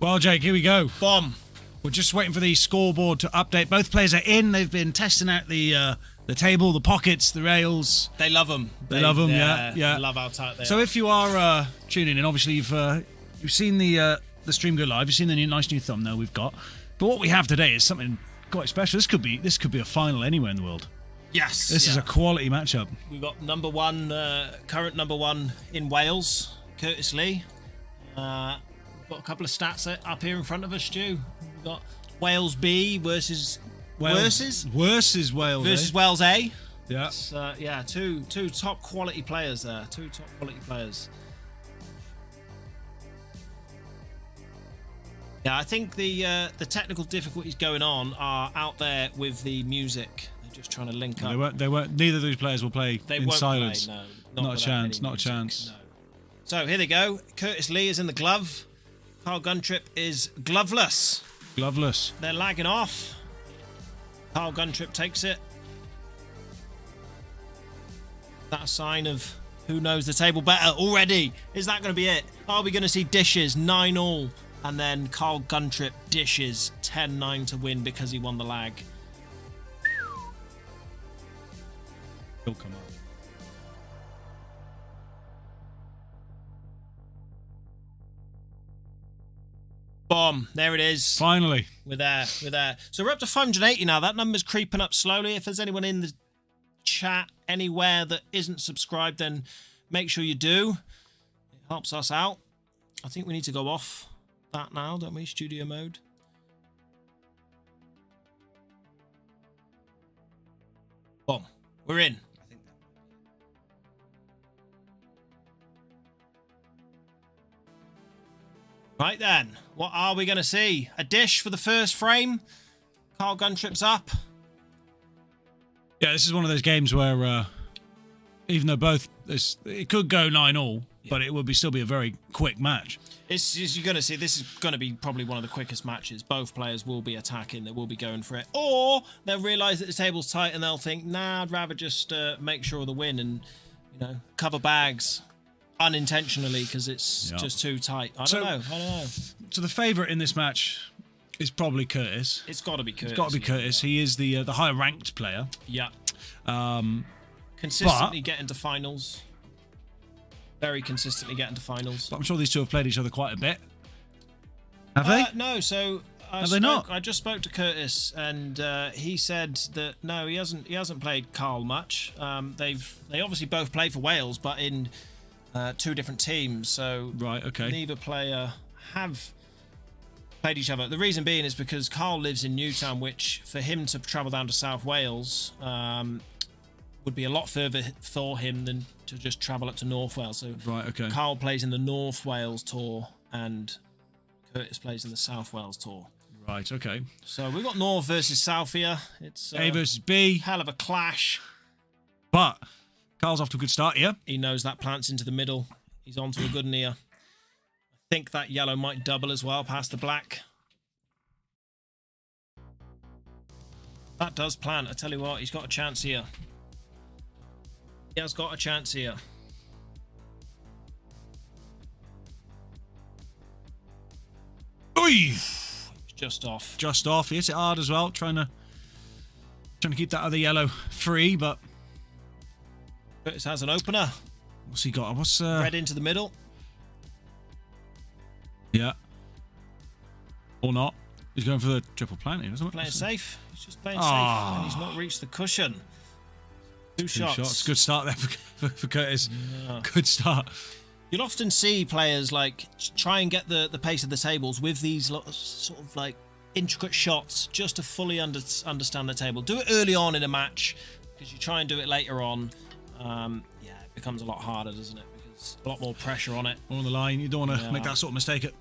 Well, Jake, here we go. Bomb. We're just waiting for the scoreboard to update. Both players are in. They've been testing out the table, the pockets, the rails. They love them. They love them, yeah. Love how tight they are. So if you are tuning in, obviously you've seen the stream go live. You've seen the nice new thumbnail we've got. But what we have today is something quite special. This could be a final anywhere in the world. Yes. This is a quality matchup. We've got current number one in Wales, Curtis Lee. We've got a couple of stats up here in front of us, Stu. We've got Wales B versus Wales A. Yeah. Two top quality players there. Yeah, I think the technical difficulties going on are out there with the music. They're just trying to link up. They won't. Neither of those players will play in silence. Play, no, not a chance. Not a music, chance. no. So here they go. Curtis Lee is in the glove. Carl Guntrip is gloveless. They're lagging off. Carl Guntrip takes it. That a sign of who knows the table better already? Is that going to be it? Are we going to see dishes 9-all? And then Carl Guntrip dishes 10-9 to win because he won the lag. He'll come up. Boom. There it is. Finally. We're there. So we're up to 580 now. That number's creeping up slowly. If there's anyone in the chat anywhere that isn't subscribed, then make sure you do. It helps us out. I think we need to go off that now, don't we? Studio mode. Boom. We're in. Right then, what are we going to see? A dish for the first frame. Carl Guntrip's up. Yeah, this is one of those games where even though it could go 9-all, but it would still be a very quick match. You're going to see, this is going to be probably one of the quickest matches. Both players will be attacking. They will be going for it. Or they'll realise that the table's tight and they'll think, nah, I'd rather just make sure of the win and, cover bags unintentionally because it's just too tight. I don't know. So the favourite in this match is probably Curtis. It's got to be Curtis. He is the higher ranked player. Yeah. Consistently getting to finals. Very consistently getting to finals. But I'm sure these two have played each other quite a bit. Have they? No. So I just spoke to Curtis, and he said that no, he hasn't played Carl much. They obviously both play for Wales, but in two different teams. So right, okay. Neither player have played each other. The reason being is because Carl lives in Newtown, which for him to travel down to South Wales would be a lot further for him than to just travel up to North Wales. So right, okay. Carl plays in the North Wales tour and Curtis plays in the South Wales tour. Right, okay. So we've got North versus South here. It's A versus B. Hell of a clash. But Carl's off to a good start here. He knows that plants into the middle. He's on to a good one here. I think that yellow might double as well past the black. That does plant. I tell you what, he's got a chance here. He has got a chance here. Oi! Just off. Just off. He hits it hard as well. Trying to keep that other yellow free, but Curtis has an opener. What's he got? What's red into the middle? Yeah. Or not. He's going for the triple plant here, isn't it? Playing safe. He's just playing safe, and he's not reached the cushion. Two shots. Good start there for Curtis. Yeah. Good start. You'll often see players like try and get the pace of the tables with these sort of like intricate shots just to fully understand the table. Do it early on in a match because you try and do it later on. It becomes a lot harder, doesn't it? Because a lot more pressure on it. All on the line. You don't want to make that sort of mistake at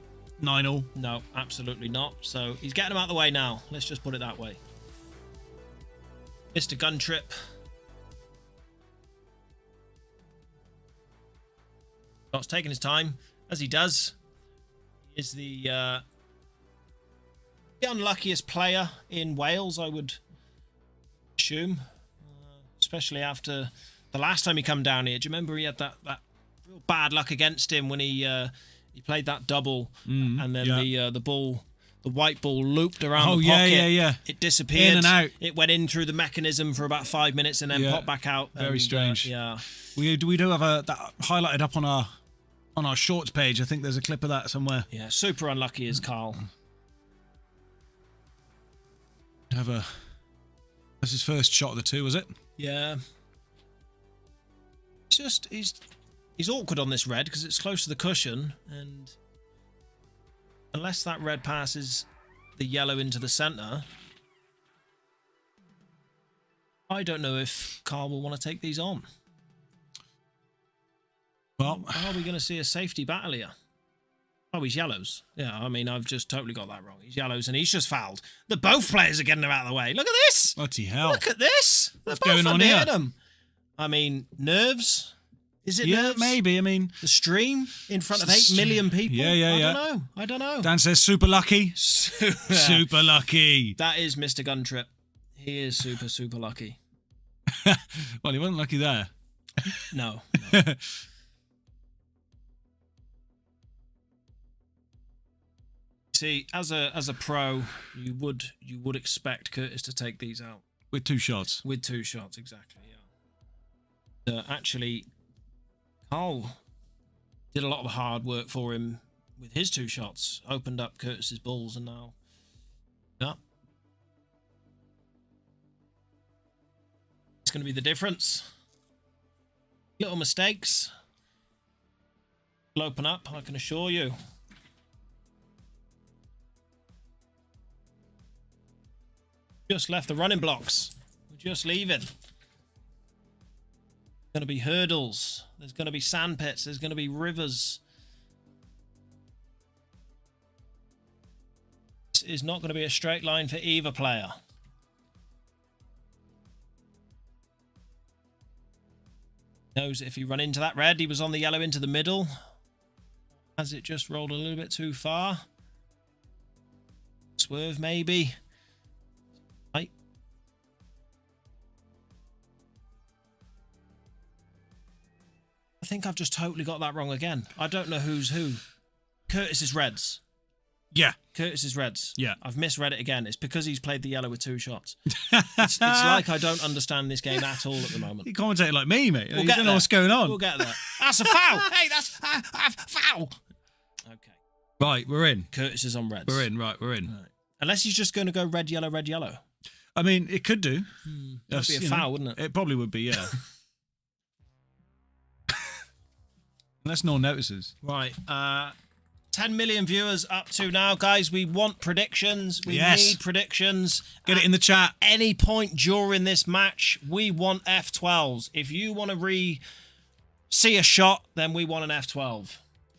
9-all. No, absolutely not. So he's getting him out of the way now. Let's just put it that way. Mr. Guntrip. Scott's taking his time, as he does. He is the unluckiest player in Wales, I would assume. Especially after the last time he come down here. Do you remember he had that real bad luck against him when he He played that double, and then the ball, the white ball looped around Oh, the pocket. yeah. It disappeared. In and out. It went in through the mechanism for about 5 minutes and then popped back out. Very strange. Yeah. We do have that highlighted up on our shorts page. I think there's a clip of that somewhere. Yeah, super unlucky is Carl. That's his first shot of the two, was it? Yeah. It's just he's awkward on this red because it's close to the cushion, and unless that red passes the yellow into the centre, I don't know if Carl will want to take these on. Well, are we going to see a safety battle here? Oh, he's yellows. Yeah, I mean, I've just totally got that wrong. He's yellows and he's just fouled. Both players are getting him out of the way. Look at this. bloody hell. Look at this. What's going on here? Him. I mean, nerves? Is it nerves? Maybe. I mean, the stream in front of 8 million people? Yeah. I don't know. Dan says super lucky. Super lucky. That is Mr. Guntrip. He is super lucky. Well, he wasn't lucky there. No. See, as a pro, you would expect Curtis to take these out with 2 shots. With 2 shots, exactly. Yeah. Actually, Carl did a lot of the hard work for him with his 2 shots. Opened up Curtis's balls, and now, it's going to be the difference. Little mistakes will open up, I can assure you. Just left the running blocks. We're just leaving. There's going to be hurdles. There's going to be sand pits. There's going to be rivers. This is not going to be a straight line for either player. Knows if he run into that red, he was on the yellow into the middle. Has it just rolled a little bit too far? Swerve maybe. Right. I think I've just totally got that wrong again. I don't know who's who. Curtis is reds. Yeah. Curtis is reds. Yeah. I've misread it again. It's because he's played the yellow with 2 shots. It's like I don't understand this game at all at the moment. You commentate like me, mate. You don't know there. what's going on. We'll get there. That's a foul. Hey, that's foul. Okay. Right, we're in. Curtis is on reds. We're in. Right. Right. Unless he's just going to go red, yellow, red, yellow. I mean, it could do. That'd be a foul, wouldn't it? It probably would be, yeah. Unless no one notices. Right. 10 million viewers up to now, guys. We want predictions. We need predictions. Get it in the chat. Any point during this match, we want F12s. If you want to see a shot, then we want an F12.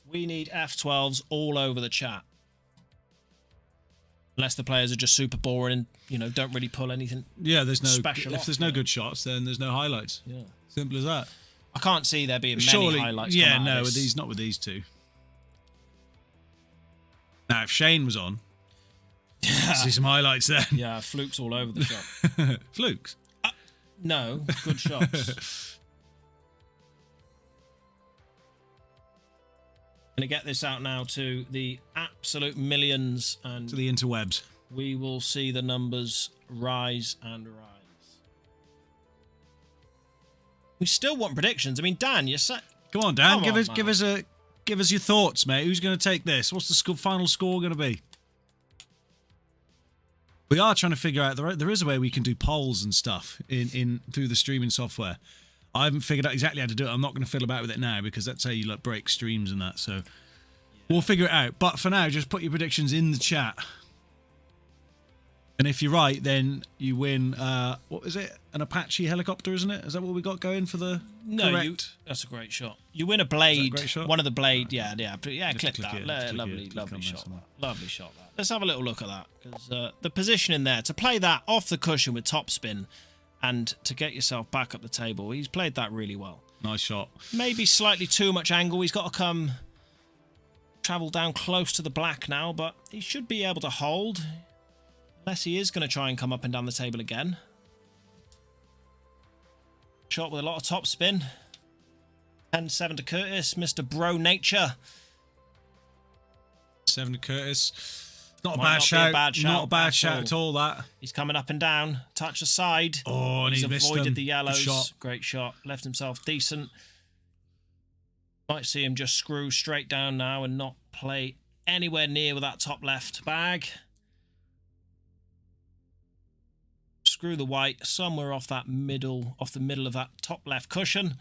We need F12s all over the chat. Unless the players are just super boring and, don't really pull anything. Yeah, there's no special. If there's no good shots, then there's no highlights. Yeah. Simple as that. I can't see there being Surely, many highlights. Yeah, come out of with this. not with these 2. Now, if Shane was on, see some highlights then. Yeah, flukes all over the shot. Flukes? No, good shots. Going to get this out now to the absolute millions, and To the interwebs. we will see the numbers rise and rise. We still want predictions. I mean, Dan, you're Come on, Dan. Come on, Give us your thoughts, mate. Who's going to take this? What's the final score going to be? We are trying to figure out there is a way we can do polls and stuff in through the streaming software. I haven't figured out exactly how to do it. I'm not going to fiddle about with it now because that's how you break streams and that. So we'll figure it out. But for now, just put your predictions in the chat. And if you're right, then you win. What is it? An Apache helicopter, isn't it? Is that what we got going for the correct? That's a great shot. You win a blade. Great shot? One of the blade. Yeah. Click click that. it, Lovely click on shot. that. Lovely shot. That. Let's have a little look at that because the position in there to play that off the cushion with top spin, and to get yourself back up the table. He's played that really well. Nice shot. Maybe slightly too much angle. He's got to travel down close to the black now, but he should be able to hold. Unless he is going to try and come up and down the table again. Shot with a lot of top spin. 10-7 to Curtis. Mr. Bro Nature. 7 to Curtis. Not a Might bad not be a shout. bad shout Not a bad at shout all. at all, that. He's coming up and down. Touch aside. Oh, and he's missed avoided them. the Good yellows. shot. Great shot. Left himself decent. Might see him just screw straight down now and not play anywhere near with that top left bag. Screw the white somewhere off the middle of that top left cushion.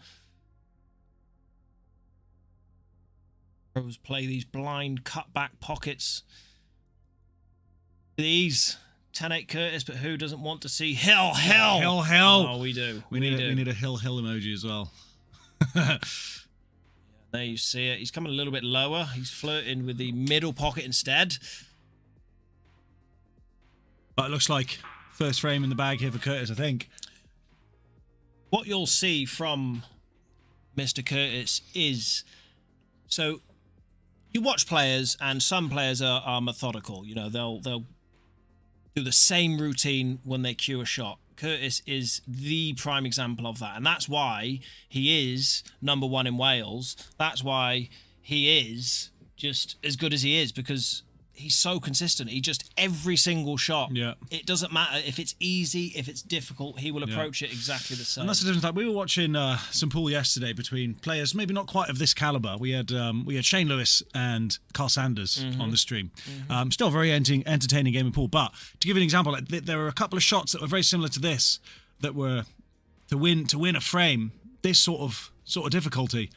Pros play these blind cutback pockets. These 10-8 Curtis, but who doesn't want to see hill? Oh, we do. We need a hill emoji as well. There you see it. He's coming a little bit lower. He's flirting with the middle pocket instead. But it looks like first frame in the bag here for Curtis, I think. What you'll see from Mr. Curtis is, so you watch players, and some players are methodical. You know, they'll do the same routine when they cue a shot. Curtis is the prime example of that, and that's why he is #1 in Wales. That's why he is just as good as he is, because he's so consistent. He just, every single shot, it doesn't matter if it's easy, if it's difficult, he will approach it exactly the same. And that's the difference. Like, we were watching some pool yesterday between players maybe not quite of this caliber. We had Shane Lewis and Carl Sanders on the stream. Still a very entertaining game of pool. But to give you an example, like, there were a couple of shots that were very similar to this that were to win a frame, this sort of difficulty,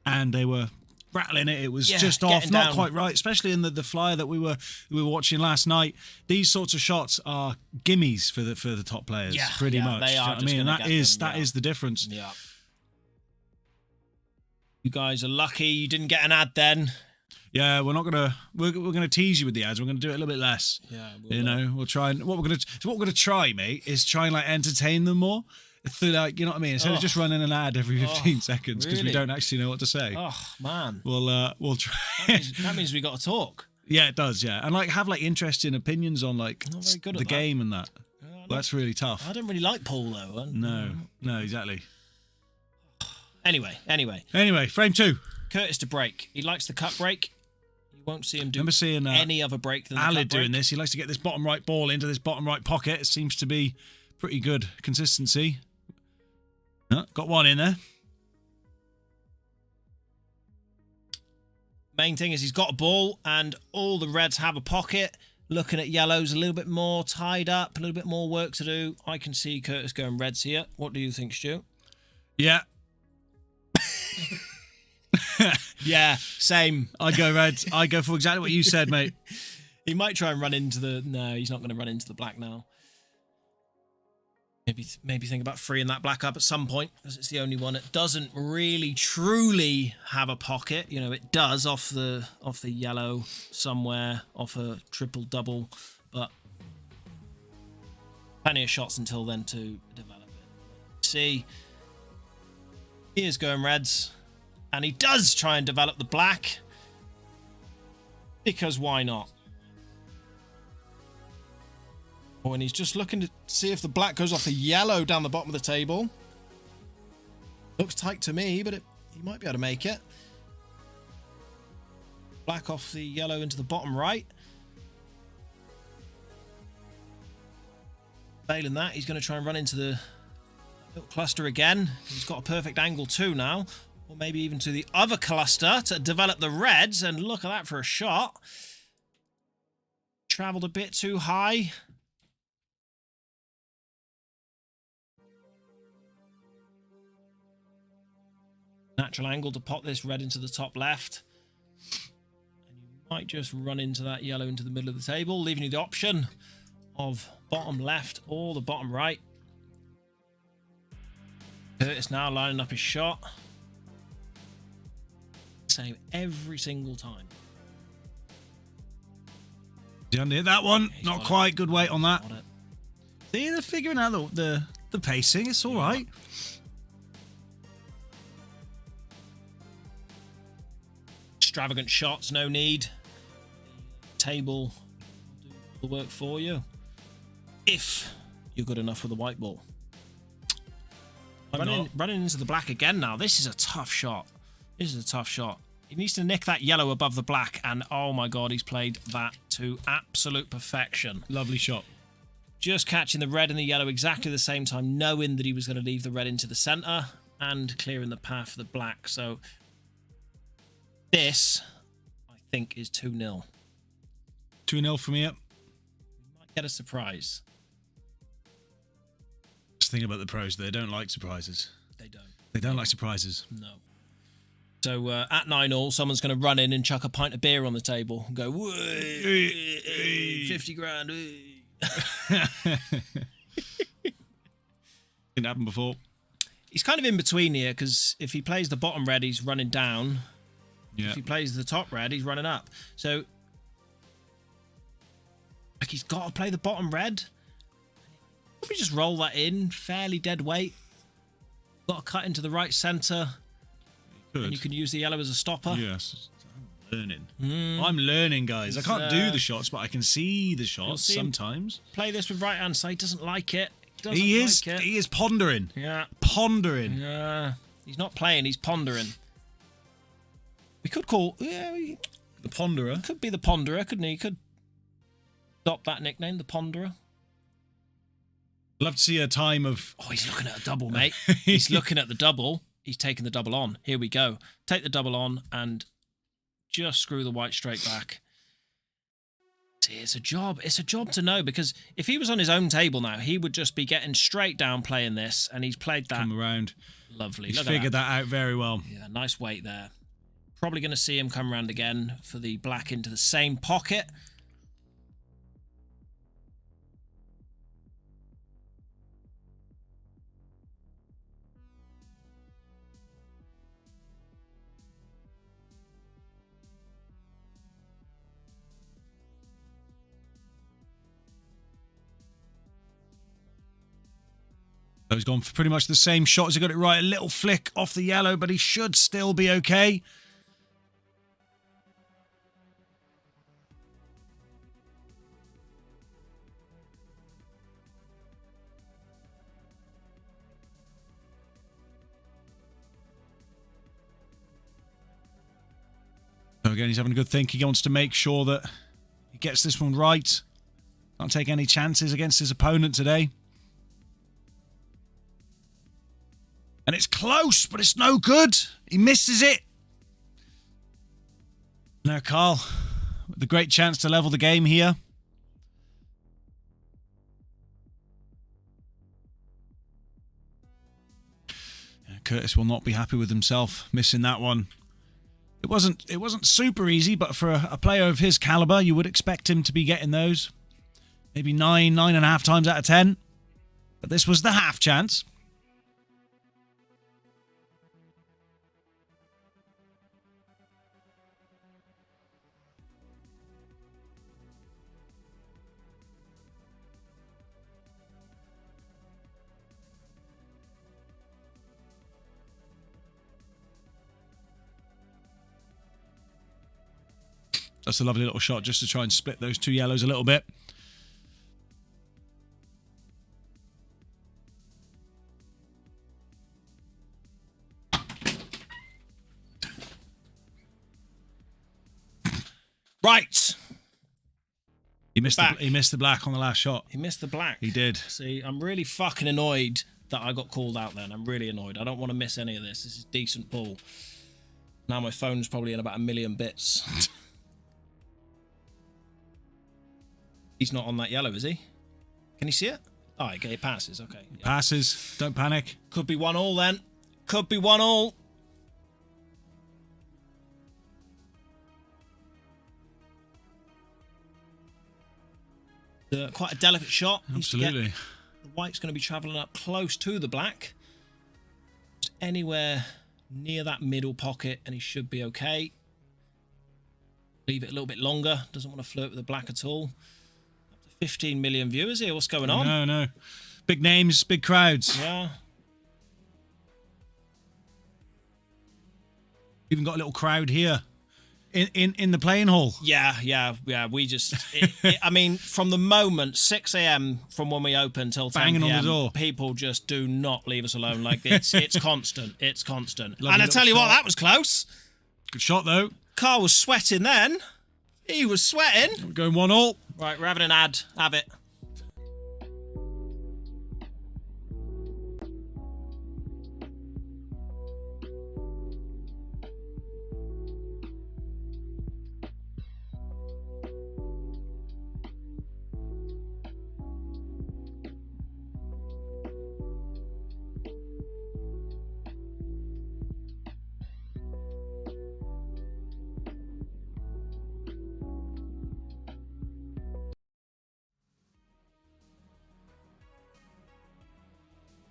and they were rattling it. It was just off, not quite right, especially in the flyer that we were watching last night. These sorts of shots are gimmies for the top players, pretty much. They are. I mean, that is the difference. Yeah. You guys are lucky you didn't get an ad then. Yeah, we're gonna tease you with the ads. We're gonna do it a little bit less. Yeah, we'll try and what we're gonna try, mate, is try and like entertain them more. Through, like, you know what I mean? Instead of just running an ad every 15 seconds because we don't actually know what to say. Oh man, we'll try. That means we got to talk. Yeah, it does. Yeah, and like have like interesting opinions on like the game and that. Well, that's really tough. I don't really like pool though. No, exactly. Anyway, frame 2. Curtis to break. He likes the cut break. You won't see him do seeing, any other break than the cut break. doing this. He likes to get this bottom right ball into this bottom right pocket. It seems to be pretty good consistency. Got one in there. Main thing is he's got a ball and all the reds have a pocket. Looking at yellows a little bit more tied up, a little bit more work to do. I can see Curtis going reds here. What do you think, Stu? Yeah. Yeah, same. I go reds. I go for exactly what you said, mate. He might try and run into the... No, he's not going to run into the black now. Maybe think about freeing that black up at some point, because it's the only one that doesn't really truly have a pocket. You know, it does off the yellow somewhere, off a triple double, but plenty of shots until then to develop it. See, he is going reds, and he does try and develop the black, because why not? And he's just looking to see if the black goes off the yellow down the bottom of the table. Looks tight to me, but he might be able to make it. Black off the yellow into the bottom right. Failing that, he's going to try and run into the little cluster again. He's got a perfect angle too now. Or maybe even to the other cluster to develop the reds. And look at that for a shot. Travelled a bit too high. Natural angle to pop this red into the top left. And you might just run into that yellow into the middle of the table, leaving you the option of bottom left or the bottom right. Curtis now lining up his shot. Same every single time. Didn't hit that one. Not quite. Good weight on that. See, they're figuring out the pacing. It's all right. Extravagant shots, no need. Table will do the work for you if you're good enough with the white ball. Running into the black again now. This is a tough shot. This is a tough shot. He needs to nick that yellow above the black, and oh my god, he's played that to absolute perfection. Lovely shot. Just catching the red and the yellow exactly the same time, knowing that he was going to leave the red into the centre and clearing the path for the black. So this, I think, is 2-0. 2-0 from here. Might get a surprise. Just think about the pros. They don't like surprises. They don't. They don't like surprises. No. So at 9-all, someone's going to run in and chuck a pint of beer on the table and go, "Whoa, 50 grand. Didn't happen before. He's kind of in between here, because if he plays the bottom red, he's running down. Yeah. If he plays the top red, he's running up. So, like, he's got to play the bottom red. Probably just roll that in, fairly dead weight. Got to cut into the right centre. And you can use the yellow as a stopper. Yes. I'm learning. I'm learning, guys. I can't do the shots, but I can see the shots sometimes. Play this with right hand side. He doesn't like it. He is pondering. Yeah. Pondering. Yeah. He's not playing. He's pondering. We could call... Yeah, the Ponderer. Could be the Ponderer, couldn't he? He could adopt that nickname, the Ponderer. I'd love to see a time of... Oh, he's looking at a double, mate. He's looking at the double. He's taking the double on. Here we go. Take the double on and just screw the white straight back. See, it's a job. It's a job to know, because if he was on his own table now, he would just be getting straight down playing this, and he's played that. Come around. Lovely. He's figured that out very well. Yeah, nice weight there. Probably going to see him come around again for the black into the same pocket. So he's gone for pretty much the same shots. He got it right. A little flick off the yellow, but he should still be okay. So again, he's having a good think. He wants to make sure that he gets this one right. Can't take any chances against his opponent today. And it's close, but it's no good. He misses it. Now, Carl, with the great chance to level the game here. Curtis will not be happy with himself missing that one. It wasn't super easy, but for a player of his caliber, you would expect him to be getting those. Maybe 9.5 times out of 10. But this was the half chance. That's a lovely little shot just to try and split those two yellows a little bit. Right. He missed the black on the last shot. He missed the black. He did. See, I'm really fucking annoyed that I got called out then. I'm really annoyed. I don't want to miss any of this. This is decent ball. Now my phone's probably in about 1 million bits. He's not on that yellow, is he? Can you see it? Oh, okay, it passes. Okay. Yeah. Passes. Don't panic. Could be 1-1 then. Could be 1-1. Quite a delicate shot. Absolutely. The white's going to be travelling up close to the black. Just anywhere near that middle pocket, and he should be okay. Leave it a little bit longer. Doesn't want to flirt with the black at all. 15 million viewers here. What's going on? No. Big names, big crowds. Yeah. Even got a little crowd here in the playing hall. Yeah. We just, I mean, from the moment 6 a.m. from when we open till 10 Banging p.m., on the door. People just do not leave us alone. Like it's constant. It's constant. Lovely and I tell you shot. what, that was close. Good shot, though. Carl was sweating then. He was sweating. We're going 1-1. Right, we're having an ad. Have it.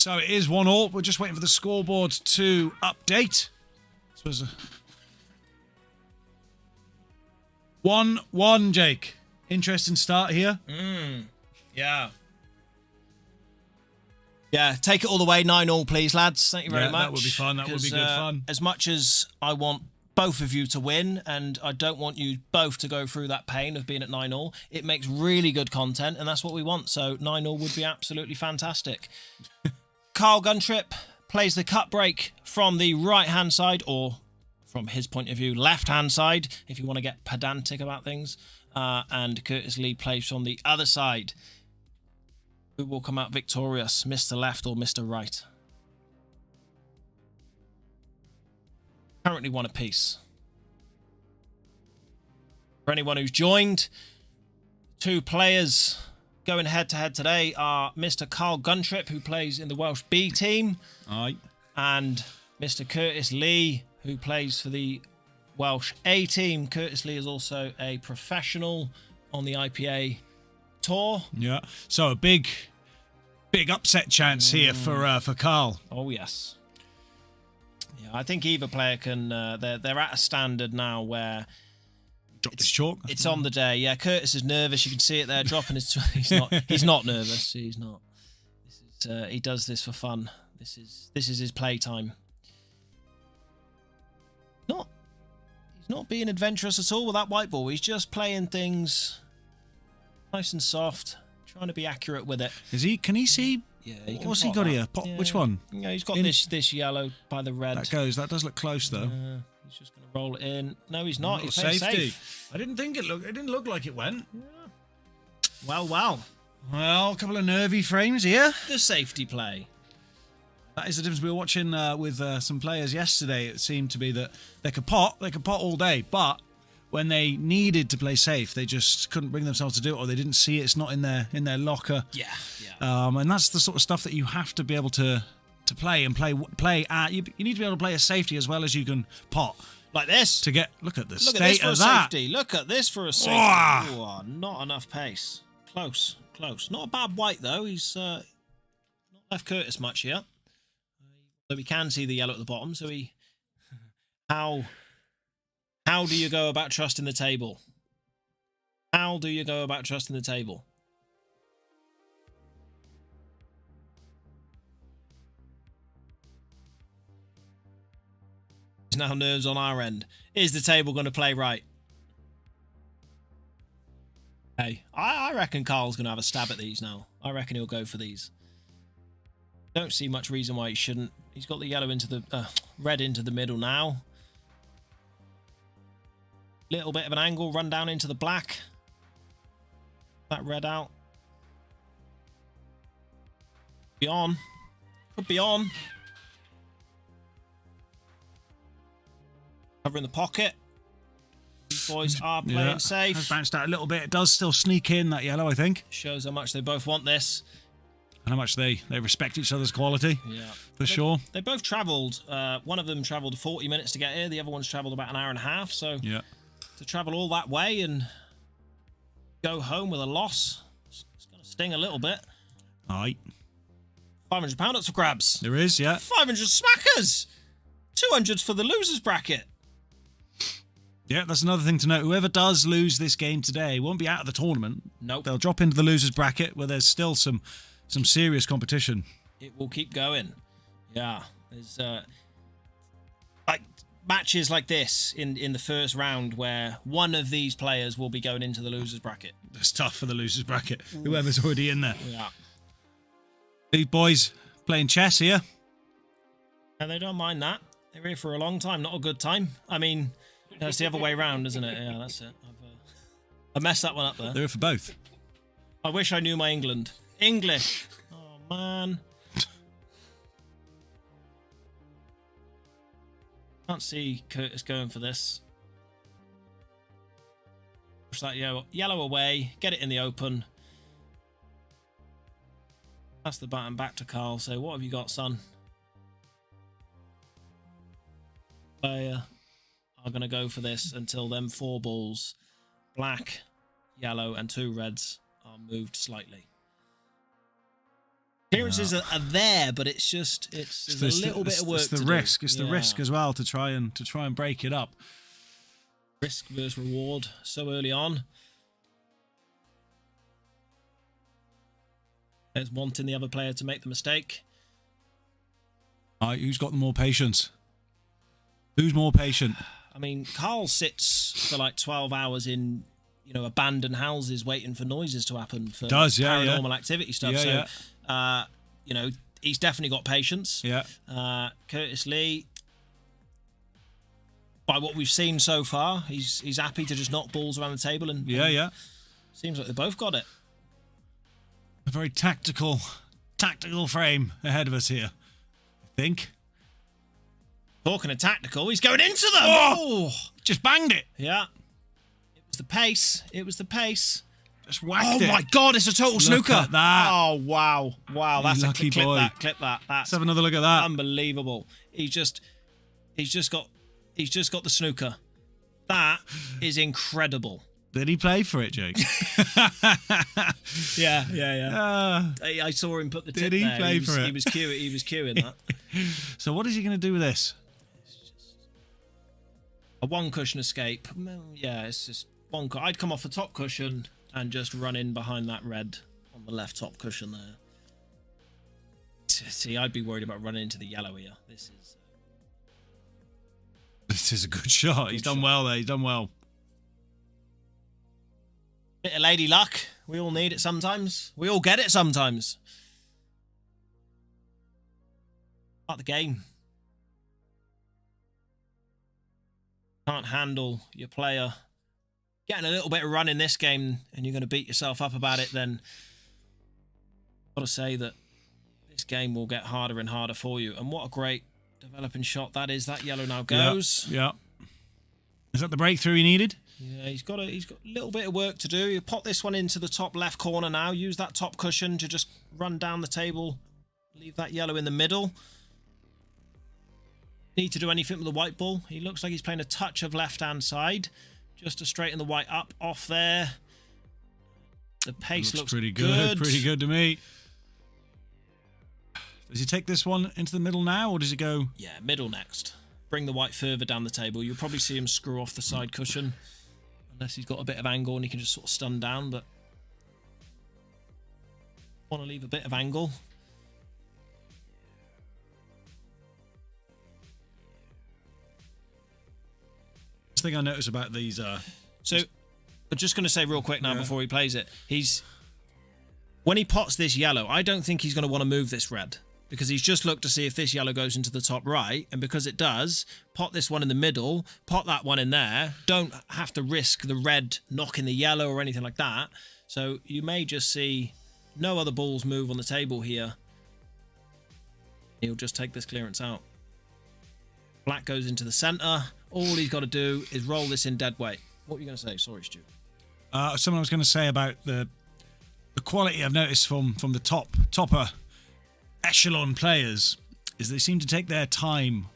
So it is 1-1. We're just waiting for the scoreboard to update. This was 1-1, Jake. Interesting start here. Yeah. Yeah, take it all the way. 9-9, please, lads. Thank you very much. That would be fun. That would be good fun. As much as I want both of you to win, and I don't want you both to go through that pain of being at 9-9, it makes really good content, and that's what we want. So 9-9 would be absolutely fantastic. Carl Guntrip plays the cut break from the right-hand side, or from his point of view, left-hand side, if you want to get pedantic about things. And Curtis Lee plays from the other side. Who will come out victorious, Mr. Left or Mr. Right? Currently 1 apiece. For anyone who's joined, 2 players going head-to-head today are Mr. Carl Guntrip, who plays in the Welsh B team, Aye. and Mr. Curtis Lee, who plays for the Welsh A team. Curtis Lee is also a professional on the IPA tour. Yeah. So a big upset chance here for Carl. Oh yes. Yeah, I think either player can. They're at a standard now where Dropped his chalk. it's on the day. Yeah, Curtis is nervous. You can see it there, dropping his. He's not. He's not nervous. He's not. This is. He does this for fun. This is his playtime. He's not being adventurous at all with that white ball. He's just playing things nice and soft, trying to be accurate with it. Is he? Can he see? Yeah. What's he got here? Yeah. Which one? Yeah, he's got this yellow by the red. That does look close though. He's just going to roll it in. No, he's not. He's playing safety. safe. I didn't think it looked. It didn't look like it went. Yeah. Well. Well, a couple of nervy frames here. The safety play. That is the difference. We were watching with some players yesterday. It seemed to be that they could pot all day, but when they needed to play safe, they just couldn't bring themselves to do it, or they didn't see it. It's not in their locker. Yeah. And that's the sort of stuff that you have to be able to play and play at. You need to be able to play a safety as well as you can pot. Like this. To get look at the Look state at this for of a that. safety. Look at this for a safety. Oh. Oh, not enough pace. Close. Not a bad white though. He's not left Curtis much here. So we can see the yellow at the bottom. So how do you go about trusting the table? How do you go about trusting the table? There's now nerves on our end. Is the table going to play right? Hey, I reckon Carl's going to have a stab at these now. I reckon he'll go for these. Don't see much reason why he shouldn't. He's got the yellow into the red into the middle now. Little bit of an angle, run down into the black. That red out. Be on. Could be on. Covering the pocket. These boys are playing safe. Has bounced out a little bit. It does still sneak in, that yellow, I think. Shows how much they both want this. And how much they respect each other's quality. Yeah. For sure. They both travelled. One of them travelled 40 minutes to get here. The other one's travelled about an hour and a half. So yeah. To travel all that way and go home with a loss, it's going to sting a little bit. Aye. £500 up for grabs. There is, yeah. 500 smackers. 200's for the losers bracket. Yeah, that's another thing to note. Whoever does lose this game today won't be out of the tournament. Nope. They'll drop into the losers bracket where there's still some serious competition. It will keep going. Yeah. There's like matches like this in the first round where one of these players will be going into the losers bracket. It's tough for the losers bracket. Whoever's already in there. Yeah. These boys playing chess here. And they don't mind that. They're here for a long time, not a good time. I mean, No, it's the other way round, isn't it? Yeah, that's it. I messed that one up there. They're for both. I wish I knew my England. English. Oh, man. Can't see Curtis going for this. Push that yellow away. Get it in the open. Pass the baton back to Carl. So, what have you got, son? Player are going to go for this until them 4 balls, black, yellow, and 2 reds, are moved slightly. Clearances are there, but it's just it's a little bit of work. It's the risk. It's the risk as well to try and break it up. Risk versus reward so early on. There's wanting the other player to make the mistake. All right, who's got the more patience? Who's more patient? I mean, Carl sits for like 12 hours in, abandoned houses waiting for noises to happen for paranormal activity stuff. He's definitely got patience. Yeah. Curtis Lee, by what we've seen so far, he's happy to just knock balls around the table and seems like they both got it. A very tactical frame ahead of us here, I think. Talking of tactical, he's going into them. Oh! Just banged it. Yeah. It was the pace. Just whacked it. Oh my God, it's a total snooker. Look at that. Oh, wow. Wow, that's lucky a clip. boy. Clip that. That's Let's have another look at that. unbelievable. He's just got the snooker. That is incredible. Did he play for it, Jake? Yeah. I saw him put the tip Did he there. play for it? He was queuing that. So what is he going to do with this? A 1 cushion escape. Yeah, it's just 1. I'd come off the top cushion and just run in behind that red on the left top cushion there. See, I'd be worried about running into the yellow here. This is a good shot. He's done well there. He's done well. Bit of lady luck. We all need it sometimes. We all get it sometimes. Part of the game. Can't handle your player getting a little bit of run in this game and you're going to beat yourself up about it, then I've got to say that this game will get harder and harder for you. And what a great developing shot that is. That yellow now goes. Yeah. Is that the breakthrough he needed? Yeah, he's got a little bit of work to do. You pop this one into the top left corner now. Use that top cushion to just run down the table. Leave that yellow in the middle. Need to do anything with the white ball. He looks like he's playing a touch of left-hand side. Just to straighten the white up off there. The pace looks pretty good. Pretty good to me. Does he take this one into the middle now, or does he go? Yeah, middle next. Bring the white further down the table. You'll probably see him screw off the side cushion. Unless he's got a bit of angle and he can just sort of stun down, but want to leave a bit of angle. Thing I noticed about these so I'm just going to say real quick now before he plays it, when he pots this yellow, I don't think he's going to want to move this red, because he's just looked to see if this yellow goes into the top right, and because it does, pot this one in the middle, pot that one in there. Don't have to risk the red knocking the yellow or anything like that. So you may just see no other balls move on the table here. He'll just take this clearance out. Black goes into the centre. All he's got to do is roll this in dead weight. What were you going to say? Sorry, Stu. Something I was going to say about the quality I've noticed from the topper echelon players is they seem to take their time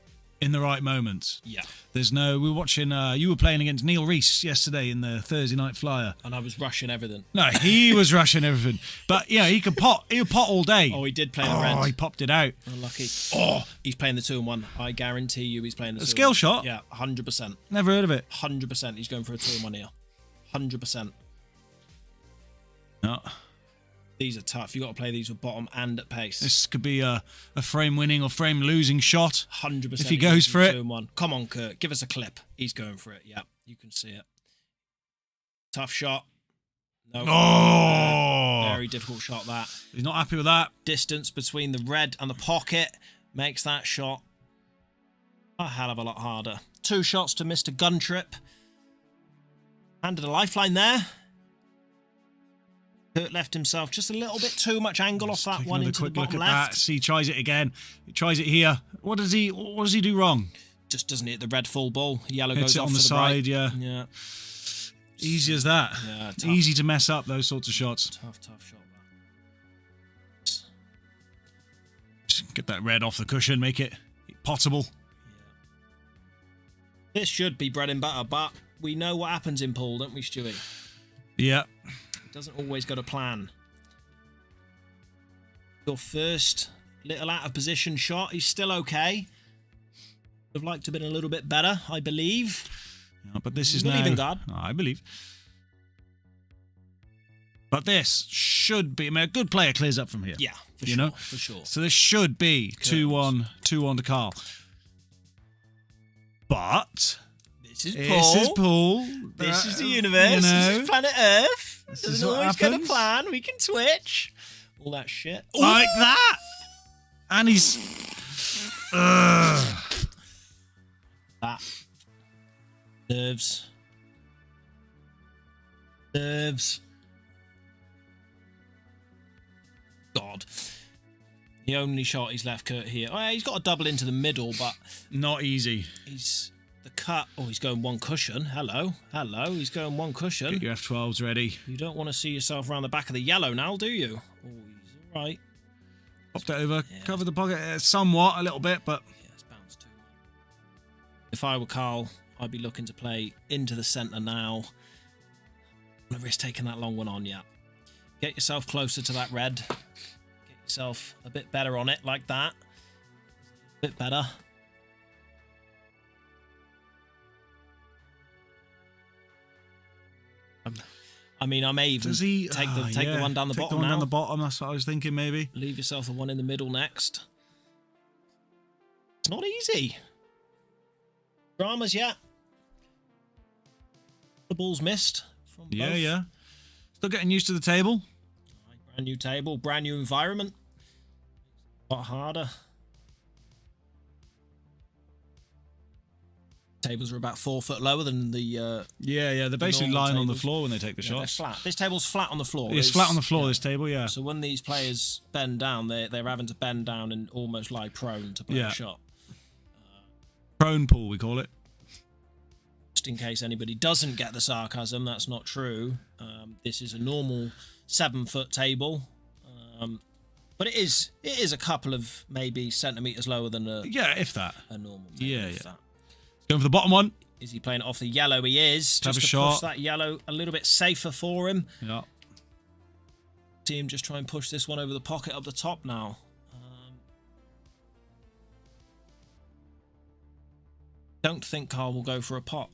in the right moments. Yeah. We were watching, you were playing against Neil Reese yesterday in the Thursday Night Flyer. And I was rushing everything. No, he was rushing everything. But, he could pot all day. Oh, he did play the red. Oh, he popped it out. Unlucky. Oh, he's playing the 2-1. I guarantee you he's playing the 2-1. A skill shot? Yeah, 100%. Never heard of it. 100%. He's going for a 2-1 here. 100%. No. These are tough. You've got to play these with bottom and at pace. This could be a frame winning or frame losing shot. 100%. If he goes for it. 2-1. Come on, Kurt. Give us a clip. He's going for it. Yeah, you can see it. Tough shot. No. Oh! Very difficult shot, that. He's not happy with that. Distance between the red and the pocket makes that shot a hell of a lot harder. 2 shots to Mr. Guntrip. Handed a lifeline there. Kurt left himself just a little bit too much angle off that one into the bottom left. See, he tries it again. He tries it here. What does he do wrong? Just doesn't hit the red full ball. Yellow Hits goes it off on the to side, right. yeah. Easy as that. Yeah, tough. Easy to mess up those sorts of shots. Tough shot. Just get that red off the cushion, make it potable. Yeah. This should be bread and butter, but we know what happens in pool, don't we, Stewie? Yeah. It doesn't always go to plan. Your first little out of position shot, he's still okay. Would have liked to have been a little bit better, I believe. Yeah, but this is Believe now... in God. I believe. But this should be... I mean, a good player clears up from here. Yeah, for sure. So this should be 2-1 to Carl. But... This is pool. This is the universe. This is planet Earth. This doesn't always go to plan. We can twitch. All that shit. Like that! And he's... That. Nerves. God. The only shot he's left Kurt here. Oh, he's got a double into the middle, but... Not easy. He's... The cut... Oh, he's going one cushion. Hello. He's going one cushion. Get your F12s ready. You don't want to see yourself around the back of the yellow now, do you? Oh, he's all right. Popped it over. Yeah. Cover the pocket somewhat, a little bit, but... Yeah, it's bounced too much. If I were Carl, I'd be looking to play into the centre now. I'm not risk taking that long one on yet. Get yourself closer to that red. Get yourself a bit better on it, like that. A bit better. I mean, I may even take the one down the bottom now. Take the one down the bottom, that's what I was thinking, maybe. Leave yourself the one in the middle next. It's not easy. Dramas yet. The ball's missed from both. Yeah. Still getting used to the table. Brand new table, brand new environment. A lot harder. Tables are about 4 foot lower than the they're basically lying on the floor when they take the shots. They're flat. This table's flat on the floor. It's flat on the floor, this table, yeah. So when these players bend down, they're having to bend down and almost lie prone to play a shot. Prone pool, we call it. Just in case anybody doesn't get the sarcasm, that's not true. This is a normal 7 foot table. But it is a couple of maybe centimetres lower than a if that. A normal table. Yeah. Going for the bottom one. Is he playing it off the yellow? He is. Have just a to shot. Push that yellow a little bit safer for him. Yeah. See him just try and push this one over the pocket up the top now. Don't think Carl will go for a pot.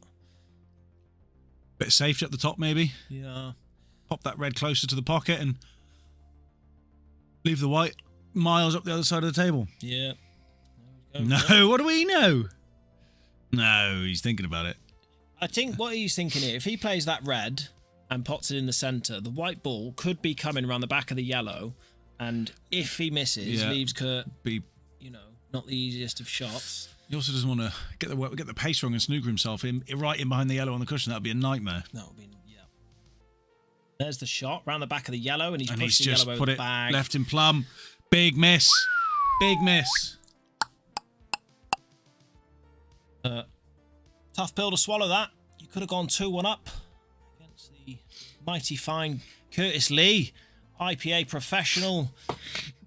Bit of safety at the top, maybe. Yeah. Pop that red closer to the pocket and leave the white miles up the other side of the table. Yeah. No, what do we know? No, he's thinking about it. I think what he's thinking here, if he plays that red and pots it in the centre, the white ball could be coming around the back of the yellow, and if he misses, leaves Kurt, not the easiest of shots. He also doesn't want to get the pace wrong and snooker himself right in behind the yellow on the cushion. That would be a nightmare. That would be, There's the shot around the back of the yellow, and he's pushed the just yellow put over it the bag. Left in plum. Big miss. Big miss. Tough pill to swallow, that. You could have gone 2-1 up against the mighty fine Curtis Lee, IPA professional,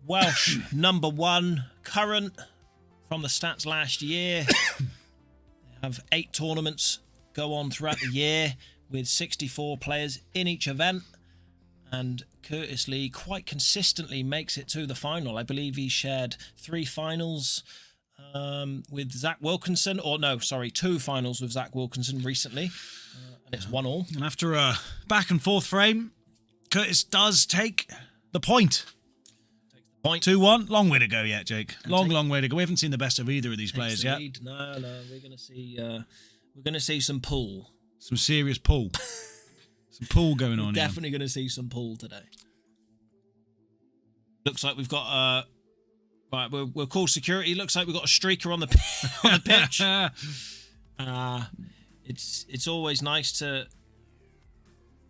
Welsh #1, current from the stats last year. They have 8 tournaments go on throughout the year with 64 players in each event. And Curtis Lee quite consistently makes it to the final. I believe he shared 3 finals with Zach Wilkinson, 2 finals with Zach Wilkinson recently, and it's 1-1. And after a back and forth frame, Curtis does take the point. 2-1. Long way to go yet, Jake. Long way to go. We haven't seen the best of either of these players yet. No, we're gonna see some pool, some serious pool, some pool going on. Definitely gonna see some pool today. Looks like we've got Right, we'll call security. Looks like we've got a streaker on the pitch. It's always nice to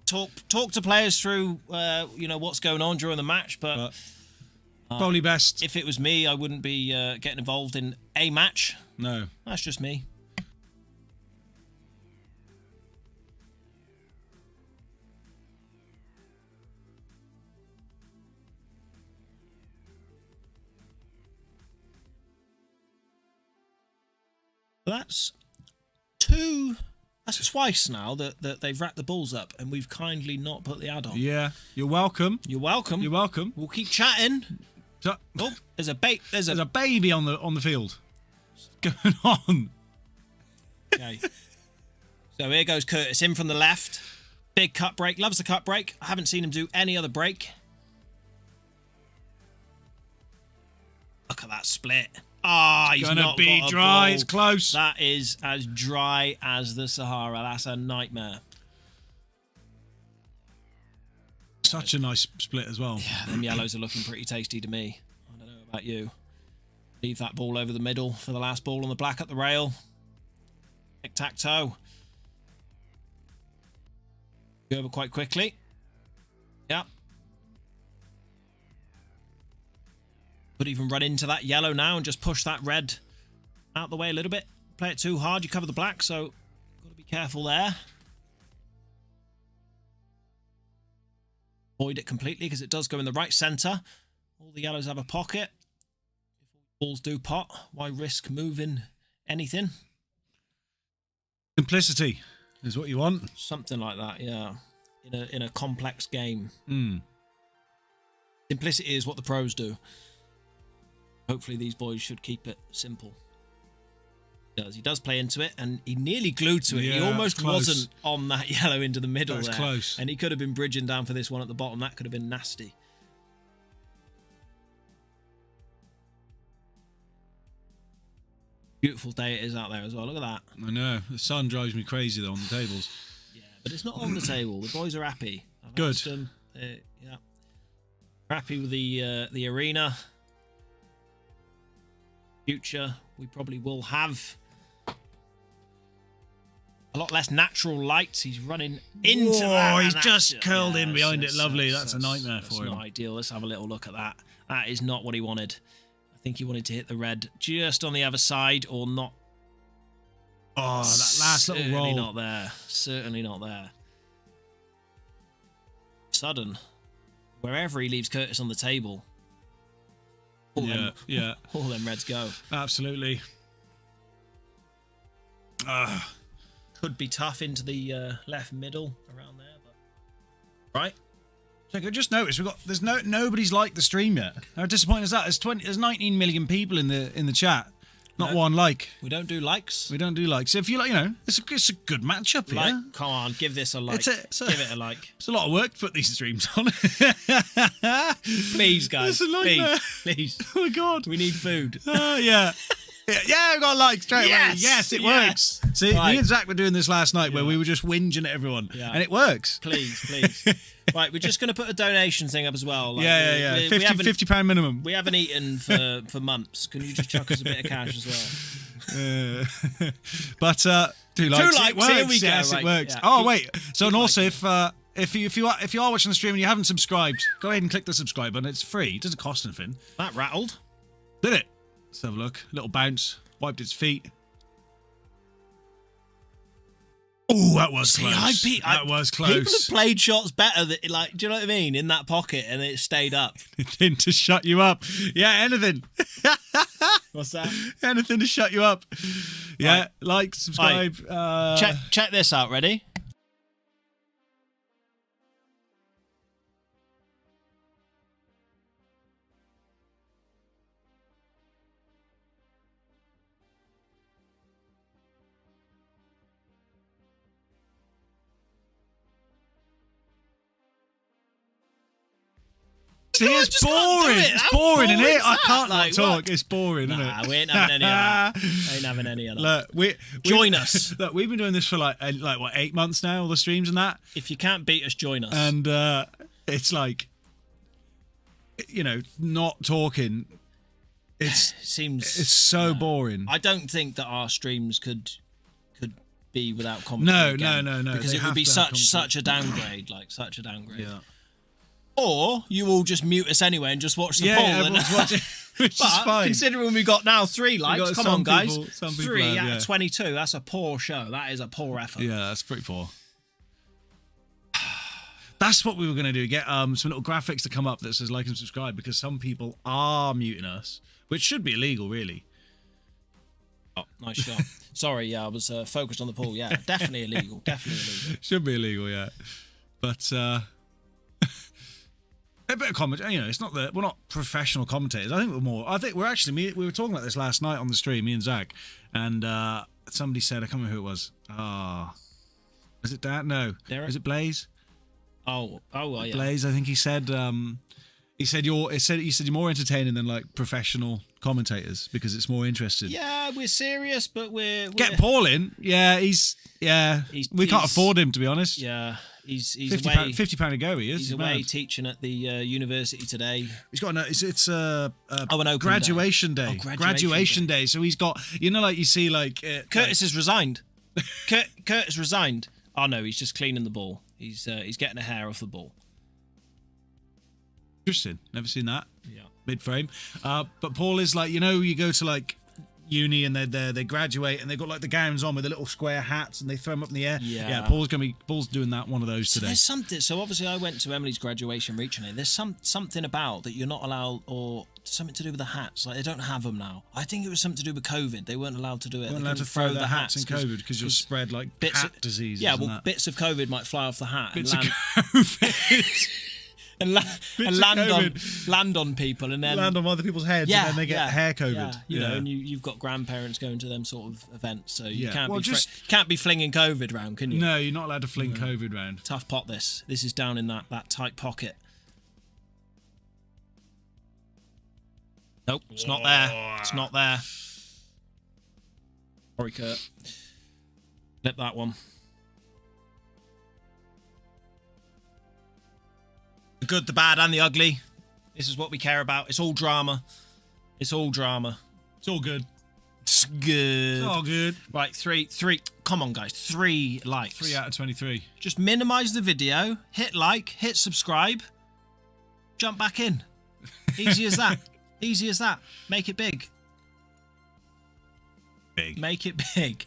talk to players through what's going on during the match, but probably best. If it was me, I wouldn't be getting involved in a match. No, that's just me. That's twice now that they've wrapped the balls up, and we've kindly not put the ad on. Yeah, you're welcome. You're welcome. You're welcome. We'll keep chatting. So, oh, there's a baby on the field. What's going on? Okay. So here goes Curtis in from the left. Big cut break. Loves the cut break. I haven't seen him do any other break. Look at that split. Ah, he's gonna not be got a dry. ball. It's close. That is as dry as the Sahara. That's a nightmare. Such a nice split as well. Yeah, them yellows are looking pretty tasty to me. I don't know about you. Leave that ball over the middle for the last ball on the black at the rail. Tic-tac-toe. Go over quite quickly. Yep. Could even run into that yellow now and just push that red out the way a little bit. Play it too hard, you cover the black, so got to be careful there. Avoid it completely because it does go in the right centre. All the yellows have a pocket. If balls do pot, why risk moving anything? Simplicity is what you want. Something like that, yeah. In a complex game. Mm. Simplicity is what the pros do. Hopefully these boys should keep it simple. He does play into it, and he nearly glued to it. Yeah, he almost close. wasn't on that yellow into the middle there. Close. And he could have been bridging down for this one at the bottom. That could have been nasty. Beautiful day it is out there as well. Look at that. I know. The sun drives me crazy though on the tables. Yeah, but it's not on the table. The boys are happy. I've Good. asked them, yeah. Happy with the arena. Future, we probably will have a lot less natural light. He's running into that. Oh, he's just curled in behind it. Lovely. That's a nightmare that's for him. not ideal. Let's have a little look at that. That is not what he wanted. I think he wanted to hit the red just on the other side or not. Oh, that last little roll. Certainly not there. Certainly not there. Sudden. Wherever he leaves Curtis on the table. All them reds go. Absolutely. Could be tough into the left middle around there, but right. I just noticed nobody's liked the stream yet. How disappointing is that? There's 19 million people in the chat. Not one like. We don't do likes. We don't do likes. If you like, it's a good matchup here. Like, come on, give this a like. Give it a like. It's a lot of work to put these streams on. Please, guys. Please. Oh my god. We need food. Yeah. Yeah, we got a like straight away. Yes, it works. See, me and Zach were doing this last night where we were just whinging at everyone, and it works. Please. Right, we're just going to put a donation thing up as well. Like, yeah. £50 minimum. We haven't eaten for months. Can you just chuck us a bit of cash as well? But 2 likes. It works. Here we go. Yes, right. it works. Yeah. Oh wait. So and also if you are watching the stream and you haven't subscribed, go ahead and click the subscribe button. It's free. It doesn't cost anything. That rattled. Did it? Let's have a look. Little bounce. Wiped its feet. Oh, that was close. That was close. People have played shots better. Do you know what I mean? In that pocket, and it stayed up. Anything to shut you up. Yeah, anything. What's that? Anything to shut you up. Yeah, right. Like, subscribe. Right. Check this out. Ready? See, it's boring. It's boring, isn't it? I can't talk. It's boring, isn't it? We ain't having any of that. Ain't having any of that. Look, join us. Look, we've been doing this for like what, 8 months now, all the streams and that. If you can't beat us, join us. And it's like, not talking. It's so boring. I don't think that our streams could be without commentary. No. Because They it would have be to have such a downgrade, like such a downgrade. Yeah. Or you all just mute us anyway and just watch the poll. Yeah, everyone's watching, which is fine. Considering we got now 3 likes, come on, guys. Some people 3 have, out of 22. That's a poor show. That is a poor effort. Yeah, that's pretty poor. That's what we were going to do. Get some little graphics to come up that says like and subscribe, because some people are muting us, which should be illegal, really. Oh, nice shot. Sorry, yeah, I was focused on the poll. Yeah, definitely illegal. Definitely illegal. Should be illegal, yeah. But a bit of comment, you know, it's not that we're not professional commentators. I think we're actually, we were talking about this last night on the stream, me and Zach, and somebody said, I can't remember who it was. Is it Dan? No. Derek? Is it Blaze? Oh, well, yeah. Blaze, I think he said you're more entertaining than like professional commentators because it's more interesting. Yeah, we're serious, but we're Get Paul in. Yeah, we can't afford him, to be honest. Yeah, he's £50 a go. He's away teaching at the university today. He's got it's an open graduation day. Graduation day. So he's got, you know, like you see like Curtis has resigned. Curtis resigned. Oh no, he's just cleaning the ball. He's getting a hair off the ball. Interesting. Never seen that. Yeah. Mid-frame. But Paul is like, you know, you go to like uni and they graduate and they've got like the gowns on with the little square hats and they throw them up in the air. Yeah. Paul's doing that, one of those today. There's something. So obviously I went to Emily's graduation recently. There's something about that you're not allowed, or something to do with the hats. Like they don't have them now. I think it was something to do with COVID. They weren't allowed to do it. They weren't allowed to throw the hats in COVID because you'll spread like hat diseases. Yeah, well, bits of COVID might fly off the hat bits of COVID. and land on people, and then land on other people's heads, and then they get hair COVID. Yeah, you know, and you've got grandparents going to them sort of events, so you can't be flinging COVID around, can you? No, you're not allowed to fling COVID around. Tough pot. This is down in that tight pocket. Nope, it's not there. It's not there. Sorry, Kurt. Flip that one. The good, the bad, and the ugly. This is what we care about. It's all drama. It's all drama. It's all good. It's good. It's all good. Right, three. Come on, guys. 3 likes. 3 out of 23. Just minimize the video. Hit like. Hit subscribe. Jump back in. Easy as that. Easy as that. Make it big. Make it big.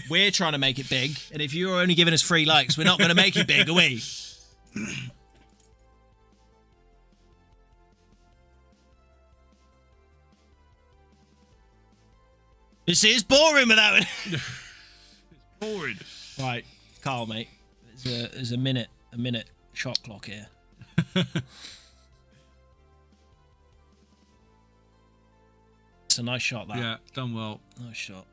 We're trying to make it big, and if you're only giving us 3 likes, we're not going to make it big, are we? This is boring without it. It's boring. Right, Carl, mate. There's a minute shot clock here. It's a nice shot, that. Yeah, done well. Nice shot.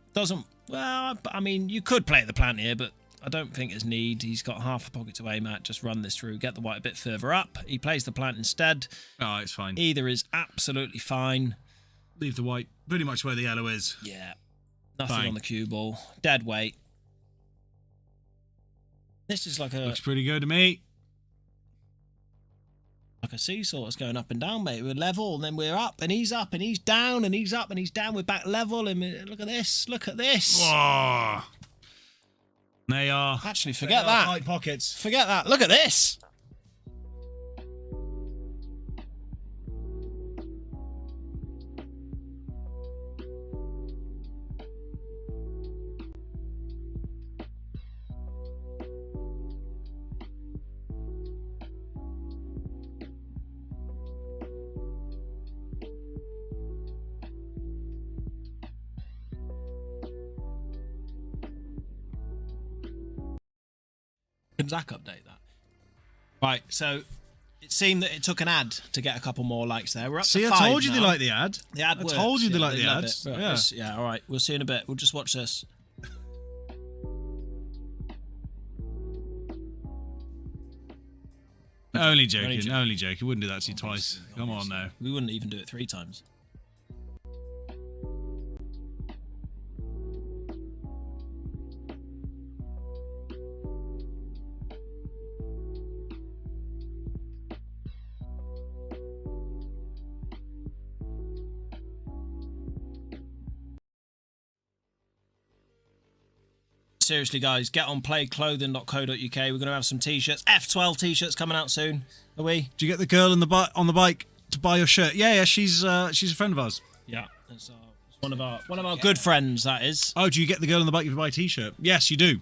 Well, I mean, you could play at the plant here, but I don't think there's need. He's got half a pocket to aim at. Just run this through, get the white a bit further up. He plays the plant instead. Oh, it's fine. Either is absolutely fine. Leave the white pretty much where the yellow is. Yeah. Nothing Fine. on the cue ball. Dead weight. This is like Looks pretty good to me. Like a seesaw. It's going up and down, mate. We're level, and then we're up, and he's up, and he's down, and he's up, and he's down. We're back level, and look at this. Look at this. Whoa. They are. Actually, forget that. Tight pockets. Forget that. Look at this. Can Zach update that? Right, so it seemed that it took an ad to get a couple more likes there. We're up to 5 I told you now. they like the ad. The ad I works. told you they like the love ads. it. Yeah. Yeah, all right. We'll see you in a bit. We'll just watch this. Only joking. Only joking. Wouldn't do that to you twice. Come on now. We wouldn't even do it 3 times. Seriously, guys, get on playclothing.co.uk. We're going to have some T-shirts. F12 T-shirts coming out soon. Are we? Do you get the girl on the bike to buy your shirt? Yeah, she's a friend of ours. Yeah, it's one of our good friends. That is. Oh, do you get the girl on the bike if you buy a T-shirt? Yes, you do.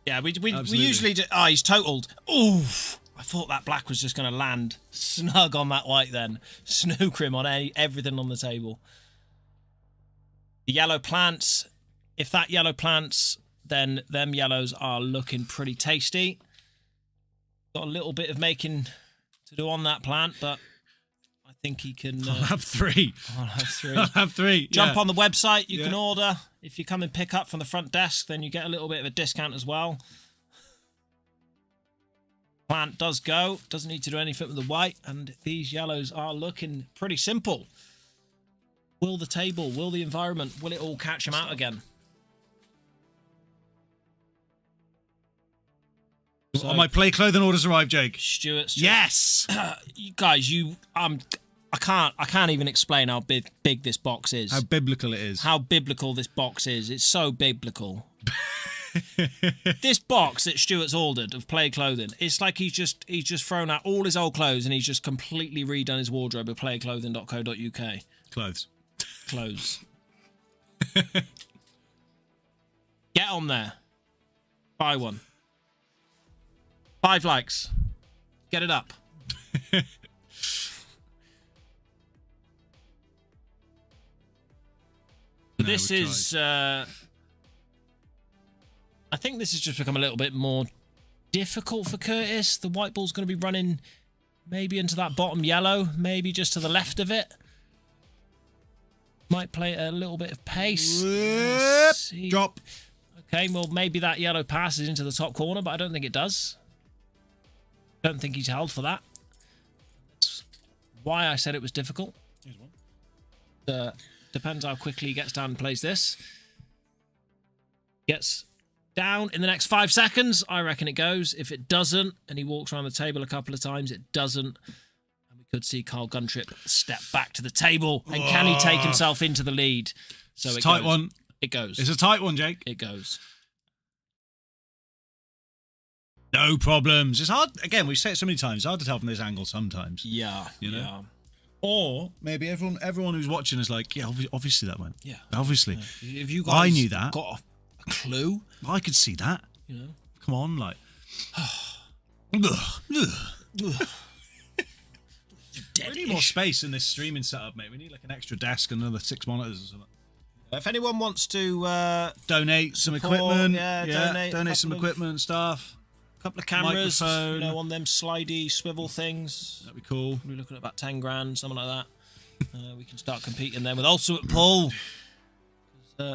Yeah, we usually do. Oh, he's totaled. Ooh, I thought that black was just going to land snug on that white. Then snooker him on everything on the table. The yellow plants. If that yellow plants, then them yellows are looking pretty tasty. Got a little bit of making to do on that plant, but I think he can... I'll have three. I'll have three. I'll have three. Jump on the website. You can order. If you come and pick up from the front desk, then you get a little bit of a discount as well. Plant does go. Doesn't need to do anything with the white. And these yellows are looking pretty simple. Will the table, will the environment, will it all catch him out again? So, my play clothing orders arrived, Jake. Stuart. Yes. You guys, I can't even explain how big this box is. How biblical it is. How biblical this box is. It's so biblical. This box that Stuart's ordered of play clothing, it's like he's just thrown out all his old clothes and he's just completely redone his wardrobe at playclothing.co.uk. Clothes. Get on there. Buy one. 5 likes. Get it up. This is... I think this has just become a little bit more difficult for Curtis. The white ball's going to be running maybe into that bottom yellow, maybe just to the left of it. Might play a little bit of pace. Drop. Okay, well, maybe that yellow passes into the top corner, but I don't think it does. Don't think he's held for that. That's why I said it was difficult. Here's one. Depends how quickly he gets down and plays this. Gets down in the next 5 seconds. I reckon it goes. If it doesn't, and he walks around the table a couple of times, it doesn't. And we could see Carl Guntrip step back to the table. And can he take himself into the lead? So it's a tight one. It goes. It's a tight one, Jake. It goes. No problems. It's hard. Again, we've said it so many times. It's hard to tell from this angle sometimes. Yeah. You know? Yeah. Or maybe everyone who's watching is like, yeah, obviously that went. Yeah. Obviously. Yeah. If you guys I knew that. Got a clue. I could see that. You know. Come on, like. We need more space in this streaming setup, mate. We need like an extra desk and another 6 monitors or something. If anyone wants to donate some equipment, donate some equipment and stuff. A couple of cameras, microphone. you know, on them slidey swivel things. That'd be cool. We're looking at about 10 grand, something like that. We can start competing then with Ultimate Pool.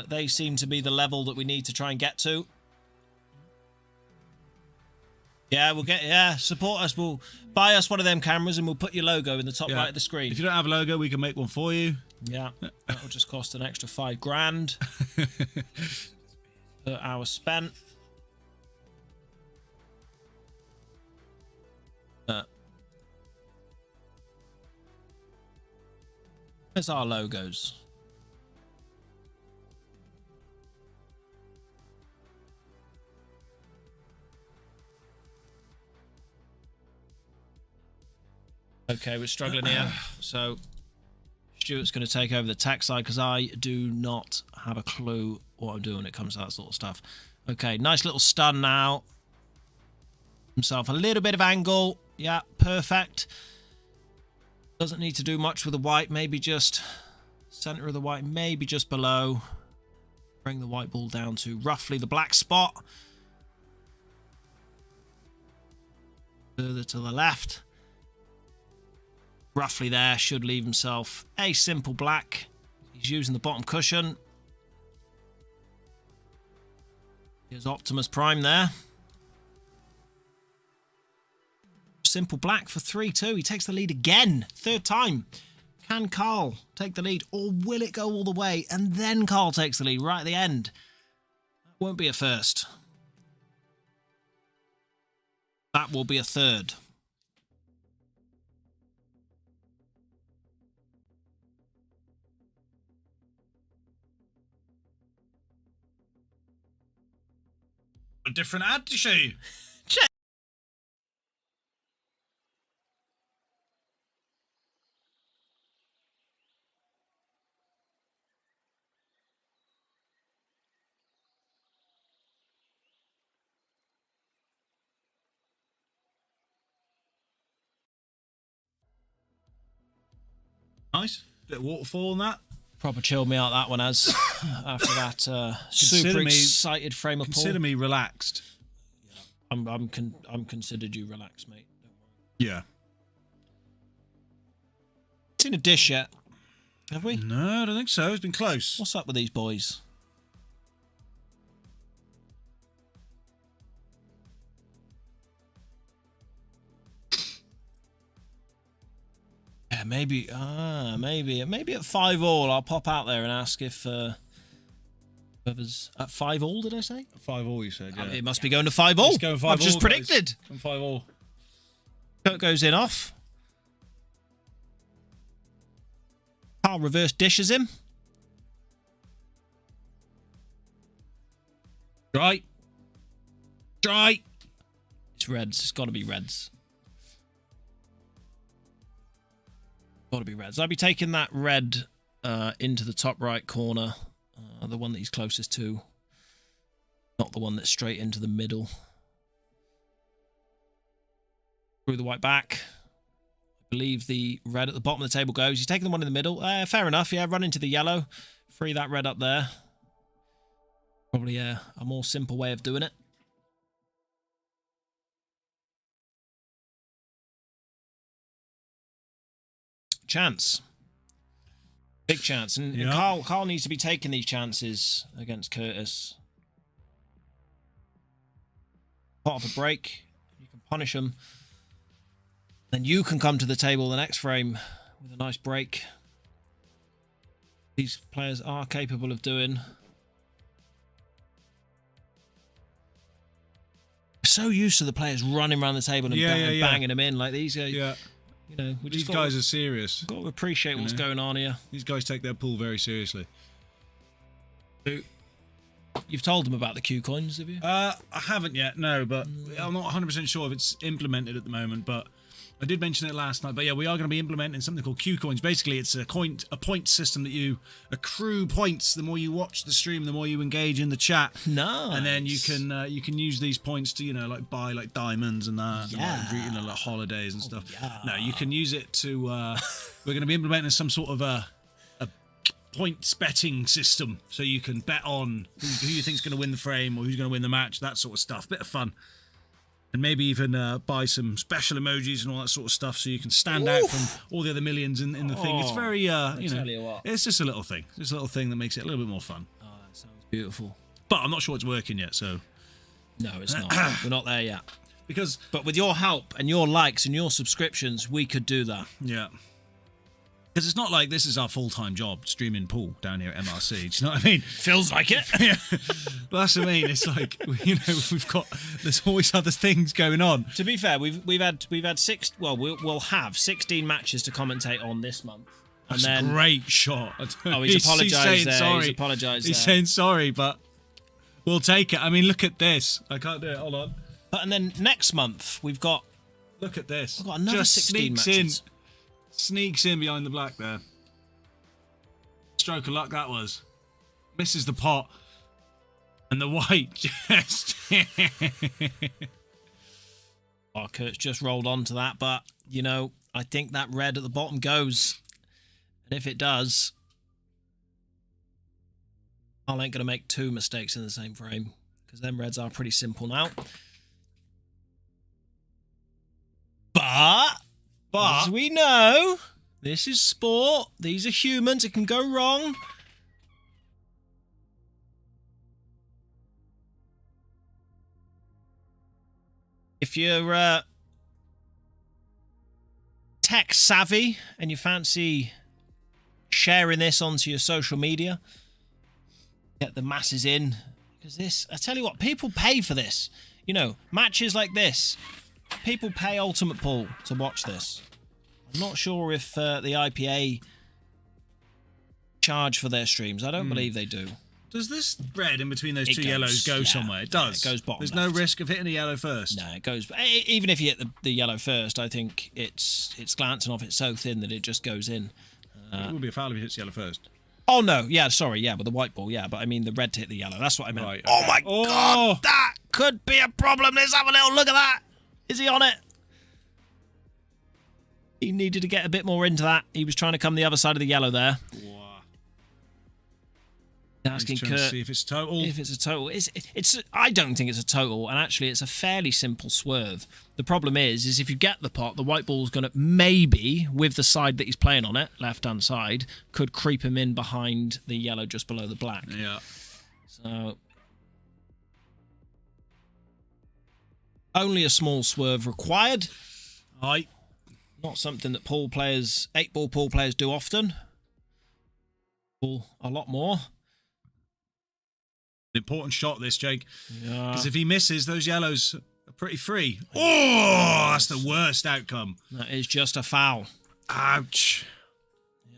They seem to be the level that we need to try and get to. Yeah, support us. We'll buy us one of them cameras and we'll put your logo in the top right of the screen. If you don't have a logo, we can make one for you. Yeah, that'll just cost an extra 5 grand per hour spent. There's our logos. Okay, we're struggling here. So Stuart's going to take over the tech side because I do not have a clue what I'm doing when it comes to that sort of stuff. Okay, nice little stun now. Himself a little bit of angle. Yeah, perfect. Doesn't need to do much with the white. Maybe just center of the white, maybe just below. Bring the white ball down to roughly the black spot. Further to the left. Roughly there, should leave himself a simple black. He's using the bottom cushion. Here's Optimus Prime there. Simple black for 3-2. He takes the lead again. 3rd time. Can Carl take the lead or will it go all the way and then Carl takes the lead right at the end? That won't be a first. That will be a 3rd. A different ad to show you. Nice. Bit of waterfall and that. Proper chilled me out, that one has. After that super excited frame of pool. Consider me relaxed. I'm considered you relaxed, mate. Don't worry. Yeah. Seen a dish yet? Have we? No, I don't think so. It's been close. What's up with these boys? Yeah, maybe at 5-all, I'll pop out there and ask if whoever's at 5-all. Did I say 5-all? You said. Yeah. It must be going to 5-all. I've just predicted. 5-all. Kurt goes in off. Carl reverse dishes him. Dry. It's reds. It's got to be reds. Got to be reds. I'll be taking that red into the top right corner, the one that he's closest to, not the one that's straight into the middle. Through the white back. I believe the red at the bottom of the table goes. He's taking the one in the middle. Fair enough. Yeah, run into the yellow. Free that red up there. Probably a more simple way of doing it. Chance. Big chance. And Carl needs to be taking these chances against Curtis. Pot of a break. You can punish him. Then you can come to the table the next frame with a nice break. These players are capable of doing. So used to the players running around the table and banging them in like these guys. Yeah. You know, these guys are serious. Got to appreciate what's going on here. These guys take their pool very seriously. You've told them about the Q coins, have you? I haven't yet, no, but I'm not 100% sure if it's implemented at the moment, but I did mention it last night. But yeah, we are going to be implementing something called Q coins. Basically, it's a point system that you accrue points. The more you watch the stream, the more you engage in the chat. Nice. And then you can use these points to like buy like diamonds and that. Yeah. And, like holidays and stuff. Yeah. No, you can use it to. We're going to be implementing some sort of a points betting system, so you can bet on who you think's going to win the frame or who's going to win the match. That sort of stuff. Bit of fun. And maybe even buy some special emojis and all that sort of stuff, so you can stand out from all the other millions in the thing. It's very, it's just a little thing. Just a little thing that makes it a little bit more fun. Oh, that sounds beautiful. But I'm not sure it's working yet, so... No, it's not. We're not there yet. But with your help and your likes and your subscriptions, we could do that. Yeah. Because it's not like this is our full-time job, streaming pool down here at MRC. Do you know what I mean? Feels like it. Yeah. But that's what I mean. It's like, there's always other things going on. To be fair, we've had six. Well, we'll have 16 matches to commentate on this month. That's a great shot. He's apologised there. Sorry. He's apologised. He's saying sorry, but we'll take it. I mean, look at this. I can't do it. Hold on. And then next month we've got. Look at this. We've got another 16 matches. Sneaks in behind the black there. Stroke of luck that was. Misses the pot. And the white just... Kurt's just rolled onto that, but, I think that red at the bottom goes. And if it does, I ain't going to make two mistakes in the same frame, because them reds are pretty simple now. But as we know, this is sport. These are humans. It can go wrong. If you're tech savvy and you fancy sharing this onto your social media, get the masses in. Because this, I tell you what, people pay for this. Matches like this. People pay Ultimate Pool to watch this. I'm not sure if the IPA charge for their streams. I don't believe they do. Does this red in between those It two goes, yellows go yeah. somewhere? It Yeah, does. it goes bottom There's left. no risk of hitting the yellow first. No, it goes. Even if you hit the yellow first, I think it's glancing off. It's so thin that it just goes in. It would be a foul if he hits yellow first. Oh no, yeah, sorry, yeah, with the white ball, yeah, but I mean the red to hit the yellow. That's what I meant. Right, okay. Oh my god, that could be a problem. Let's have a little look at that. Is he on it? He needed to get a bit more into that. He was trying to come the other side of the yellow there. Wow. Asking He's trying Kurt to see if it's total. if it's a total. It's. I don't think it's a total, and actually, it's a fairly simple swerve. The problem is if you get the pot, the white ball's going to maybe, with the side that he's playing on it, left-hand side, could creep him in behind the yellow just below the black. Yeah. So only a small swerve required. Aye. Not something that 8-ball pool players do often. Pool a lot more. An important shot, this, Jake. Yeah. Because if he misses, those yellows are pretty free. Oh, that's the worst outcome. That is just a foul. Ouch.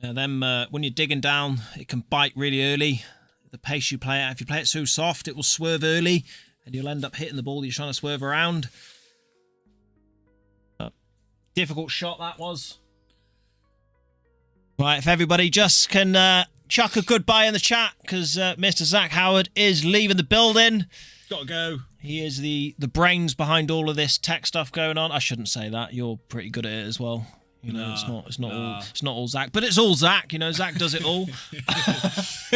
Yeah, them when you're digging down, it can bite really early. The pace you play it, if you play it too soft, it will swerve early, and you'll end up hitting the ball that you're trying to swerve around. Difficult shot that was. Right, if everybody just can chuck a goodbye in the chat, because Mr. Zach Howard is leaving the building. Gotta go. He is the brains behind all of this tech stuff going on. I shouldn't say that. You're pretty good at it as well. You know, it's not all Zach, but it's all Zach. You know, Zach does it all.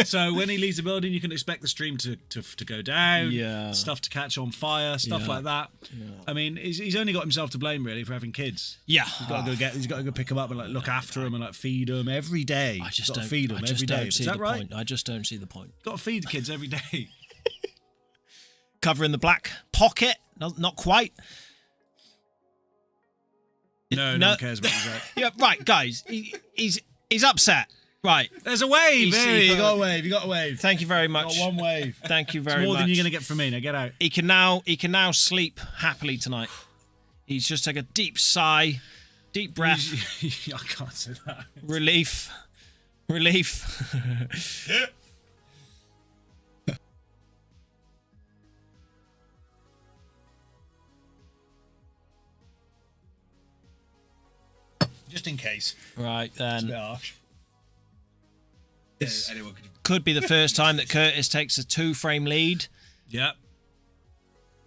So when he leaves the building, you can expect the stream to go down. Yeah. Stuff to catch on fire, stuff like that. Yeah. I mean, he's only got himself to blame really for having kids. Yeah. He's got to go pick them up and like look after them and like feed them every day. I just don't feed them every day. Is that right? Point. I just don't see the point. Got to feed the kids every day. Covering the black pocket, not quite. No one cares about Zach. Yeah, right, guys. He's upset. Right. There's a wave. Hey, you got a wave. You got a wave. Thank you very much. Got one wave. Thank you very much. More than you're gonna get from me. Now get out. He can now sleep happily tonight. He's just take a deep sigh, deep breath. I can't say that. Relief. Just in case. Right It's a then. bit harsh. This Anyone could be the first time that Curtis takes a 2-frame lead. Yeah.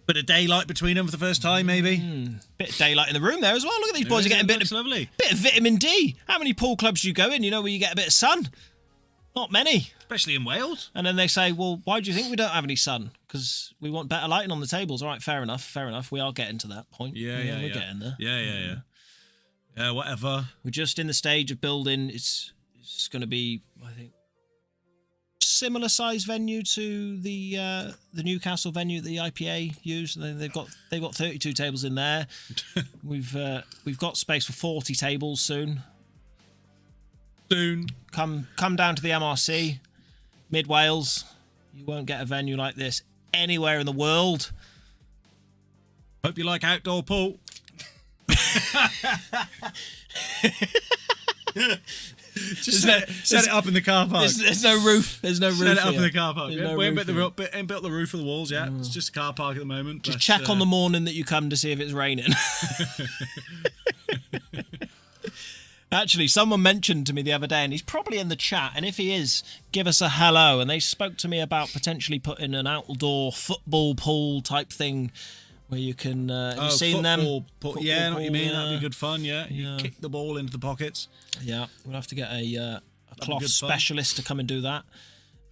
Bit of daylight between them for the first time, maybe. Bit of daylight in the room there as well. Look at these boys are getting a bit lovely. of vitamin D. How many pool clubs do you go in, you know, where you get a bit of sun? Not many. Especially in Wales. And then they say, well, why do you think we don't have any sun? Because we want better lighting on the tables. All right, fair enough. We are getting to that point. Yeah. We're getting there. Yeah. Yeah, whatever. We're just in the stage of building. It's going to be, I think, similar size venue to the Newcastle venue that the IPA used. They've got 32 tables in there. We've got space for 40 tables soon. Come down to the MRC, Mid Wales. You won't get a venue like this anywhere in the world. Hope you like outdoor pool. Just set it up in the car park. There's no roof. There's no roof. Set it up here. in the car park. There's We no ain't roof built the roof of the walls yet. It's just a car park at the moment. Just but, check on the morning that you come to see if it's raining. Actually, someone mentioned to me the other day, and he's probably in the chat, and if he is, give us a hello. And they spoke to me about potentially putting an outdoor football pool type thing where you can... have you seen them? Yeah, I know what you mean. Yeah. That'd be good fun, yeah. You kick the ball into the pockets. Yeah, we'll have to get a cloth specialist to come and do that.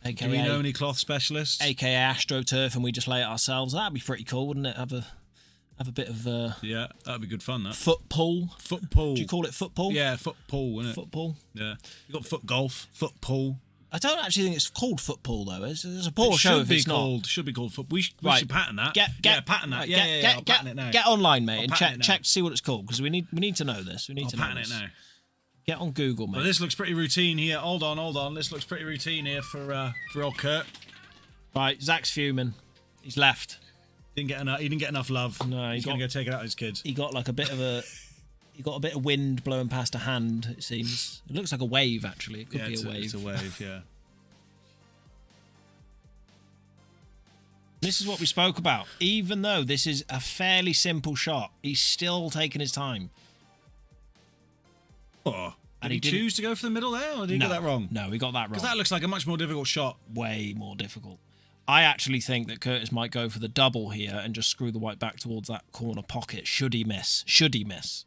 AKA, Do we know any cloth specialists? AKA AstroTurf, and we just lay it ourselves. That'd be pretty cool, wouldn't it? Have a bit of yeah, that'd be good fun. That foot pool. Foot pool. Do you call it foot pool? Yeah, foot pool, isn't it? Foot pool. Yeah, you got foot golf, foot pool. I don't actually think it's called foot pool though. There's a poor show if it's not. Should be called foot. We should patent that. Patent that. Yeah. I'll patent it now. Get online, mate, and patent check to see what it's called because we need to know this. We need to know patent this. it now. Get on Google, mate. Well, this looks pretty routine here. Hold on. This looks pretty routine here for old Kurt. Right, Zach's fuming. He's left. He didn't get enough love. No, he's gonna go take it out on his kids. He got like a bit of a. He got a bit of wind blowing past a hand. It seems. It looks like a wave. Actually, it could be a wave. It's a wave. Yeah. This is what we spoke about. Even though this is a fairly simple shot, he's still taking his time. Oh, And did he didn't- choose to go for the middle there, or did he get that wrong? No, he got that wrong. Because that looks like a much more difficult shot. Way more difficult. I actually think that Curtis might go for the double here and just screw the white back towards that corner pocket. Should he miss? Should he miss?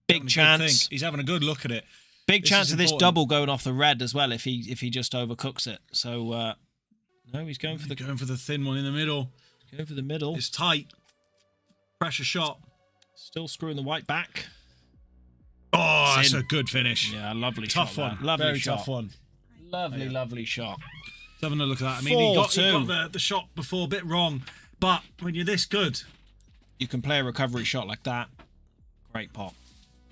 Big chance. He's having a good look at it. Big This chance is of this important. double going off the red as well if he just overcooks it. So no, he's going for the thin one in the middle. middle. It's tight. Pressure shot. Still screwing the white back. Oh, that's Sin. a good finish. Yeah, lovely Tough shot. one. There. Lovely Very shot. tough one. Lovely, lovely shot. Let's have a look at that. I mean, he got 4-2. the shot before a bit wrong, but when you're this good, You can play a recovery shot like that. Great pot.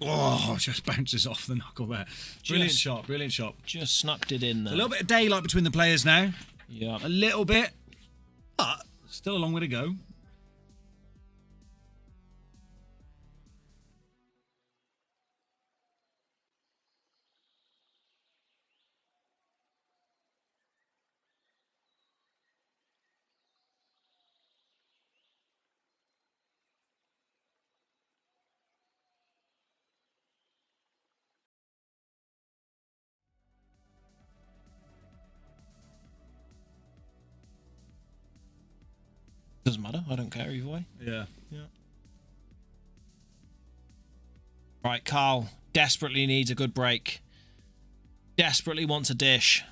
oh, it just bounces off the knuckle there. Brilliant shot. Brilliant shot. Just snuck it in there. A little bit of daylight between the players now. Yeah. A little bit, but still a long way to go. Doesn't matter. I don't care either way. Yeah. Right, Carl desperately needs a good break. Desperately wants a dish.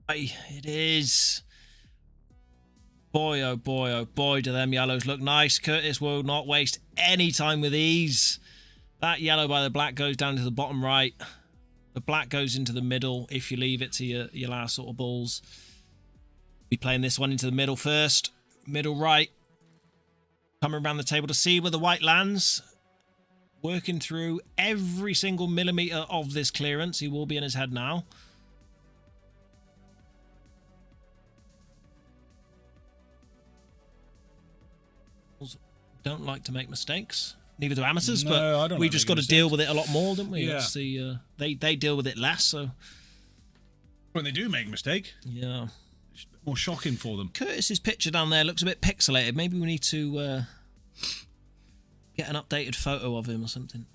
Aye, it is. Boy, oh boy, oh boy, do them yellows look nice. Curtis will not waste any time with ease. That yellow by the black goes down to the bottom right. The black goes into the middle if you leave it to your last sort of balls. Be playing this one into the middle first. Middle right. Coming around the table to see where the white lands. Working through every single millimetre of this clearance. He will be in his head now. Don't like to make mistakes. Neither do amateurs, No, I but don't we like just making got to deal with it a lot more, don't we? Yeah. That's the, they deal with it less, so When they do make a mistake, yeah. it's a bit more shocking for them. Curtis's picture down there looks a bit pixelated. Maybe we need to get an updated photo of him or something.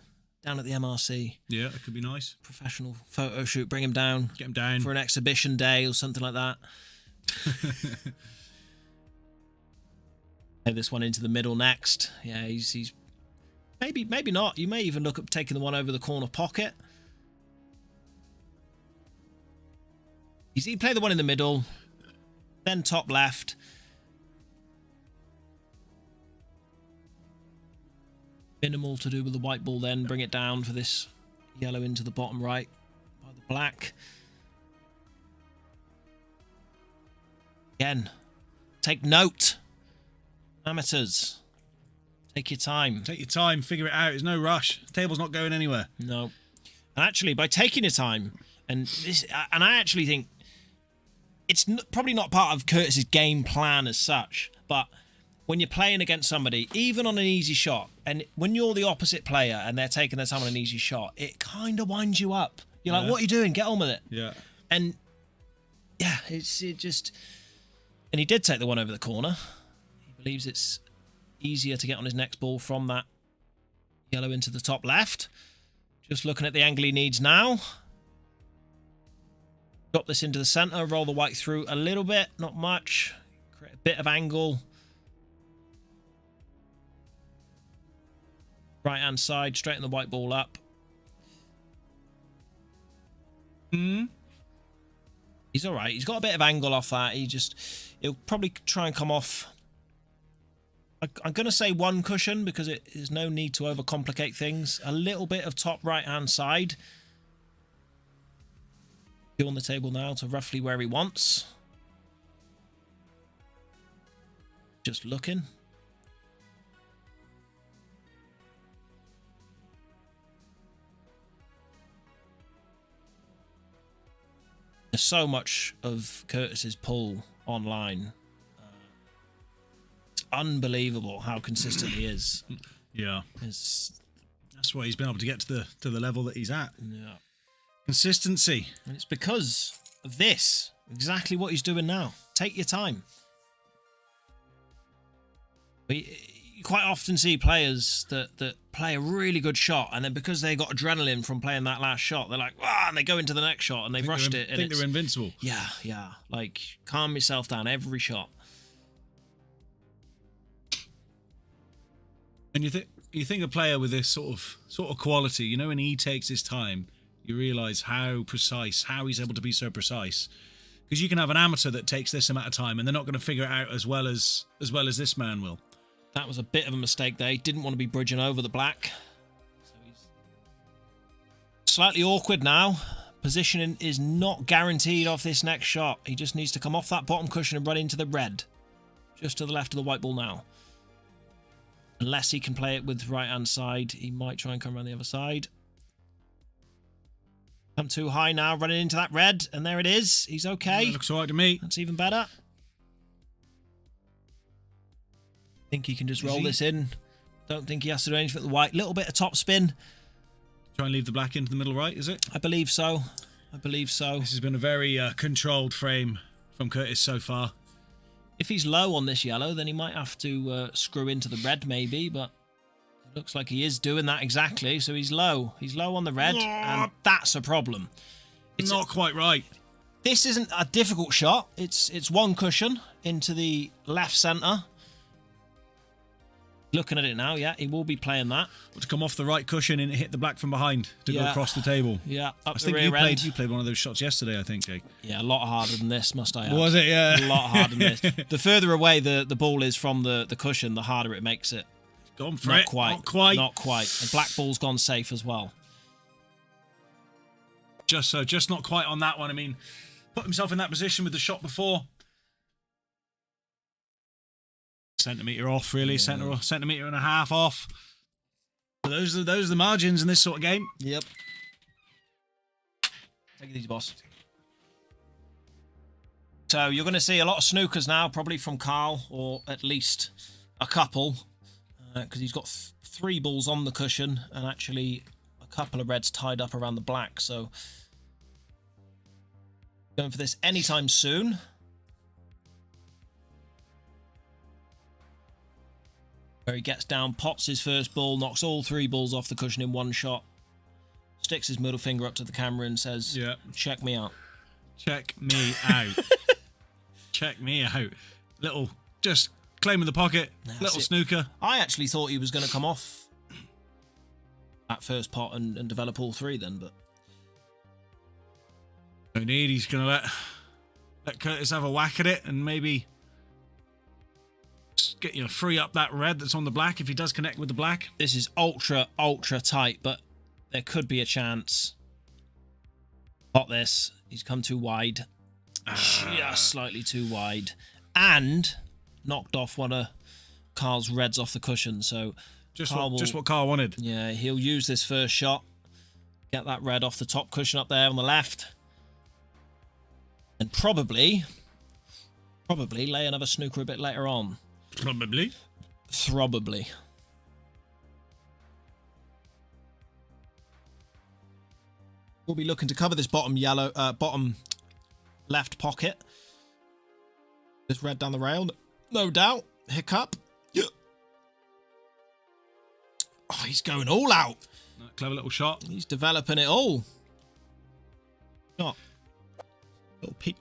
Down at the MRC. Yeah, that could be nice. Professional photo shoot. Bring him down. Get him down. For an exhibition day or something like that. Play this one into the middle next. Yeah, he's maybe not. You may even look at taking the one over the corner pocket. He play the one in the middle, then top left. Minimal to do with the white ball then. Bring it down for this yellow into the bottom right by the black. Again, take note. Amateurs, take your time. Take your time, figure it out. There's no rush. The table's not going anywhere. No. And actually, by taking your time, and I actually think it's probably not part of Curtis's game plan as such, but when you're playing against somebody, even on an easy shot, and when you're the opposite player and they're taking their time on an easy shot, it kind of winds you up. You're like, what are you doing? Get on with it. Yeah. And yeah, it just... And he did take the one over the corner. He believes it's easier to get on his next ball from that yellow into the top left. Just looking at the angle he needs now. Drop this into the centre, roll the white through a little bit, not much. Create a bit of angle. Right hand side, straighten the white ball up. He's all right. He's got a bit of angle off that. He'll probably try and come off. I'm going to say one cushion because there's no need to overcomplicate things. A little bit of top right hand side. On the table now to roughly where he wants. Just looking. There's so much of Curtis's pull online. It's unbelievable how consistent he is. Yeah. It's That's why he's been able to get to the level that he's at. Yeah. Consistency. And it's because of this. Exactly what he's doing now. Take your time. You quite often see players that play a really good shot, and then because they got adrenaline from playing that last shot, they're like, ah, and they go into the next shot, and they've rushed it. I think they're invincible. Yeah. Like, calm yourself down every shot. And you think a player with this sort of quality, you know, when he takes his time, you realise how he's able to be so precise. Because you can have an amateur that takes this amount of time, and they're not going to figure it out as well as this man will. That was a bit of a mistake there. He didn't want to be bridging over the black. So he's slightly awkward now. Positioning is not guaranteed off this next shot. He just needs to come off that bottom cushion and run into the red. Just to the left of the white ball now. Unless he can play it with right-hand side, he might try and come around the other side. Come too high now, running into that red, and there it is. He's okay. That looks all right to me. That's even better. Think he can just roll this in. Don't think he has to do anything with the white. Little bit of top spin. Try and leave the black into the middle right, is it? I believe so. This has been a very controlled frame from Curtis so far. If he's low on this yellow, then he might have to screw into the red maybe, but it looks like he is doing that exactly. So he's low. He's low on the red, and that's a problem. It's not quite right. This isn't a difficult shot. It's one cushion into the left centre. Looking at it now, yeah, he will be playing that. To come off the right cushion and hit the black from behind to go across the table. Yeah, up I the think rear end. You played one of those shots yesterday, I think, Jake. Yeah, a lot harder than this, must I add. Was it? Yeah. A lot harder than this. The further away the ball is from the cushion, the harder it makes it. Gone for Not it. quite. Not quite. Not quite. The black ball's gone safe as well. Just not quite on that one. I mean, put himself in that position with the shot before. Centimetre off, really. Yeah. Centimetre and a half off. But those are the margins in this sort of game. Yep. Take it easy, boss. So you're going to see a lot of snookers now, probably from Carl, or at least a couple, because he's got 3 balls on the cushion and actually a couple of reds tied up around the black. So going for this anytime soon. Where he gets down, pots his first ball, knocks all 3 balls off the cushion in one shot, sticks his middle finger up to the camera and says, "Yeah, check me out. Check me out. Check me out." Little, just claiming the pocket, little snooker. I actually thought he was going to come off that first pot and develop all 3 then, but no need. He's going to let Curtis have a whack at it and maybe get free up that red that's on the black if he does connect with the black. This is ultra tight, but there could be a chance. Pot this. He's come too wide. Just slightly too wide. And knocked off one of Carl's reds off the cushion. So just what Carl wanted. Yeah, he'll use this first shot. Get that red off the top cushion up there on the left. And probably lay another snooker a bit later on. Probably. We'll be looking to cover this bottom left pocket. This red down the rail, no doubt. Hiccup. Yeah. Oh, he's going all out. Clever little shot. He's developing it all. Not. Little peek.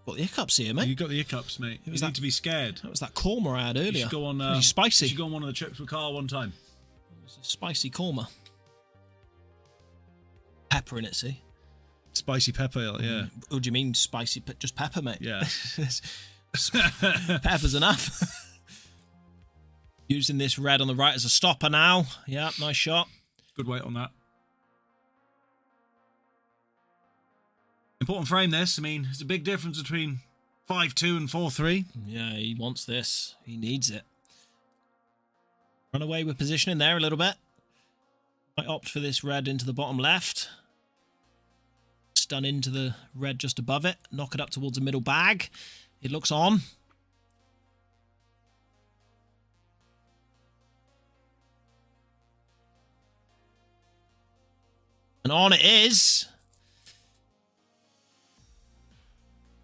Got the hiccups here, mate. You got the hiccups, mate. You need to be scared. That was that korma I had earlier. You should go on. Spicy. You should go on one of the trips with Carl one time. It was a spicy korma. Pepper in it, see? Spicy pepper, yeah. Oh, do you mean spicy? Just pepper, mate? Yeah. Pepper's enough. Using this red on the right as a stopper now. Yeah, nice shot. Good weight on that. Important frame this. I mean, there's a big difference between 5-2 and 4-3. Yeah, he wants this. He needs it. Run away with positioning there a little bit. Might opt for this red into the bottom left. Stun into the red just above it. Knock it up towards the middle bag. It looks on. And on it is.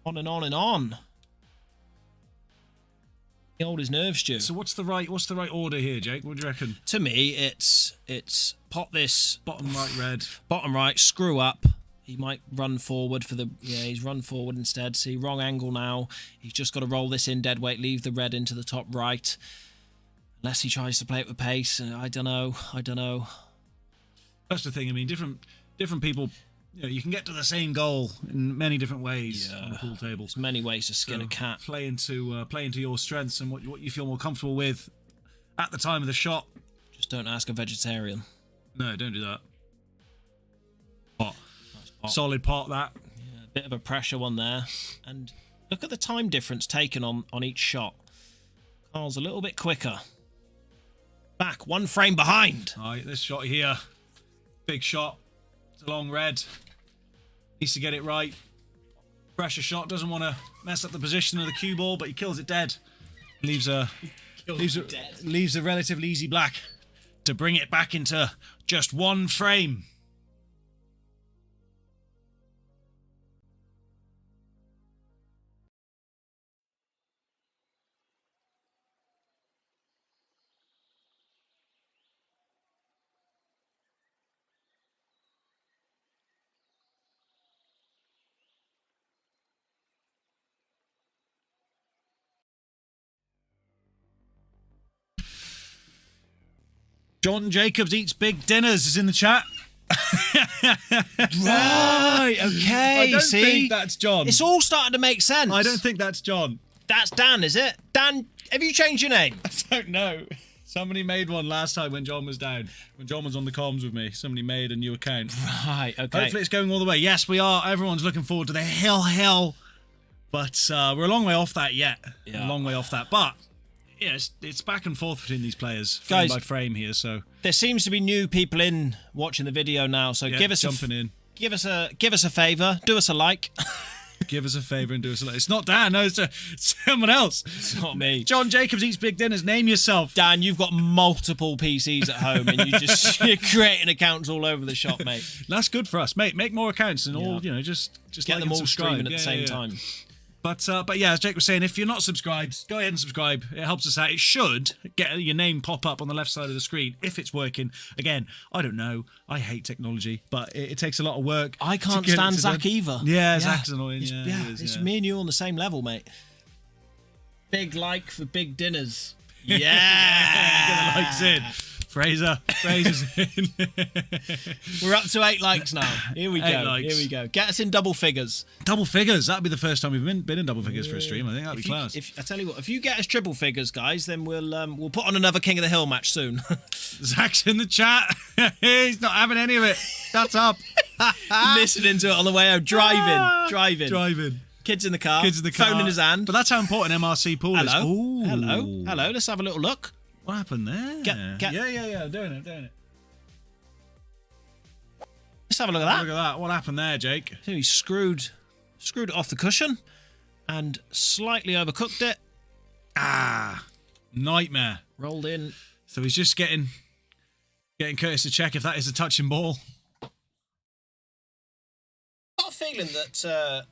On and on and on. The old his nerves, Stu. So what's the right order here, Jake? What do you reckon? To me, it's pot this. Bottom right red. Bottom right, screw up. He might run forward for the... Yeah, he's run forward instead. See, wrong angle now. He's just got to roll this in dead weight, leave the red into the top right. Unless he tries to play it with pace. I don't know. That's the thing. I mean, different people... you can get to the same goal in many different ways on the pool table. There's many ways to skin a cat. Play into your strengths and what you feel more comfortable with at the time of the shot. Just don't ask a vegetarian. No, don't do that. Pot. Solid pot, that. Yeah, a bit of a pressure one there. And look at the time difference taken on each shot. Carl's a little bit quicker. Back, 1 frame behind. All right, this shot here. Big shot. It's a long red. Needs to get it right. Pressure shot. Doesn't want to mess up the position of the cue ball, but he kills it dead. Leaves a relatively easy black to bring it back into just 1 frame. John Jacobs eats big dinners is in the chat. Right, okay. I don't see? think that's John. It's all starting to make sense. I don't think that's John. That's Dan, is it? Dan, have you changed your name? I don't know. Somebody made one last time when John was down. When John was on the comms with me, somebody made a new account. Right, okay. Hopefully it's going all the way. Yes, we are. Everyone's looking forward to the hell. But we're a long way off that yet. Yeah. A long way off that. But yeah, it's back and forth between these players, frame by frame here. So there seems to be new people in watching the video now. So yeah, give us give us a favour, do us a like. Give us a favour and do us a like. It's not Dan, no, it's someone else. It's not me. John Jacobs eats big dinners. Name yourself. Dan, you've got multiple PCs at home and you're creating accounts all over the shop, mate. That's good for us, mate. Make more accounts and all. Just get like them all subscribe. streaming at the same time. But yeah, as Jake was saying, if you're not subscribed, go ahead and subscribe. It helps us out. It should get your name pop up on the left side of the screen if it's working. Again, I don't know. I hate technology, but it takes a lot of work. I can't stand Zach either. Yeah, Zach's annoying. It's me and you on the same level, mate. Big like for big dinners. Yeah. Get the likes in. Fraser's in. We're up to 8 likes now. Here we go. 8 likes. Here we go. Get us in double figures. Double figures. That'd be the first time we've been in double figures for a stream. I think that'd be class. I tell you what, if you get us triple figures, guys, then we'll put on another King of the Hill match soon. Zach's in the chat. He's not having any of it. Shut up. Listening to it on the way home. Driving. Kids in the car. Phone in his hand. But that's how important MRC Pool is. Hello. Let's have a little look. What happened there? Yeah. I'm doing it. Let's have a look at that. Look at that. What happened there, Jake? So he screwed it off the cushion and slightly overcooked it. Nightmare. Rolled in. So he's just getting Curtis to check if that is a touching ball. I've got a feeling that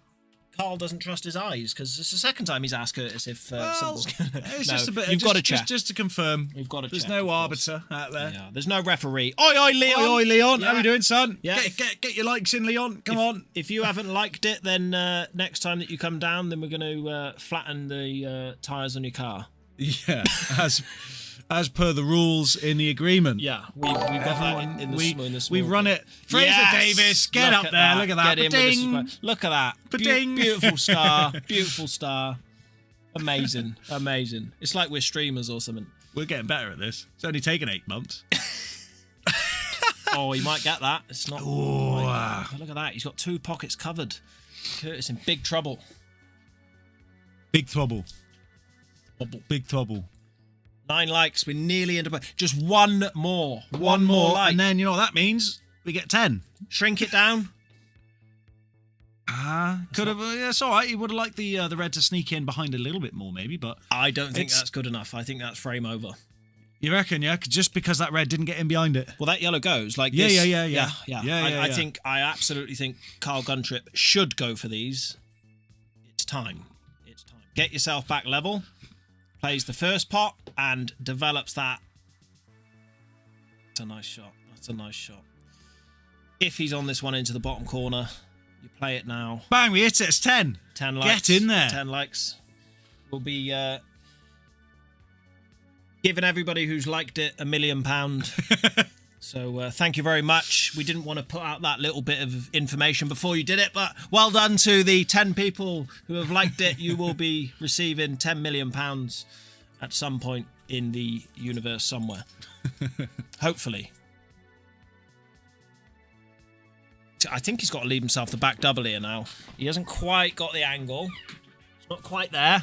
Carl doesn't trust his eyes because it's the second time he's asked Curtis if something's going to... It's just a bit... You've got to check. Just to confirm. We've got to check. There's no arbiter out there. Yeah, there's no referee. Oi, Leon! Oi, Leon! Yeah. How you doing, son? Yeah. Get your likes in, Leon. Come on. If you haven't liked it, then next time that you come down, then we're going to flatten the tyres on your car. Yeah, as per the rules in the agreement. Yeah, we've got that in the small. We run it. Fraser Davis, get up there. Look at that. Get in with the look at that. Beautiful star. Amazing. It's like we're streamers or something. We're getting better at this. It's only taken 8 months. Oh, he might get that. It's not. Oh, look at that. He's got 2 pockets covered. Curtis in big trouble. Big trouble. Big trouble. 9 likes. We're nearly into... Just one more. One more like. And then, you know what that means? We get 10. Shrink it down. Could have... it's all right. He would have liked the red to sneak in behind a little bit more, maybe, but... I don't think that's good enough. I think that's frame over. You reckon, yeah? Just because that red didn't get in behind it. Well, that yellow goes like Yeah, this. yeah. I absolutely think Carl Guntrip should go for these. It's time. It's time. Get yourself back level. Plays the first pot and develops that. That's a nice shot. That's a nice shot. If he's on this one into the bottom corner, you play it now. Bang, we hit it. It's 10. 10 likes. Get in there. 10 likes. We'll be giving everybody who's liked it £1 million. So thank you very much. We didn't want to put out that little bit of information before you did it, but well done to the 10 people who have liked it. You will be receiving £10 million at some point in the universe somewhere. Hopefully. I think he's got to leave himself the back double here now. He hasn't quite got the angle. It's not quite there.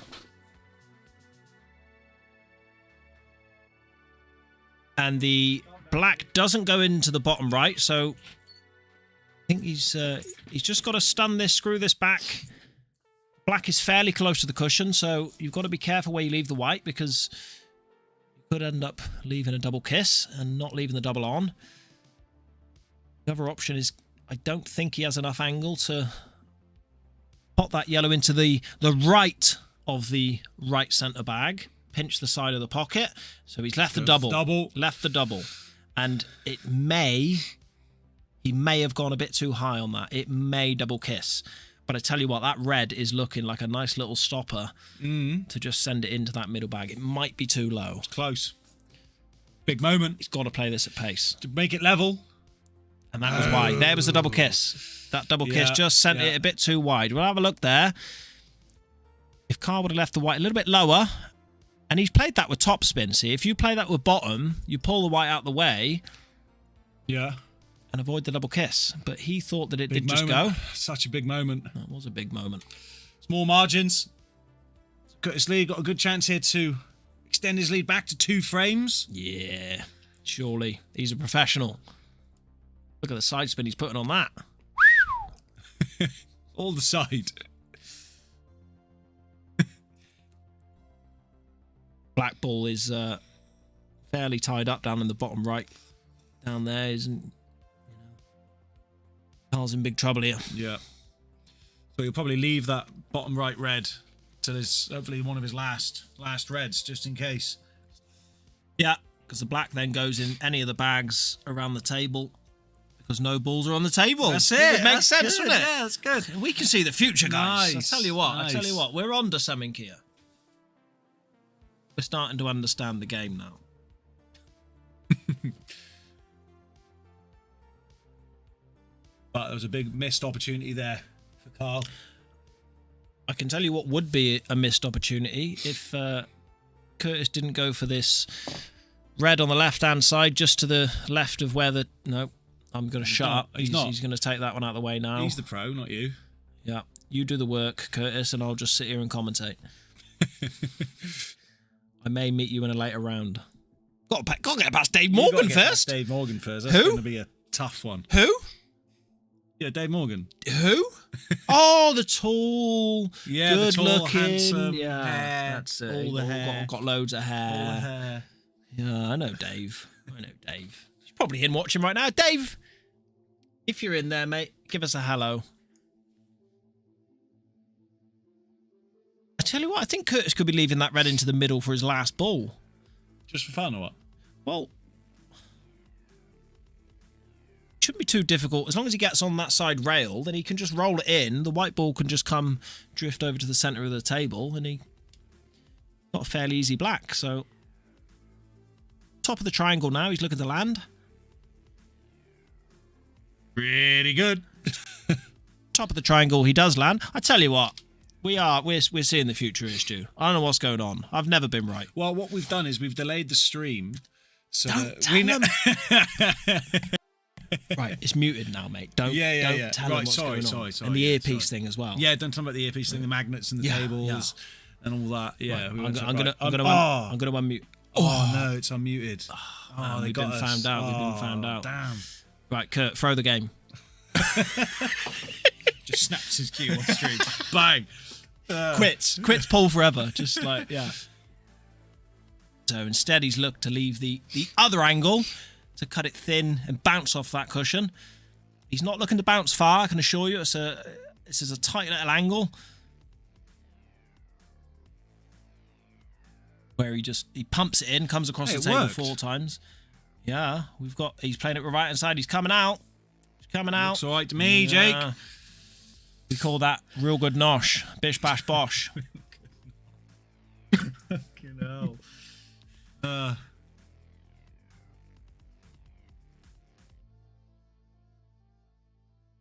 And the black doesn't go into the bottom right, so I think he's just got to stun this, screw this back. Black is fairly close to the cushion, so you've got to be careful where you leave the white, because you could end up leaving a double kiss and not leaving the double on. The other option is, I don't think he has enough angle to pop that yellow into the right of the right centre bag. Pinch the side of the pocket. So he's left the double. Left the double. And he may have gone a bit too high on that. It may double kiss. But I tell you what, that red is looking like a nice little stopper to just send it into that middle bag. It might be too low. It's close. Big moment. He's got to play this at pace. To make it level. And that was why. There was the double kiss. That double kiss just sent it a bit too wide. We'll have a look there. If Carl would have left the white a little bit lower, and he's played that with top spin. See, if you play that with bottom, you pull the white out the way. Yeah. And avoid the double kiss. But he thought that it did moment. just go. Such a big moment. That was a big moment. Small margins. Curtis Lee got a good chance here to extend his lead back to 2 frames. Yeah, surely. He's a professional. Look at the side spin he's putting on that. All the side. Black ball is fairly tied up down in the bottom right. Down there isn't. Carl's in big trouble here. Yeah. So he'll probably leave that bottom right red till his hopefully one of his last reds, just in case. Yeah, because the black then goes in any of the bags around the table. Because no balls are on the table. That's it. It makes sense, good. doesn't it? Yeah, that's good. We can see the future, guys. Nice. I tell you what, we're on to something here. We're starting to understand the game now. But there was a big missed opportunity there for Carl. I can tell you what would be a missed opportunity if Curtis didn't go for this red on the left-hand side, just to the left of where the... No, I'm going to shut up. He's going to take that one out of the way now. He's the pro, not you. Yeah, you do the work, Curtis, and I'll just sit here and commentate. I may meet you in a later round. Got to get past Dave Morgan first. Dave Morgan first. That's going to be a tough one. Who? Yeah, Dave Morgan. Who? Oh, the tall, good tall, looking, handsome hair, that's it. all the hair. Got loads of hair. All the hair. Yeah, I know Dave. He's probably in watching right now. Dave, if you're in there, mate, give us a hello. I tell you what, I think Curtis could be leaving that red into the middle for his last ball. Just for fun or what? Well, it shouldn't be too difficult. As long as he gets on that side rail, then he can just roll it in. The white ball can just come drift over to the centre of the table, and he got a fairly easy black. So, top of the triangle now. He's looking to land. Pretty good. Top of the triangle, he does land. I tell you what, we're seeing the future here, Stu. I don't know what's going on. I've never been right. Well, what we've done is we've delayed the stream. So Don't tell them. Right, it's muted now, mate. Don't tell them what's going on. Sorry. And the earpiece thing as well. Yeah, don't talk about the earpiece thing, the magnets and the tables and all that. Yeah, right, I'm gonna unmute. Oh no, it's unmuted. Man, we've been found out. We've been found out. Damn. Right, Kurt, throw the game. Just snaps his cue on stream. Bang. Quits pull forever. Just like, yeah. Instead, he's looked to leave the other angle to cut it thin and bounce off that cushion. He's not looking to bounce far, I can assure you. This is a tight little angle where he pumps it in, comes across the table 4 times. Yeah, he's playing it with right hand side. He's coming out. Looks all right to me, Jake. We call that real good nosh. Bish bash bosh. Fucking hell.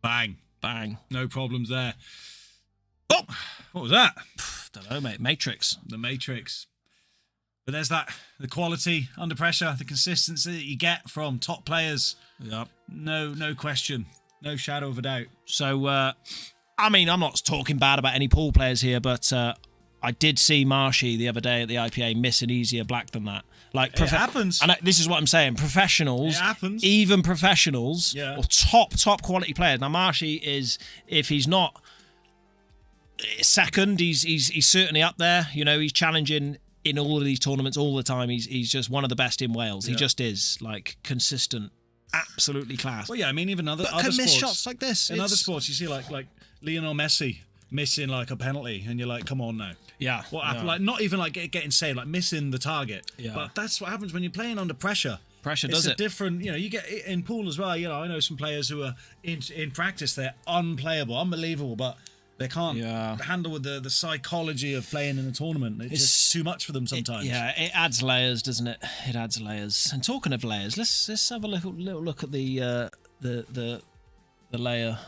Bang. Bang. No problems there. Oh, what was that? Don't know, mate. Matrix. The Matrix. But there's the quality under pressure, the consistency that you get from top players. Yep. No question. No shadow of a doubt. So, I mean, I'm not talking bad about any pool players here, but I did see Marshy the other day at the IPA miss an easier black than that. Like, it happens. And this is what I'm saying. Professionals, it happens. Even professionals, or top quality players. Now, Marshy is, if he's not second, he's certainly up there. You know, he's challenging in all of these tournaments all the time. He's just one of the best in Wales. He just is, like, consistent, absolutely class. Well, yeah, I mean, even other can sports, miss shots like this. In other sports, you see like Lionel Messi missing like a penalty, and you're like, come on now. Yeah. What happened? Like, not even like getting saved, like missing the target. Yeah. But that's what happens when you're playing under pressure. Pressure it's does a it. different, you get in pool as well. I know some players who are in practice, they're unplayable, unbelievable, but they can't handle with the psychology of playing in a tournament. It's just too much for them sometimes. It adds layers, doesn't it? It adds layers. And talking of layers, let's have a little look at the layer.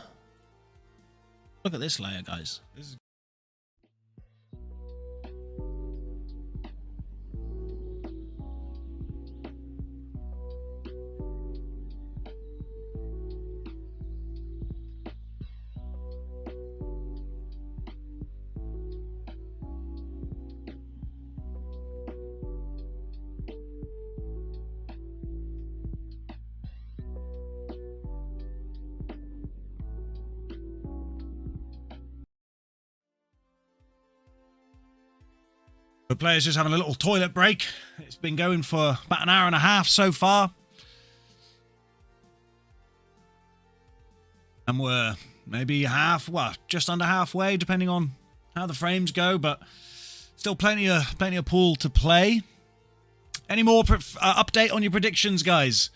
Look at this layer, guys. The players just having a little toilet break. It's been going for about an hour and a half so far. And we're maybe just under halfway, depending on how the frames go, but still plenty of pool to play. Any more update on your predictions, guys?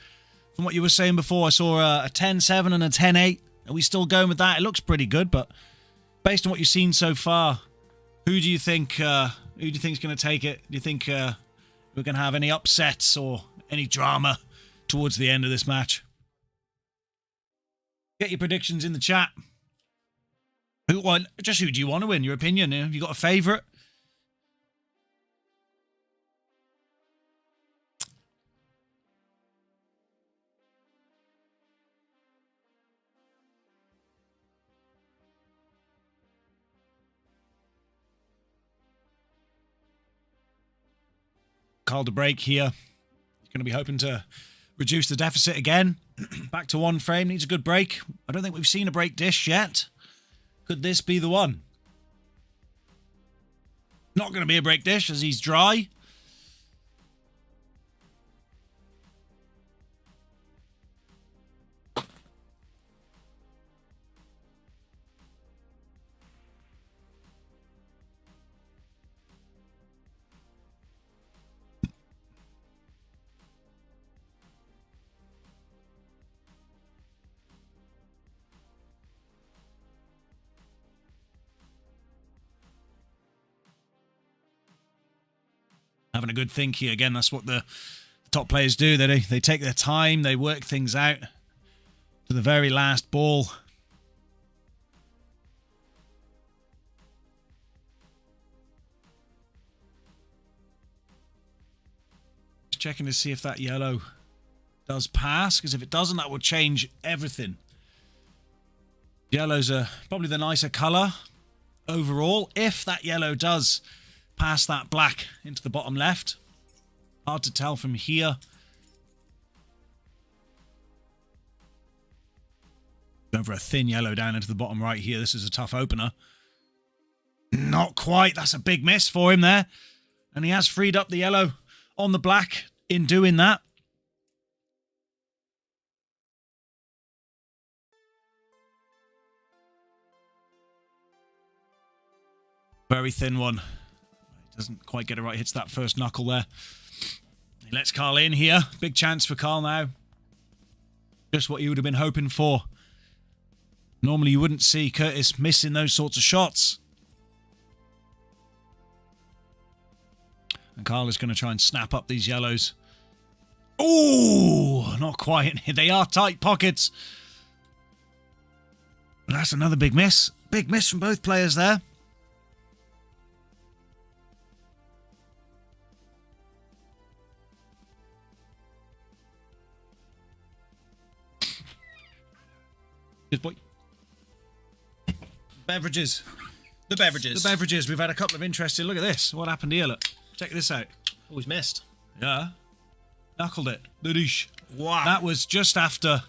From what you were saying before, I saw a 10-7 and a 10-8. Are we still going with that? It looks pretty good, but based on what you've seen so far, who do you think is going to take it? Do you think we're going to have any upsets or any drama towards the end of this match? Get your predictions in the chat. Who do you want to win? Your opinion? Have you got a favourite? Called a break here. He's going to be hoping to reduce the deficit again. Back to one frame. Needs a good break. I don't think we've seen a break dish yet. Could this be the one? Not going to be a break dish as he's dry. Having a good think here. Again, that's what the top players do. They take their time. They work things out to the very last ball. Just checking to see if that yellow does pass, because if it doesn't, that will change everything. Yellows are probably the nicer colour overall. If that yellow does pass that black into the bottom left, hard to tell from here. Going for a thin yellow down into the bottom right here. This is a tough opener. Not quite. That's a big miss for him there. And he has freed up the yellow on the black in doing that. Very thin one. Doesn't quite get it right. Hits that first knuckle there. He lets Carl in here. Big chance for Carl now. Just what you would have been hoping for. Normally you wouldn't see Curtis missing those sorts of shots. And Carl is going to try and snap up these yellows. Oh, not quite. They are tight pockets. But that's another big miss. Big miss from both players there. Good boy. Beverages. The beverages. The beverages. We've had a couple of interesting... Look at this. What happened here? Look. Check this out. Oh, he's missed. Yeah. Knuckled it. Doosh. Wow. That was just after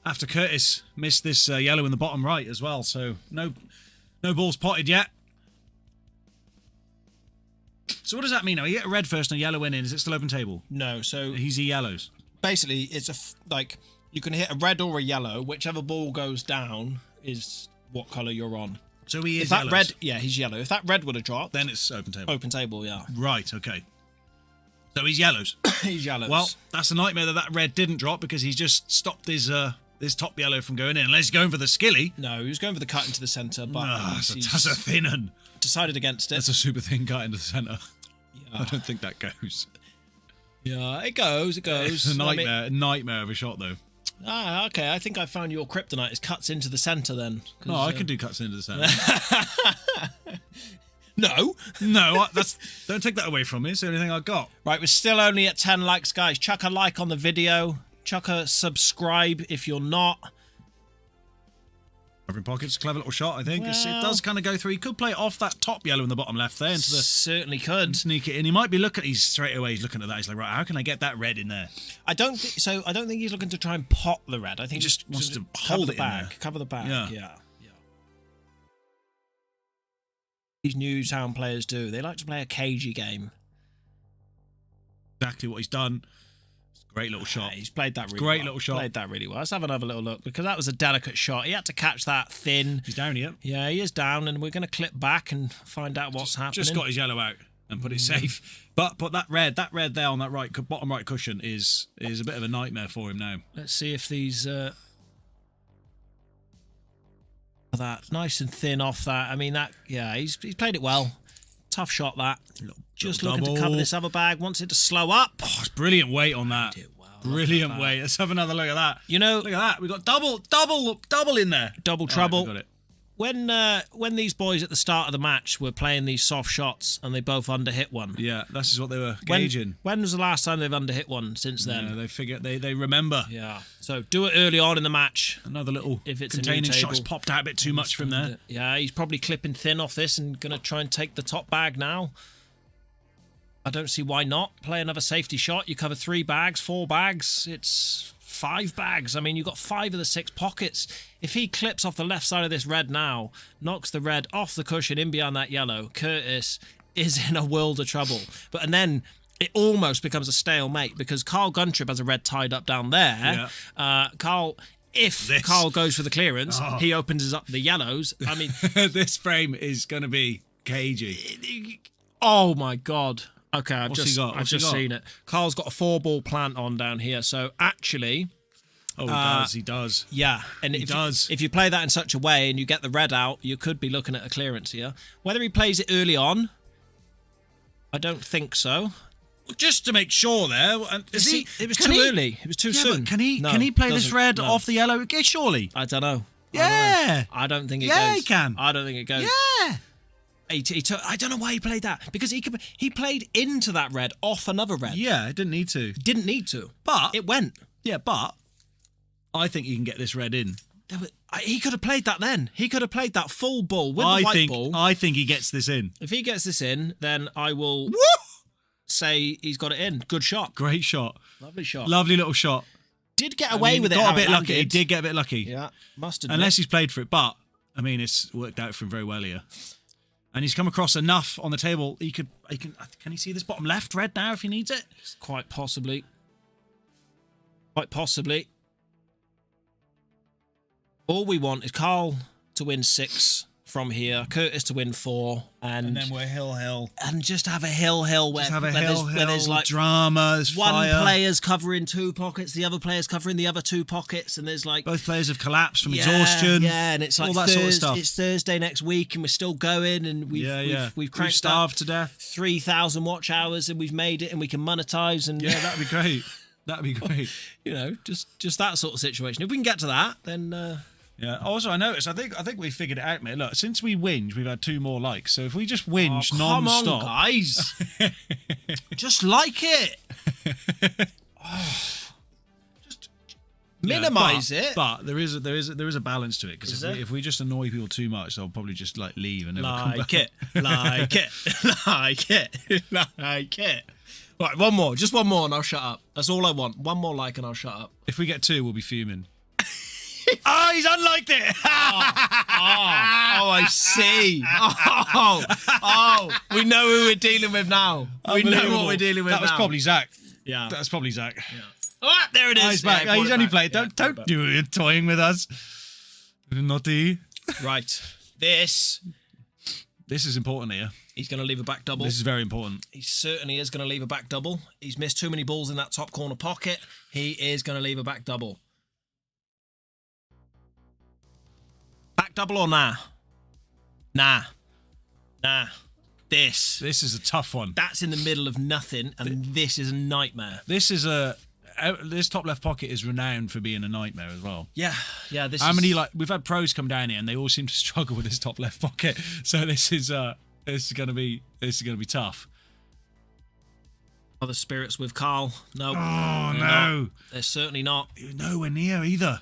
Curtis missed this yellow in the bottom right as well. So no balls potted yet. So what does that mean now? You get a red first and a yellow went in. Is it still open table? No. So He's the yellows. basically, it's like you can hit a red or a yellow. Whichever ball goes down is what colour you're on. So he is If that yellows. red, yeah, he's yellow. If that red would have dropped, Then it's open table. open table, yeah. Right, okay. So he's yellows. He's yellows. Well, that's a nightmare that red didn't drop because he's just stopped his top yellow from going in. Unless he's going for the skilly. no, he was going for the cut into the centre, but That's a thin one. decided against it. That's a super thin cut into the centre. Yeah. I don't think that goes. Yeah, it goes. It's a nightmare of a shot, though. Okay. I think I found your kryptonite. It cuts into the centre then. No, I can do cuts into the centre. No. No, don't take that away from me. It's the only thing I got. Right, we're still only at 10 likes, guys. Chuck a like on the video. Chuck a subscribe if you're not. Covering pockets, clever little shot, I think. It does kind of go through. He could play it off that top yellow in the bottom left there into the... Certainly could. Sneak it in. He might be looking... He's straight away, he's looking at that. He's like, right, how can I get that red in there? I don't think he's looking to try and pot the red. I think He just wants to cover hold the it in bag. there. Cover the bag. Yeah. Yeah. These Newtown players do. They like to play a cagey game. Exactly what he's done. It's a great little shot. He's played that really Great well. little shot. Played that really well. Let's have another little look because that was a delicate shot. He had to catch that thin. He's down here. Yeah, he is down, and we're going to clip back and find out what's happening. Just got his yellow out and put it safe. But that red there on that bottom right cushion is a bit of a nightmare for him now. Let's see if these... that nice and thin off that. I mean, he's played it well. Tough shot, that. Just looking to cover this other bag. Wants it to slow up. Oh, it's brilliant weight on that. Did well. Brilliant weight. Let's have another look at that. You know, Look at that. We've got double in there. double All trouble. right, we got it. When these boys at the start of the match were playing these soft shots and they both underhit one. Yeah, this is what they were gauging. When was the last time they've underhit one since then? Yeah, they figure they remember. Yeah. So do it early on in the match. Another little If it's a new containing table. shots popped out a bit too much from there. Yeah, he's probably clipping thin off this and going to try and take the top bag now. I don't see why not. Play another safety shot. You cover 3 bags, 4 bags. It's 5 bags. I mean, you've got 5 of the 6 pockets. If he clips off the left side of this red now, knocks the red off the cushion in behind that yellow, Curtis is in a world of trouble. And then it almost becomes a stalemate because Carl Guntrip has a red tied up down there. Yeah. Carl goes for the clearance, he opens up the yellows. I mean, this frame is going to be cagey. oh my God. Okay, I've What's just he got? What's he got? seen it. Carl's got a 4-ball plant on down here. So actually, Oh, he does. yeah, and if you play that in such a way and you get the red out, you could be looking at a clearance here. Whether he plays it early on, I don't think so. Just to make sure there. It was too early. It was too soon. Can he No, play this doesn't. red No. off the yellow? Surely. I don't know. Yeah. I don't think it Yeah, goes. he can. I don't think it goes. Yeah. I don't know why he played that because he played into that red off another red. Yeah, it didn't need to. Didn't need to, But it went. Yeah, but I think he can get this red in. He could have played that then. He could have played that full ball with the white ball. I think he gets this in. If he gets this in, then I will say he's got it in. Good shot. Great shot. Lovely shot. Lovely little shot. Did get away with it. Got how a bit it lucky. He landed. did get a bit lucky. Yeah, must admit. Unless he's played for it. But, I mean, it's worked out for him very well here. And he's come across enough on the table. Can he see this bottom left red now if he needs it? Quite possibly. Quite possibly. All we want is Carl to win 6 from here, Curtis to win 4, and then we're hill. And just have a hill where there's like drama, there's one fire. player's covering 2 pockets, the other player's covering the other 2 pockets, and there's like both players have collapsed from exhaustion. Yeah, and it's like all that sort of stuff. It's Thursday next week, and we're still going, and we've cranked starved to death. 3,000 watch hours, and we've made it, and we can monetize. And yeah, that'd be great. That'd be great. You know, just that sort of situation. If we can get to that, then. Yeah. Also, I noticed. I think we figured it out, mate. Look, since we whinge, we've had 2 more likes. So if we just whinge non-stop, come on, guys, just like it. Just minimize it. But there is a balance to it, because if we just annoy people too much, they'll probably just like leave and never come back. Like it. Right, one more, just one more, and I'll shut up. That's all I want. One more like, and I'll shut up. If we get 2, we'll be fuming. Oh, he's unliked it. I see. We know who we're dealing with now. We know what we're dealing with now. That was probably Zach. Yeah. That's probably Zach. Yeah. Oh, there it is. He's back. He's only played. Don't do it toying with us. Naughty. Right. This is important here. He's going to leave a back double. This is very important. He certainly is going to leave a back double. He's missed too many balls in that top corner pocket. He is going to leave a back double. Back double or nah? Nah. This is a tough one. That's in the middle of nothing, and this is a nightmare. This top left pocket is renowned for being a nightmare as well. Yeah. We've had pros come down here and they all seem to struggle with this top left pocket. So this is gonna be tough. Are the spirits with Carl? No. Oh no. Not. They're certainly not. You're nowhere near either.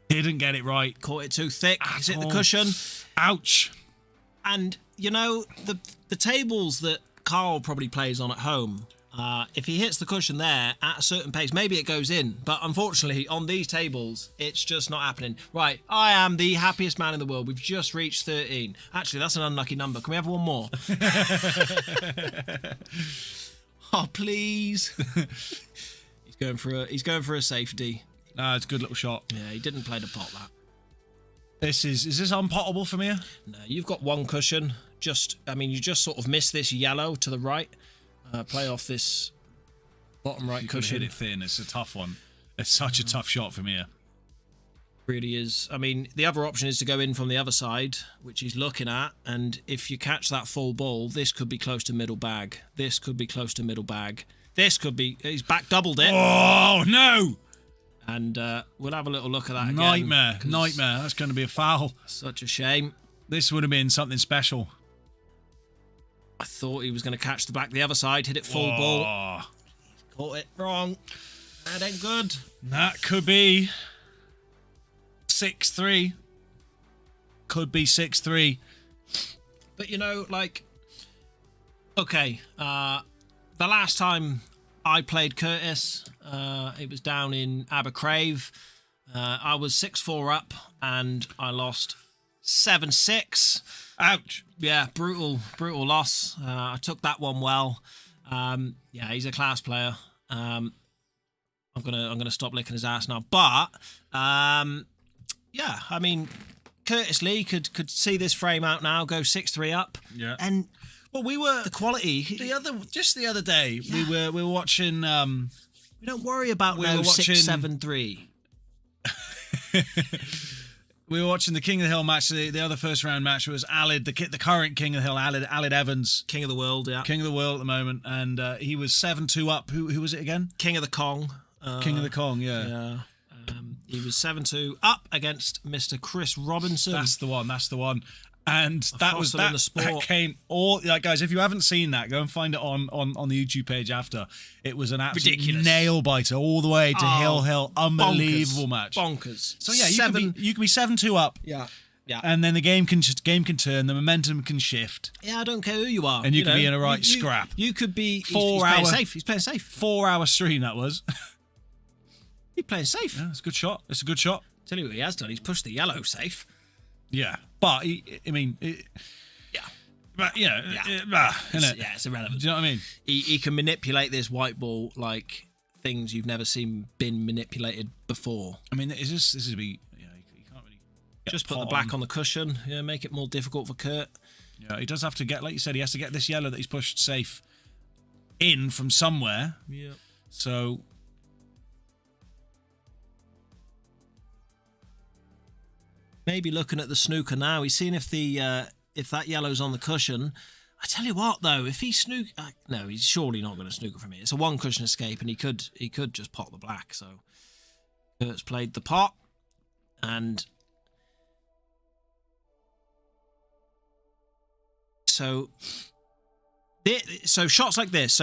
Didn't get it right. Caught it too thick. He's hit the cushion. Ouch. And, you know, the tables that Carl probably plays on at home, if he hits the cushion there at a certain pace, maybe it goes in. But unfortunately, on these tables, it's just not happening. Right, I am the happiest man in the world. We've just reached 13. Actually, that's an unlucky number. Can we have one more? Oh, please. He's going for a safety. It's a good little shot. Yeah, he didn't play the pot, that. Is this unpottable from here? No, you've got one cushion. You just sort of miss this yellow to the right. Play off this bottom right cushion. Hit it thin. It's a tough one. It's such a tough shot from here. Really is. I mean, the other option is to go in from the other side, which he's looking at. And if you catch that full ball, this could be close to middle bag. This could be close to middle bag. This could be. He's back doubled it. Oh no! And we'll have a little look at that again. Nightmare. That's going to be a foul. Such a shame. This would have been something special. I thought he was going to catch the back the other side, hit it full ball. Caught it wrong. That ain't good. That could be 6-3. Could be 6-3. But, you know, like... Okay, the last time I played Curtis, it was down in Abercrave. I was 6-4 up and I lost 7-6. Ouch. Yeah, brutal loss. I took that one well. Yeah, he's a class player. I'm gonna stop licking his ass now. But yeah, I mean, Curtis Lee could see this frame out now, go 6-3 up. Yeah. And well, we were the quality. The other day, yeah. we were watching. We don't worry about we were watching 6-7-3. We were watching the King of the Hill match. The other first round match was Alid, the current King of the Hill, Alid Evans, King of the world, yeah, King of the world at the moment, and he was 7-2 up. Who was it again? King of the Kong. King of the Kong, yeah. Yeah. He was 7-2 up against Mr. Chris Robinson. That's the one. And that came all like, guys, if you haven't seen that, go and find it on the YouTube page after. It was an absolute ridiculous nail biter all the way to Hill. Unbelievable match. Bonkers. So yeah, you can be 7-2 up. Yeah. Yeah. And then the game can turn, the momentum can shift. Yeah, I don't care who you are. And you can be in a right scrap. You could be he's playing safe. 4 hour stream that was. He's playing safe. Yeah, it's a good shot. Tell you what he has done. He's pushed the yellow safe. Yeah, but I mean, Yeah. but you know, It's irrelevant. Do you know what I mean? He can manipulate this white ball like things you've never seen been manipulated before. I mean, this is be, you know, you can't really Just put the black on the cushion. Yeah, make it more difficult for Kurt. Yeah, he does have to get, like you said, he has to get this yellow that he's pushed safe in from somewhere. Yeah. So maybe looking at the snooker now, he's seeing if that yellow's on the cushion. I tell you what, though, if he no, he's surely not going to snooker from it. It's a one cushion escape, and he could just pot the black. So Kurt's played the pot, and so shots like this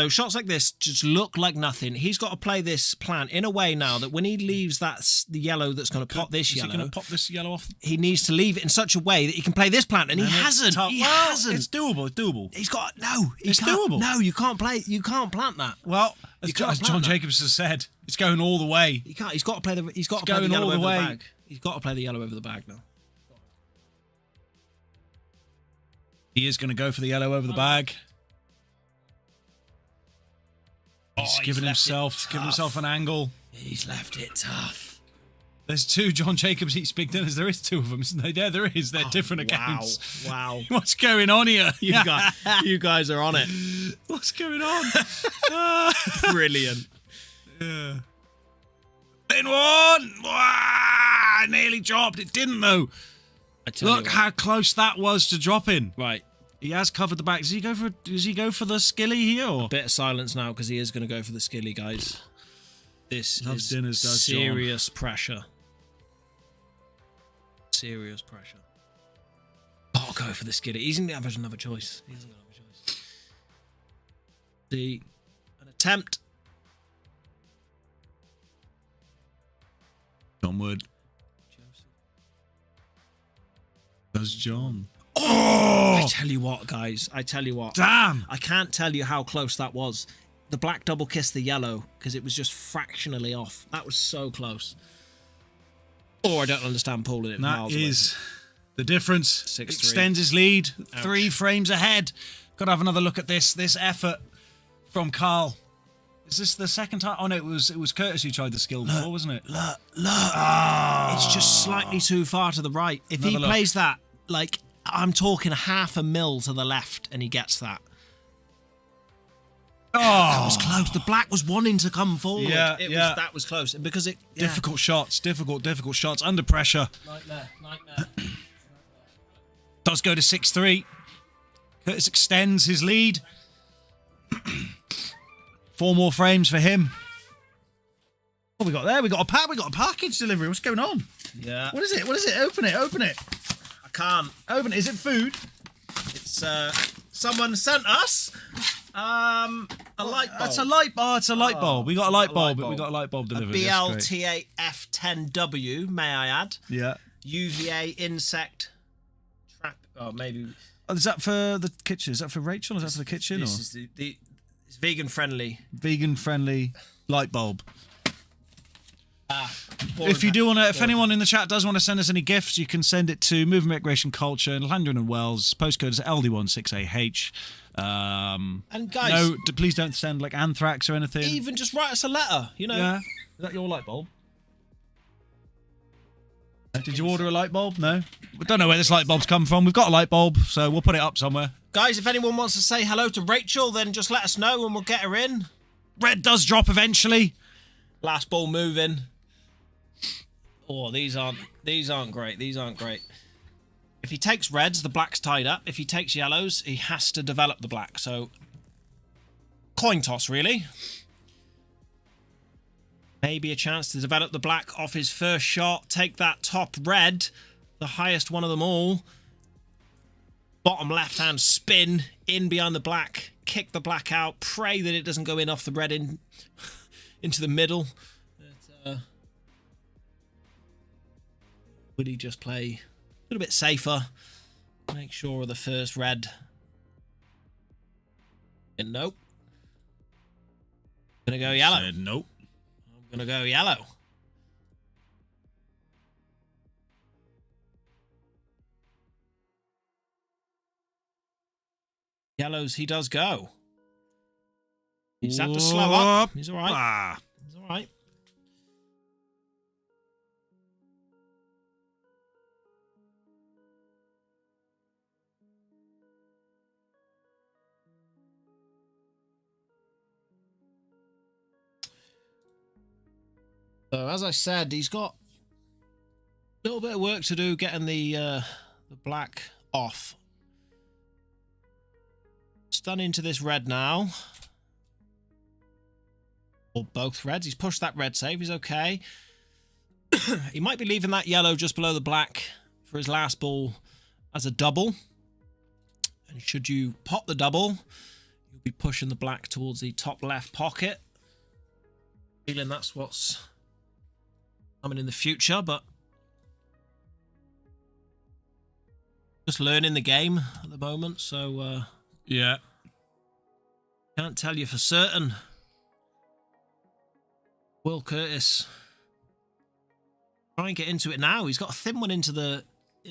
just look like nothing. He's got to play this plan in a way now that when he leaves the yellow that's going to pop this is yellow, he going to pop this yellow off? he needs to leave it in such a way that he can play this plan, and he hasn't. He hasn't. It's doable. It's doable. He's got no. It's doable. No, you can't play. You can't plant that. Well, as John Jacobs has said, it's going all the way. He can't. He's got to play the. He's got to play the yellow over the bag. He's got to play the yellow over the bag now. He is going to go for the yellow over the bag. He's giving himself an angle. He's left it tough. There's two John Jacobs eats big dinners. There is two of them, isn't there? Yeah, there is. They're different accounts. Wow. What's going on here? You guys are on it. What's going on? Brilliant. Yeah. In one. Wow, nearly dropped. It didn't though. Look how close that was to dropping. Right. He has covered the back. Does he go for the skilly here? Or? A bit of silence now because he is going to go for the skilly, guys. This Loves is dinners, does serious pressure. Serious pressure. Oh, go for the skilly. He doesn't have another choice. He doesn't have a choice. An attempt. John Wood. Does John? Oh! I tell you what, guys. I tell you what. Damn! I can't tell you how close that was. The black double kissed the yellow because it was just fractionally off. That was so close. Or I don't understand pooling it. That is the difference. 6-3. Extends his lead. Ouch. 3 frames ahead. Got to have another look at this effort from Carl. Is this the second time? Oh no, it was Curtis who tried the skill before, wasn't it? Look. Ah. It's just slightly too far to the right. If he plays that, like, I'm talking half a mil to the left, and he gets that. Oh, that was close. The black was wanting to come forward. That was close. And because it... Yeah. Difficult shots. Under pressure. Nightmare. Does go to 6-3. Curtis extends his lead. 4 more frames for him. What we got there? We got a package delivery. What's going on? Yeah. What is it? Open it. I can't. Open it. Is it food? It's someone sent us a light bulb. That's a light bulb. It's a light bulb. We got a light bulb. We got a light bulb A delivered. BLTA-F10W, may I add? Yeah. UVA insect trap. Oh, maybe. Oh, is that for the kitchen? Is that for Rachel? Is that for the kitchen? This is it's vegan friendly. Vegan friendly light bulb. If you do want to, if anyone in the chat does want to send us any gifts, you can send it to Movement Recreation Culture in Landron and Wells. Postcode is LD16AH. And guys, no, please don't send like anthrax or anything. Even just write us a letter. You know. Yeah. Is that your light bulb? Did you order a light bulb? No. We don't know where this light bulb's come from. We've got a light bulb, so we'll put it up somewhere. Guys, if anyone wants to say hello to Rachel, then just let us know and we'll get her in. Red does drop eventually. Last ball moving. Oh, these aren't great. These aren't great. If he takes reds, the black's tied up. If he takes yellows, he has to develop the black. So, coin toss, really. Maybe a chance to develop the black off his first shot. Take that top red, the highest one of them all. Bottom left-hand spin in behind the black. Kick the black out. Pray that it doesn't go in off the red into the middle. But, would he just play a little bit safer? Make sure of the first red. And nope. Gonna go yellow. Said nope. I'm gonna go yellow. Yellows, he does go. He's had to slow up. He's all right. Ah. He's all right. So, as I said, he's got a little bit of work to do getting the black off. Done into this red now. Or both reds. He's pushed that red save. He's okay. He might be leaving that yellow just below the black for his last ball as a double. And should you pop the double, you'll be pushing the black towards the top left pocket. Feeling that's what's coming in the future, but just learning the game at the moment, so yeah. Can't tell you for certain. Will Curtis try and get into it now? He's got a thin one into the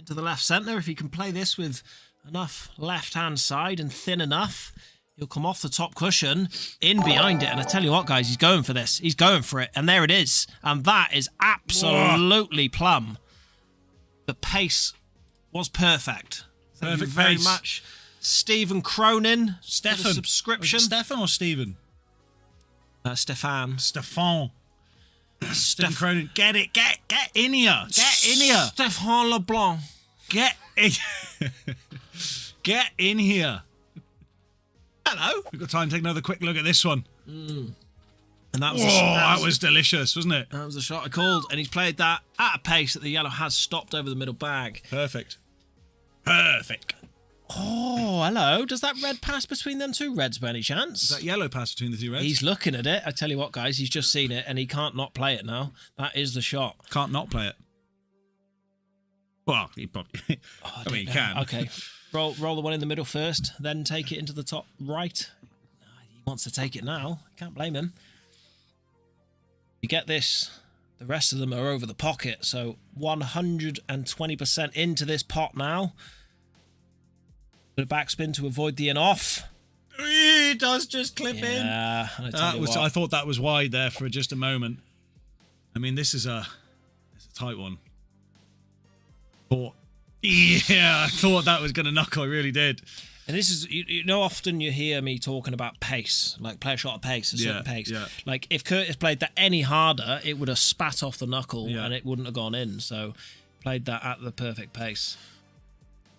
left centre. If he can play this with enough left-hand side and thin enough, he'll come off the top cushion, in behind it. And I tell you what, guys, he's going for this. He's going for it. And there it is. And that is absolutely plumb. The pace was perfect. Thank you very much. Stephen Cronin, Stefan. Subscription. Stefan or Stephen? Stefan. Stefan Cronin. Get it. Get in here. Get in here. Stefan LeBlanc. Get in. Get in here. Hello. We've got time to take another quick look at this one. And that was that was delicious, wasn't it? That was the shot I called, and he's played that at a pace that the yellow has stopped over the middle bag. Perfect. Oh, hello. Does that red pass between them two reds by any chance? Is that yellow pass between the two reds? He's looking at it. I tell you what, guys, he's just seen it, and he can't not play it now. That is the shot. Can't not play it. Well, he probably... I mean, he can. Okay. Roll the one in the middle first, then take it into the top right. He wants to take it now. Can't blame him. You get this. The rest of them are over the pocket, so 120% into this pot now. Bit of backspin to avoid the in-off. It does just clip in. Yeah, I thought that was wide there for just a moment. I mean, this is a tight one. I thought that was going to knuckle. I really did. And this is, you know, often you hear me talking about pace, like play a shot at pace, a certain pace. Yeah. Like if Curtis played that any harder, it would have spat off the knuckle and it wouldn't have gone in. So played that at the perfect pace.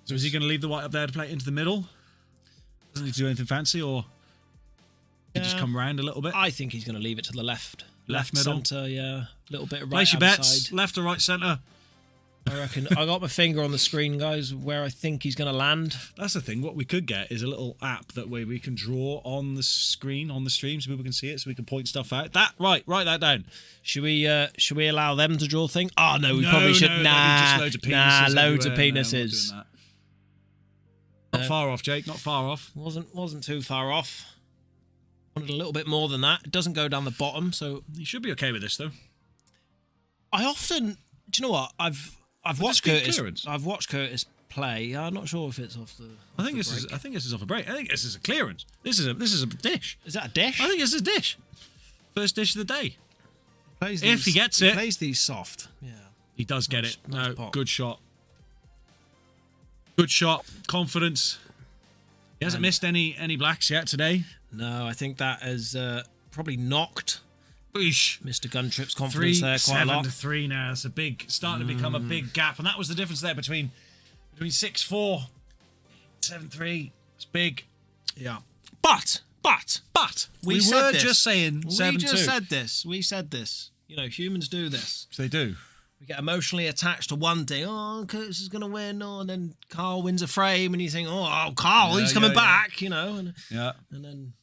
So is he going to leave the white up there to play it into the middle? Doesn't he do anything fancy, or just come round a little bit? I think he's going to leave it to the left middle, centre. Yeah, a little bit of right. Place your bets, side. left or right centre. I reckon. I got my finger on the screen, guys, where I think he's going to land. That's the thing. What we could get is a little app that way we can draw on the screen on the stream so people can see it, so we can point stuff out. Write that down. Should we allow them to draw thing? Oh no, we probably should. Nah, loads of penises. Loads of everywhere. penises. No, not far off, Jake. Not far off. Wasn't too far off. Wanted a little bit more than that. It doesn't go down the bottom, so you should be okay with this though. I often, do you know what? I've watched Curtis. I've watched Curtis play. I'm not sure if it's off the. I think this is off a break. I think this is a clearance. This is a dish. Is that a dish? I think this is a dish. First dish of the day. If he gets it, he plays these soft. Yeah, he does get it. Nice No, pot. good shot. Good shot. Confidence. He hasn't missed any blacks yet today. No, I think that has probably knocked Boosh. Mr. Guntrip's confidence there quite a lot. 7-3 now. It's starting to become a big gap, and that was the difference there between 6-4, 7-3. It's big. Yeah. But we were just saying 7-2. We just said this. We said this. You know, humans do this. They do. We get emotionally attached to one thing. Oh, Curtis is going to win. Oh, and then Carl wins a frame, and you think, oh, Carl, he's coming back. You know, and then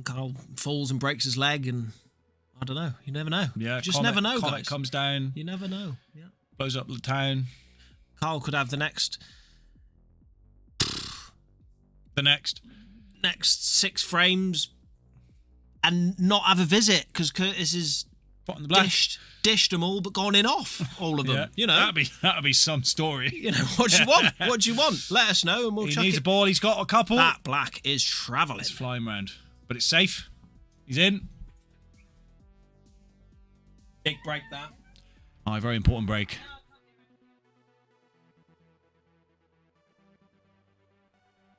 Carl falls and breaks his leg, and I don't know. You never know. Yeah, you just never know, Comet guys. Comes down. You never know. Yeah, blows up the town. Carl could have the next 6 frames and not have a visit because Curtis is Pot in the black. Dished them all, but gone in off all of them. Yeah. You know, that'd be some story. You know, what do you want? What do you want? Let us know, and we'll. He needs a ball. He's got a couple. That black is travelling. It's flying round, but it's safe. He's in. Big break that. Oh, very important break.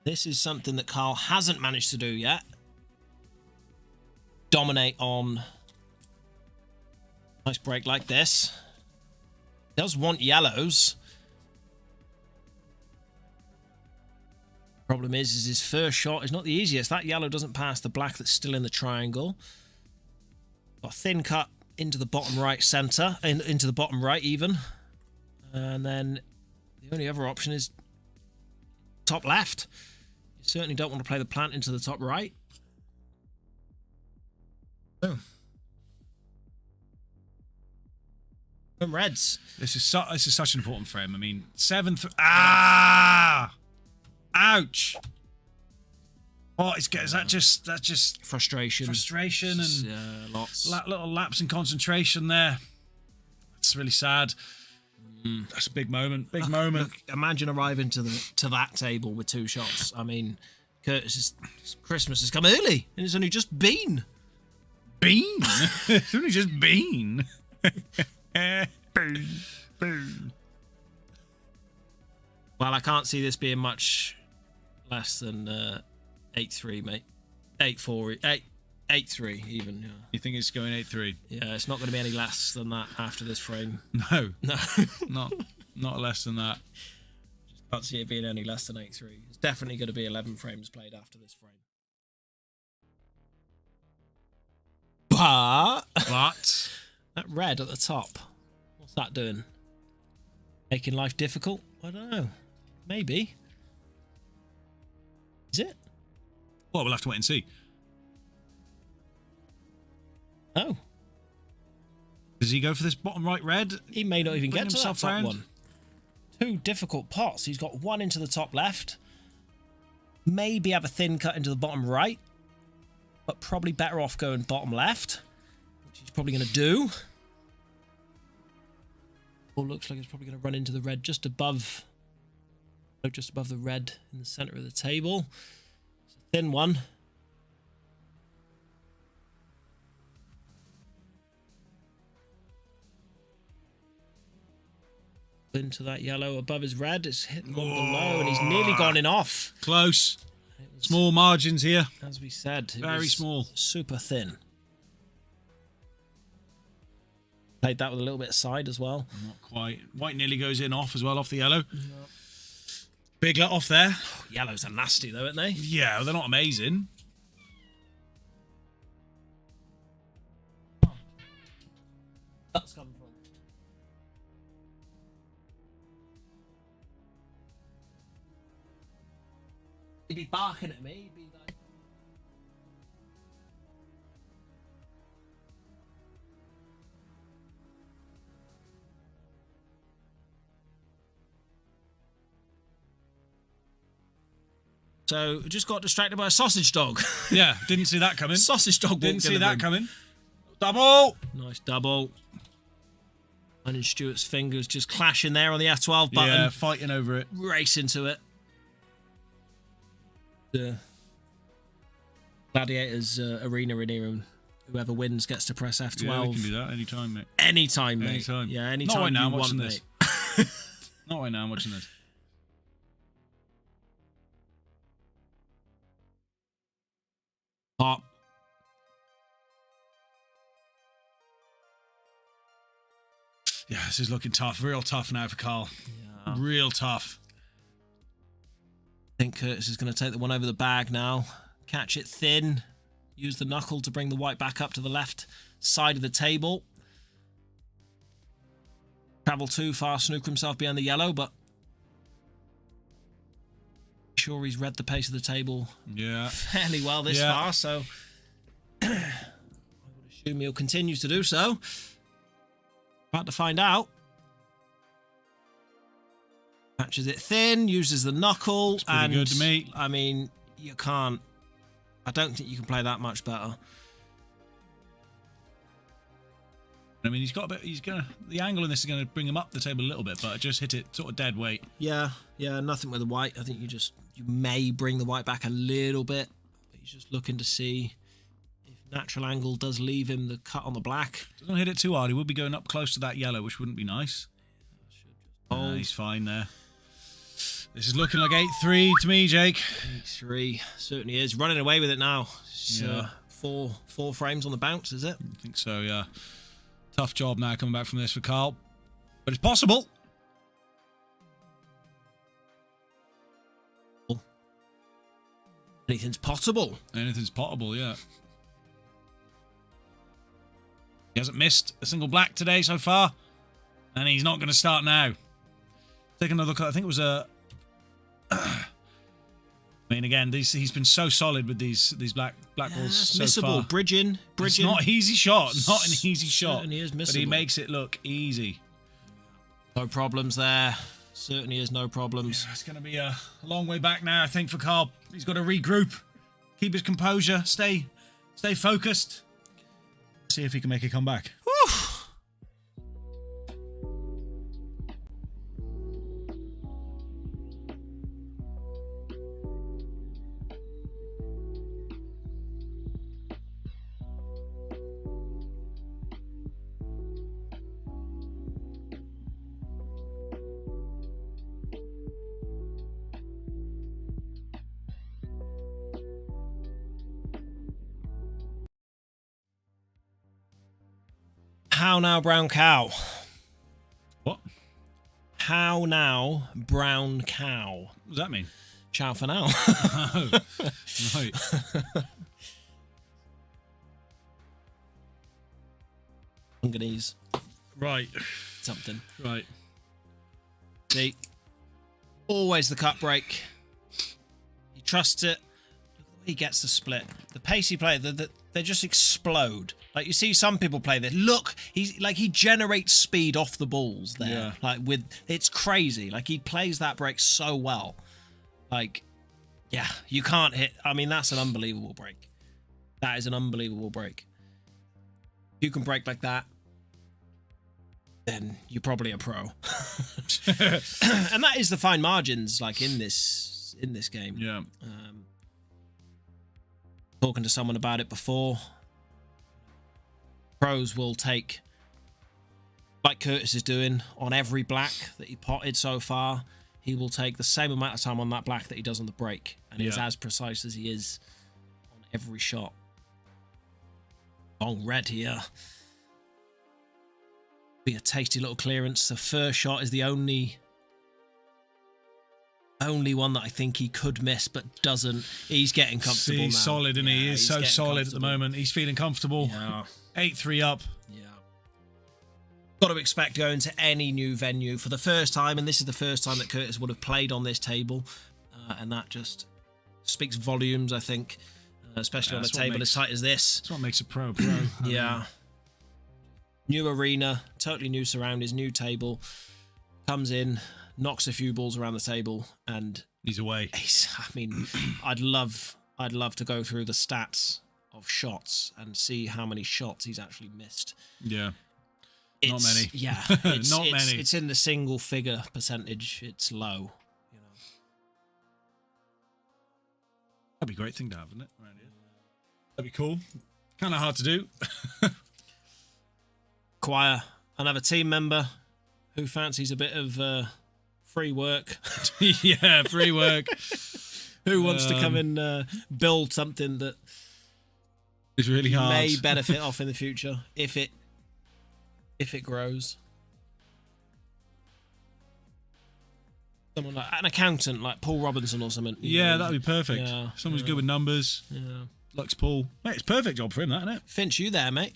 This is something that Carl hasn't managed to do yet. Dominate on nice break like this. Does want yellows. Problem is his first shot is not the easiest. That yellow doesn't pass the black that's still in the triangle. Got a thin cut into the bottom right center, into the bottom right even. And then the only other option is top left. You certainly don't want to play the plant into the top right. Oh. From reds. This is such an important frame. I mean, 7th. Ah! Ouch! Oh, is that just frustration? Frustration and lots. Little lapse in concentration there. It's really sad. That's a big moment. Big moment. Look, imagine arriving to that table with 2 shots. I mean, Curtis's Christmas has come early, and it's only just been. It's only just been. Boom. Well, I can't see this being much less than 8-3, mate. 8-4, 8-3 even. Yeah. You think it's going 8-3? Yeah, it's not going to be any less than that after this frame. No, No, not less than that. Just can't see it being any less than 8-3. It's definitely going to be 11 frames played after this frame. But that red at the top, what's that doing? Making life difficult? I don't know. Maybe. Is it? Well, we'll have to wait and see. Oh. Does he go for this bottom right red? He may not even get to that top round? one. 2 difficult pots. He's got 1 into the top left. Maybe have a thin cut into the bottom right. But probably better off going bottom left, which he's probably going to do. Or looks like it's probably going to run into the red just above the red in the center of the table. It's a thin one. Into that yellow above his red. It's hitting one below, and he's nearly gone in off. Close. Small margins here. As we said, it very was small. Super thin. Played that with a little bit of side as well. Not quite. White nearly goes in off as well, off the yellow. Yep. Big let off there. Oh, yellows are nasty though, aren't they? Yeah, well, they're not amazing. That's coming from. He'd be barking at me. He'd be like. So just got distracted by a sausage dog. Yeah, didn't see that coming. Sausage dog. Didn't see that coming. Double. Nice double. And Stuart's fingers just clashing there on the F12 button. Yeah, fighting over it. Race into it. The Gladiators arena in here, and whoever wins gets to press F12. Yeah, we can do that anytime, mate. Anytime, mate. Anytime. Yeah, anytime. Not right now, I'm you watching want, this. mate. Not right now, I'm watching this. Pop. Yeah, this is looking tough. Real tough now for Carl. Yeah. Real tough. I think Curtis is going to take the one over the bag now. Catch it thin. Use the knuckle to bring the white back up to the left side of the table. Travel too far, snooker himself behind the yellow, but sure he's read the pace of the table fairly well this far, so I would assume he'll continue to do so. About to find out. Catches it thin, uses the knuckle, it's pretty good to me. I mean, you can't. I don't think you can play that much better. I mean, he's got a bit. The angle in this is gonna bring him up the table a little bit, but I just hit it sort of dead weight. Yeah, nothing with the white. I think you may bring the white back a little bit. But he's just looking to see if natural angle does leave him the cut on the black. Doesn't hit it too hard. He would be going up close to that yellow, which wouldn't be nice. He's fine there. This is looking like 8-3 to me, Jake. 8-3 certainly is. Running away with it now. Yeah. Four frames on the bounce, is it? I think so, yeah. Tough job now coming back from this for Carl. But it's possible. Anything's possible. Anything's potable, yeah. He hasn't missed a single black today so far. And he's not going to start now. Take another look. I think it was a... I mean, again, he's been so solid with these black balls so missable. far. Bridging. It's not an easy shot. Not an easy shot. Certainly is missable. But he makes it look easy. No problems there. Certainly is no problems. Yeah, it's going to be a long way back now, I think, for Carl. He's got to regroup, keep his composure, stay focused. See if he can make a comeback. Whew. How now, brown cow? What? How now, brown cow? What does that mean? Ciao for now. Oh, right. Manganese. Right. Something. Right. See, always the cut break. He trusts it. He gets the split. The pacey player, they just explode. Like you see some people play this. Look, he generates speed off the balls there. Yeah. Like it's crazy. Like he plays that break so well. Like, yeah, you can't hit. I mean, that's an unbelievable break. That is an unbelievable break. If you can break like that, then you're probably a pro. And that is the fine margins, like in this game. Yeah. Talking to someone about it before, pros will take, like Curtis is doing on every black that he potted so far, he will take the same amount of time on that black that he does on the break, and he's as precise as he is on every shot. Long red here. Be a tasty little clearance. The first shot is the only one that I think he could miss, but doesn't. He's getting comfortable. He's now. solid, and he is so solid at the moment. He's feeling comfortable. Yeah. 8-3 up. Yeah. Got to expect going to any new venue for the first time, and this is the first time that Curtis would have played on this table, and that just speaks volumes, I think, especially on a table as tight as this. That's what makes a pro. Yeah. New arena, totally new surroundings, new table. Comes in, knocks a few balls around the table, and he's away. I mean, I'd love to go through the stats of shots and see how many shots he's actually missed. Yeah. Not many. Yeah. Not many. It's in the single figure percentage. It's low. You know. That'd be a great thing to have, wouldn't it? Around here. That'd be cool. Kind of hard to do. Acquire another team member who fancies a bit of free work. Yeah, free work. Who wants to come and build something that is really hard. May benefit off in the future if it grows. Someone like an accountant, like Paul Robinson or something. Yeah, that'd be perfect. Yeah, Someone's good with numbers. Yeah. Lux Paul. Mate, it's a perfect job for him, that, isn't it? Finch, you there, mate?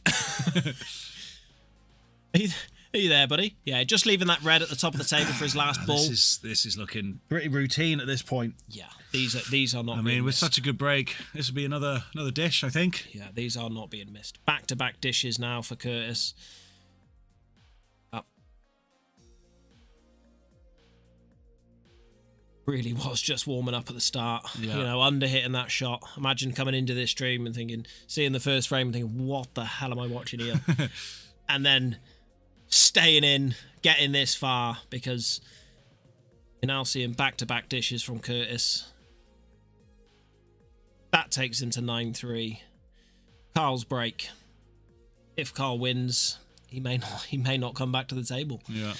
Are you there, buddy? Yeah, just leaving that red at the top of the table for his last ball. This is looking pretty routine at this point. Yeah, these are not. I mean, with such a good break, this will be another dish, I think. Yeah, these are not being missed. Back-to-back dishes now for Curtis. Up. Really was just warming up at the start. Yeah. You know, under hitting that shot. Imagine coming into this stream and seeing the first frame and thinking, what the hell am I watching here? and then staying in, getting this far, because you're now seeing back-to-back dishes from Curtis. That takes him to 9-3. Carl's break. If Carl wins, he may not come back to the table. Yeah.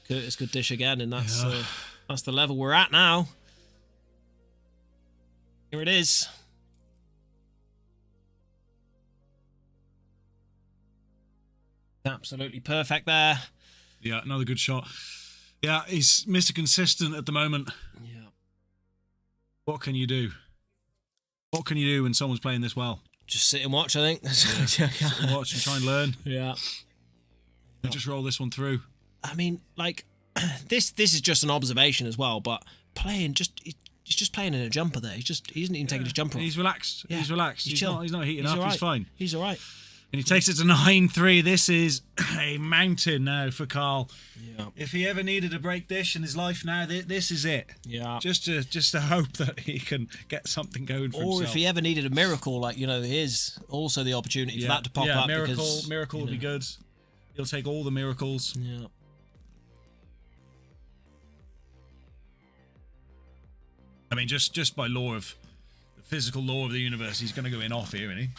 Curtis could dish again, and that's the level we're at now. Here it is. Absolutely perfect there. Yeah, another good shot. Yeah, he's Mr. Consistent at the moment. Yeah. What can you do? What can you do when someone's playing this well? Just sit and watch, I think. Sit and watch and try and learn. Yeah. Just roll this one through. I mean, like, this is just an observation as well, but he's just playing in a jumper there. He isn't even taking his jumper off. He's relaxed. Yeah. He's relaxed. He's chill. He's not heating up. He's fine. He's all right. And he takes it to 9-3. This is a mountain now for Carl. Yeah. If he ever needed a break dish in his life now, this is it. Yeah. Just to hope that he can get something going for himself. Or if he ever needed a miracle, like, here's also the opportunity for that to pop up. Miracle would be good. He'll take all the miracles. Yeah. I mean, just by law of the physical law of the universe, he's going to go in off here, isn't he?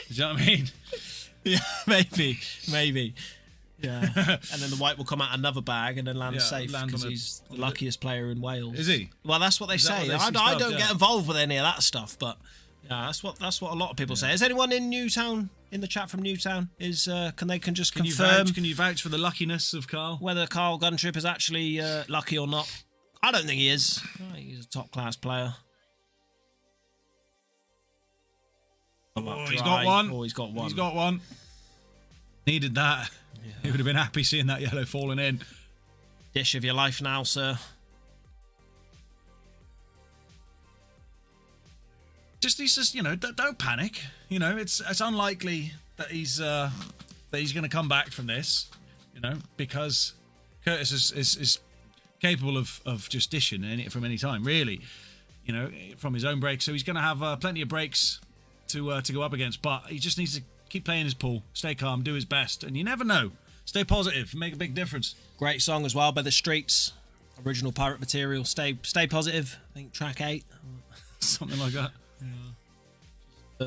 Do you know what I mean? Yeah, maybe. Yeah. And then the white will come out another bag and then land safe because he's the luckiest player in Wales. Is he? Well, that's what they say. I don't get involved with any of that stuff, but yeah, that's what a lot of people say. Is anyone in Newtown, in the chat from Newtown, can just confirm? Can you vouch for the luckiness of Carl? Whether Carl Guntrip is actually lucky or not? I don't think he is. I think he's a top class player. Oh, he's got one. Oh, he's got one. He's got one. Needed that. Yeah. He would have been happy seeing that yellow falling in. Dish of your life now, sir. Just don't panic. It's unlikely that he's going to come back from this. Because Curtis is capable of just dishing from any time, really. From his own break, so he's going to have plenty of breaks to go up against, but he just needs to keep playing his pool, stay calm, do his best, and you never know. Stay positive, make a big difference. Great song as well by The Streets, original pirate material. Stay positive. I think track 8, something like that. Yeah.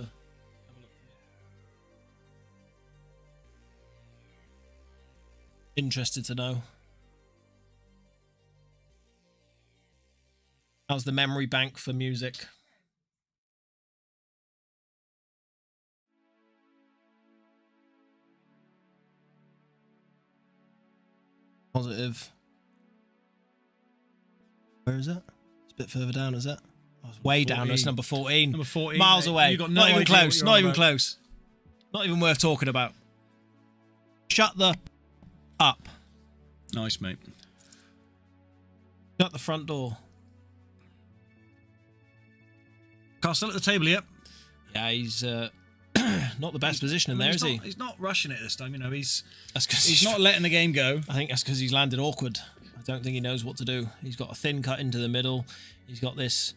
Interested to know. How's the memory bank for music? Positive. Where is it? It's a bit further down, is it? Oh, it's way 14. Down. It's number 14. Number 14. Miles away. Got not even close. Not even close. Not even worth talking about. Shut the up. Nice, mate. Shut the front door. Carl still at the table, yep. Yeah, he's not the best position in there, is he? He's not rushing it this time, he's not letting the game go. I think that's because he's landed awkward. I don't think he knows what to do. He's got a thin cut into the middle. He's got this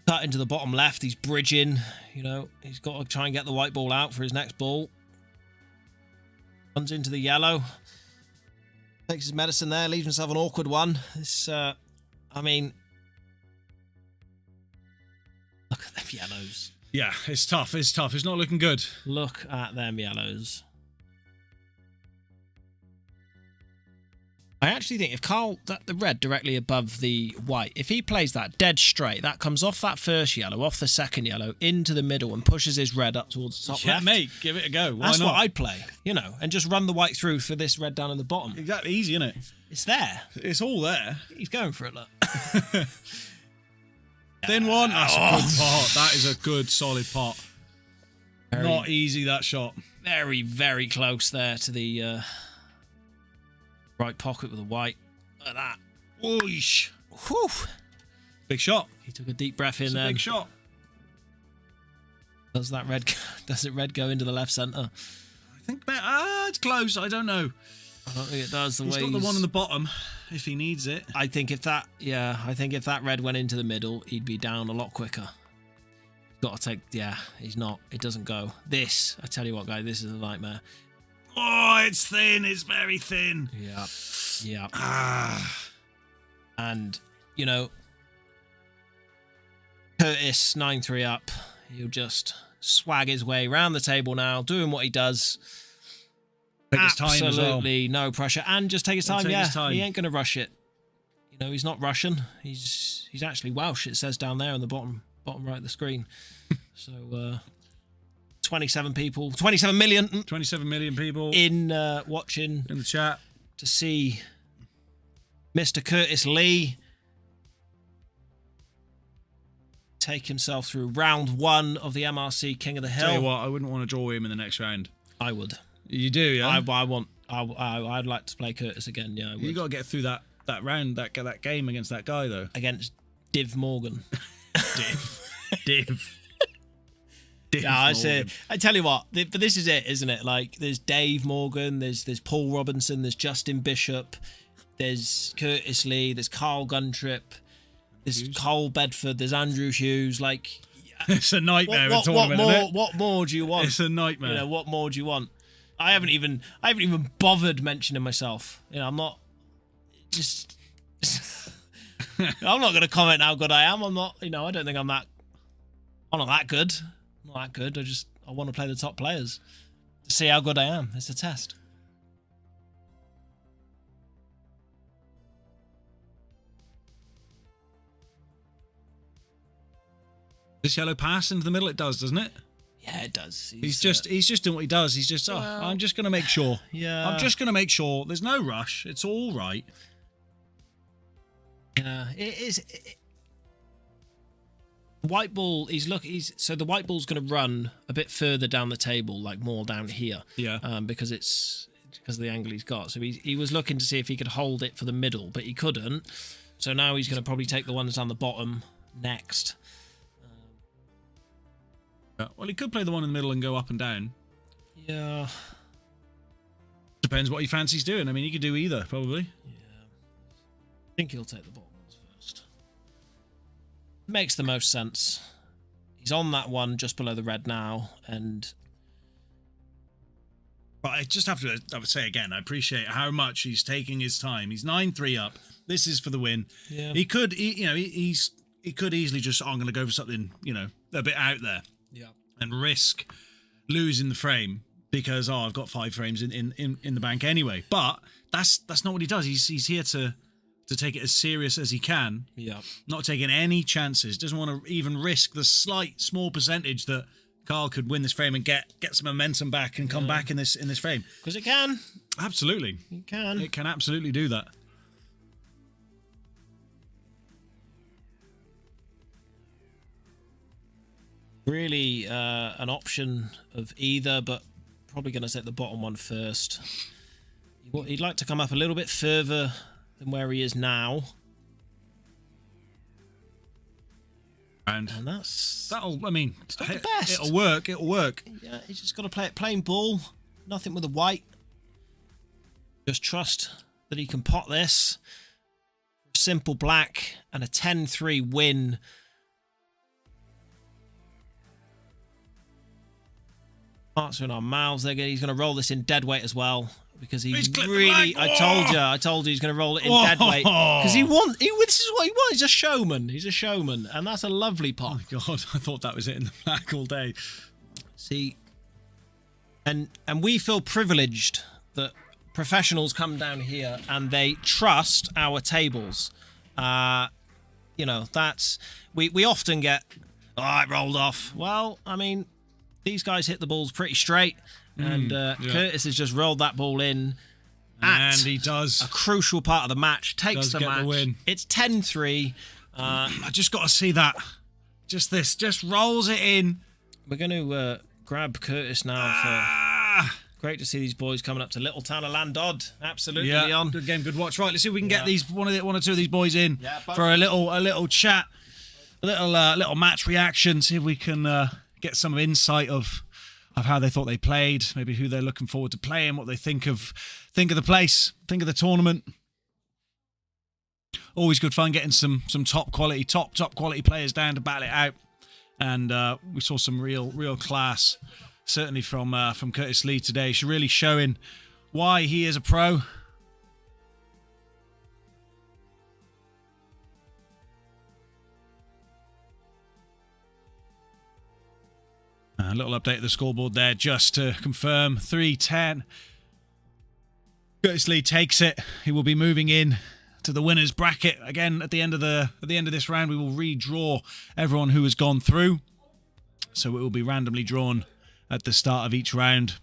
cut into the bottom left. He's bridging, he's got to try and get the white ball out for his next ball. Runs into the yellow. Takes his medicine there, leaves himself an awkward one. This, look at them yellows. Yeah, it's tough. It's not looking good. Look at them yellows. I actually think if Carl, the red directly above the white, if he plays that dead straight, that comes off that first yellow, off the second yellow, into the middle and pushes his red up towards the top left. Mate, give it a go. Why That's not? what I'd play, and just run the white through for this red down in the bottom. Exactly, easy, isn't it? It's there. It's all there. He's going for it, look. Thin one. That's a good pot. That is a good, solid pot. Not easy, that shot. Very, very close there to the right pocket with the white. Look at that. Whoosh. Whew. Big shot. He took a deep breath in there. Big shot. Does it red go into the left centre? I think it's close. I don't know. I don't think it does. He's got the one on the bottom if he needs it. I think if that red went into the middle, he'd be down a lot quicker. Got to take. Yeah, he's not. It doesn't go. This, I tell you what, guys, this is a nightmare. Oh, it's thin. It's very thin. Yeah. Yeah. Ah. And, you know, Curtis 9-3 up. He'll just swag his way around the table now, doing what he does. Take his time as well. Absolutely no pressure. And just take his time, Take his time. He ain't going to rush it. You know, he's not Russian. He's actually Welsh, it says down there on the bottom right of the screen. So, 27 million 27 million people in watching in the chat to see Mr. Curtis Lee take himself through round 1 of the MRC King of the Hill. Tell you what, I wouldn't want to draw him in the next round. I would. You do, yeah? I'd like to play Curtis again, yeah, I would. You got to get through that round, that game against that guy, though. Against Div Morgan. Div. Yeah, I tell you what, but this is it, isn't it? Like, there's Dave Morgan, there's Paul Robinson, there's Justin Bishop, there's Curtis Lee, there's Carl Guntrip, there's Cole Bedford, there's Andrew Hughes. Like, it's a nightmare. What more do you want? It's a nightmare. You know, what more do you want? I haven't even bothered mentioning myself. You know, I'm not just. I'm not going to comment how good I am. I'm not. You know, I don't think I'm not that good. I'm not that good. I want to play the top players to see how good I am. It's a test. This yellow pass into the middle, it does, doesn't it? Yeah, it does. He's just doing what he does. He's just, I'm just going to make sure. Yeah. I'm just going to make sure. There's no rush. It's all right. Yeah, it is. White ball. So the white ball's going to run a bit further down the table, like more down here. Yeah. Because of the angle he's got. So he was looking to see if he could hold it for the middle, but he couldn't. So now he's going to probably take the ones down the bottom next. Well, he could play the one in the middle and go up and down. Yeah. Depends what he fancies doing. I mean, he could do either, probably. Yeah. I think he'll take the bottom ones first. Makes the most sense. He's on that one just below the red now, and... But I just have to, I would say again, I appreciate how much he's taking his time. He's 9-3 up. This is for the win. Yeah. He could, he could easily just, I'm going to go for something, a bit out there. Yeah. And risk losing the frame because I've got 5 frames in the bank anyway. But that's not what he does. He's here to take it as serious as he can. Yeah. Not taking any chances. Doesn't want to even risk the small percentage that Carl could win this frame and get some momentum back and come back in this frame. Because it can. Absolutely. It can. It can absolutely do that. Really an option of either, but probably going to take the bottom one first. He'd like to come up a little bit further than where he is now. And that'll the best. It'll work. Yeah, he's just got to play it plain ball. Nothing with the white. Just trust that he can pot this. Simple black and a 10-3 win. Hearts are in our mouths. He's going to roll this in dead weight as well because he's really. I told you he's going to roll it in dead weight because this is what he wants. He's a showman. He's a showman, and that's a lovely pot. Oh God, I thought that was it in the black all day. See, and we feel privileged that professionals come down here and they trust our tables. That's we often get. Oh, it rolled off. Well, I mean. These guys hit the balls pretty straight, and Curtis has just rolled that ball in. And he does. A crucial part of the match. Takes the match. The win. It's 10-3. I just got to see that. Just rolls it in. We're going to grab Curtis now. Great to see these boys coming up to Little Town of Landod. Absolutely, Leon. Good game, good watch. Right, let's see if we can get these one or two of these boys in for a little chat, a little match reaction. See if we can. Get some insight of how they thought they played, maybe who they're looking forward to playing, what they think of the place, think of the tournament. Always good fun getting some top quality players down to battle it out, and we saw some real class certainly from Curtis Lee today. She's really showing why he is a pro. A little update of the scoreboard there just to confirm 3-10. Curtis Lee takes it. He will be moving in to the winners bracket again at the end of this round. We will redraw everyone who has gone through, so it will be randomly drawn at the start of each round.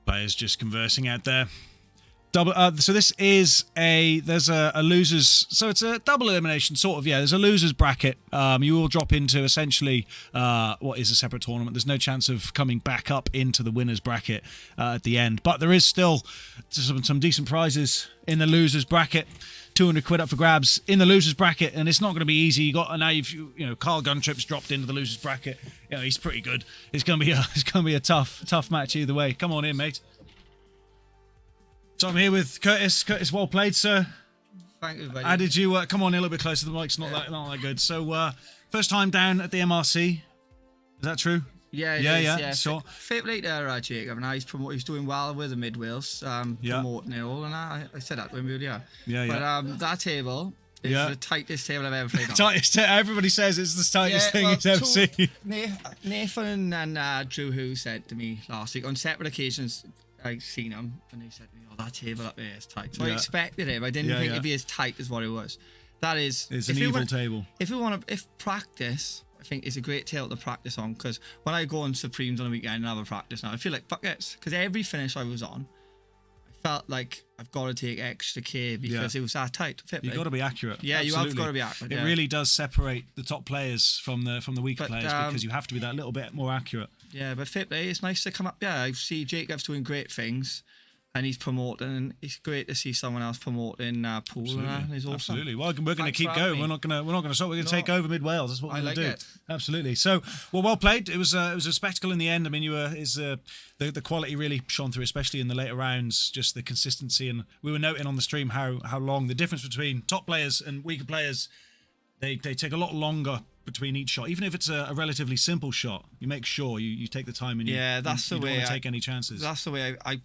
Players just conversing out there. So this is there's a losers, so it's a double elimination sort of. Yeah, there's a losers bracket. You will drop into essentially what is a separate tournament. There's no chance of coming back up into the winners bracket at the end, but there is still some decent prizes in the losers bracket. 200 quid up for grabs in the losers bracket, and it's not going to be easy. You got now you know Carl Guntrip's dropped into the losers bracket. You know, he's pretty good. It's going to be a tough match either way. Come on in, mate. So I'm here with Curtis. Curtis, well played, sir. Thank you, buddy. How did you come on a little bit closer? The mic's not that good. So first time down at the MRC. Is that true? Yeah. Sure. Fair play to Jacob. Now he's doing well with the Mid Wales, promoting it all, and I said that to him earlier. But that table is the tightest table I've ever played on. Everybody says it's the tightest thing he's ever seen. Nathan and Drew, who said to me last week on separate occasions, I've seen him, and they said to me, "Oh, that table up there is tight." So I expected it, but I didn't think it'd be as tight as what it was. That is, it's an evil table. If practice, I think it's a great table to practice on, because when I go on Supremes on a weekend and have a practice now, I feel like fuck it, because every finish I was on, I felt like I've got to take extra care because it was that tight. You've got to be accurate. Yeah, absolutely. you have got to be accurate. It really does separate the top players from the weaker players, because you have to be that little bit more accurate. Yeah, but fair play, it's nice to come up. Yeah, I see Jacob's doing great things, and he's promoting, and it's great to see someone else promoting pool. Absolutely. Awesome. Absolutely. Well, we're going to keep going. We're not going to stop. We're going to take over Mid Wales. That's what we're going to do. It. Absolutely. So, well played. It was a spectacle in the end. I mean, the quality really shone through, especially in the later rounds. Just the consistency, and we were noting on the stream how long the difference between top players and weaker players. They take a lot longer between each shot, even if it's a relatively simple shot. You make sure you take the time, and you don't want to take any chances. That's the way I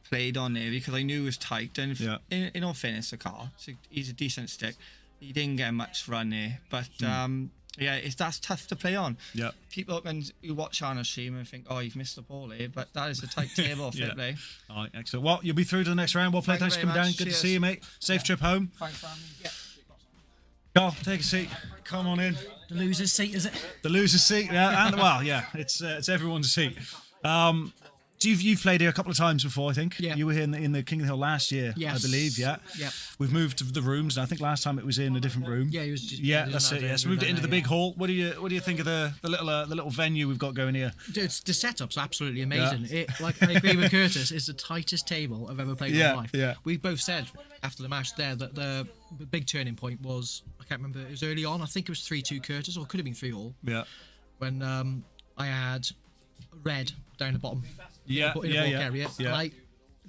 played on there, because I knew it was tight, and in all fairness to Carl, he's a decent stick. He didn't get much run there, but that's tough to play on. Yeah, people can watch on a stream and think, oh, you've missed the ball here, but that is a tight table. Fair play. All right, excellent. Well, you'll be through to the next round. Well played. Thanks for coming down. Good to see you, mate. Safe trip home. Thanks, family. Carl, take a seat. Come on in. The loser's seat, is it? The loser's seat, yeah. And it's everyone's seat. You've played here a couple of times before, I think. Yeah. You were here in the King of the Hill last year, yes. I believe. Yeah. Yeah. We've moved to the rooms, and I think last time it was in a different room. Yeah, it was just, that's it. Yes, moved it into the big hall. What do you think of the little venue we've got going here? Dude, the setup's absolutely amazing. Yeah. I agree with Curtis. It's the tightest table I've ever played in my life. Yeah. We both said after the match there that the big turning point was, I can't remember, it was early on. I think it was 3-2 Curtis, or it could have been 3-all. Yeah. When I had red down the bottom. Yeah. Area. And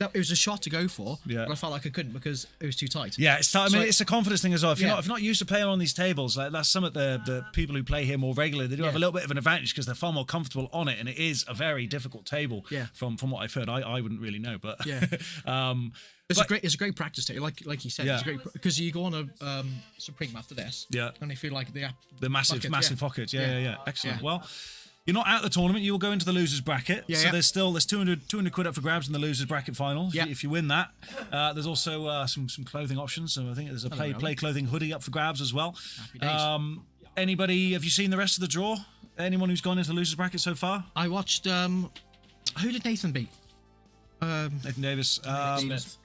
it was a shot to go for, but I felt like I couldn't because it was too tight. Yeah, it's a confidence thing as well. If you're not used to playing on these tables, like that's some of the people who play here more regularly, they do have a little bit of an advantage because they're far more comfortable on it, and it is a very difficult table. Yeah. From what I've heard, I wouldn't really know, but It's a great practice table, like you said. It's great because you go on a Supreme after this, and they feel like the massive pockets. Yeah. Excellent. Yeah. Well, you're not out of the tournament. You will go into the losers bracket. Yeah, so there's 200 quid up for grabs in the losers bracket final. Yeah. If you win that, there's also some clothing options. So I think there's a play clothing hoodie up for grabs as well. Happy days. Anybody? Have you seen the rest of the draw? Anyone who's gone into the losers bracket so far? I watched. Who did Nathan beat? Nathan Davis. Smith.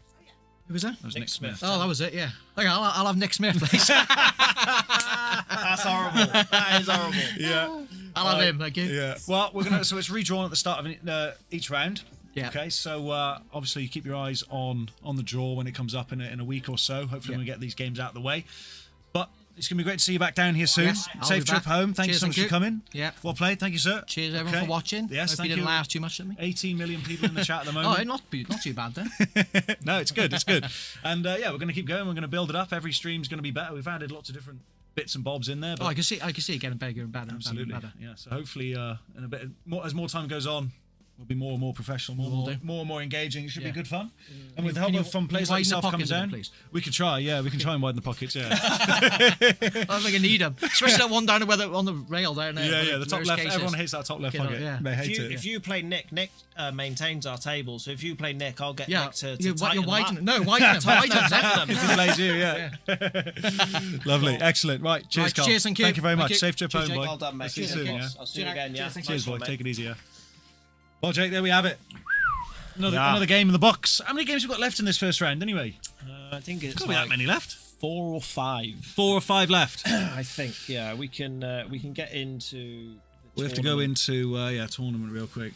Who was that? That was Nick Smith. Oh, that was it. Yeah. Okay, I'll have Nick Smith, please. That's horrible. That is horrible. Yeah. I'll have him. Thank you. Yeah. Well, so it's redrawn at the start of each round. Yeah. Okay. So obviously you keep your eyes on the draw when it comes up in a week or so. Hopefully we get these games out of the way. But It's going to be great to see you back down here soon. Yes, I'll Safe be trip back. home. Thank you Cheers, so much thank for you. coming. Yeah. Well played. Thank you, sir. Cheers, everyone, for watching. Yes, Hope thank you didn't you. laugh too much at me. 18 million people in the chat at the Oh, moment. not too bad then. No, it's good. It's good. And yeah, we're going to keep going. We're going to build it up. Every stream's going to be better. We've added lots of different bits and bobs in there. But Oh, I can see it getting bigger and better. absolutely. And better. Yeah. So hopefully, in a bit more, as more time goes on, we'll be more and more professional, Will do. more and more engaging. It should be Yeah. good fun. And with the Can help you- of from can you players like widen the yourself coming pockets a bit, down, please? we could try. Yeah, we can try and widen the pockets. Yeah. I don't think I need them, especially that one down on the rail down there. Yeah. The top Worst left. cases. Everyone hates that top left You know, pocket. yeah. They hate it. If you play Nick maintains our table. So if you play Nick, I'll get Yeah, Nick to you're tighten them up. widening. No, widen them. Tighten them. If he plays you, yeah. Lovely, excellent. Right, cheers, Right, Carl. cheers, thank you. Thank you very much. Thank you. Safe trip Cheers, home, Jake. boy. Well done, mate. See you Cheers, soon, mate. yeah. I'll see you again. Yeah. Cheers, boy. Nice one, Take mate. it easy, yeah. Well, Jake, there we have it. Another Yeah. game in the box. How many games have we got left in this first round, anyway? I think it's Can't be that many left. 4 or 5. 4 or 5 left. I think. Yeah, we can get into. We have to go into tournament real quick.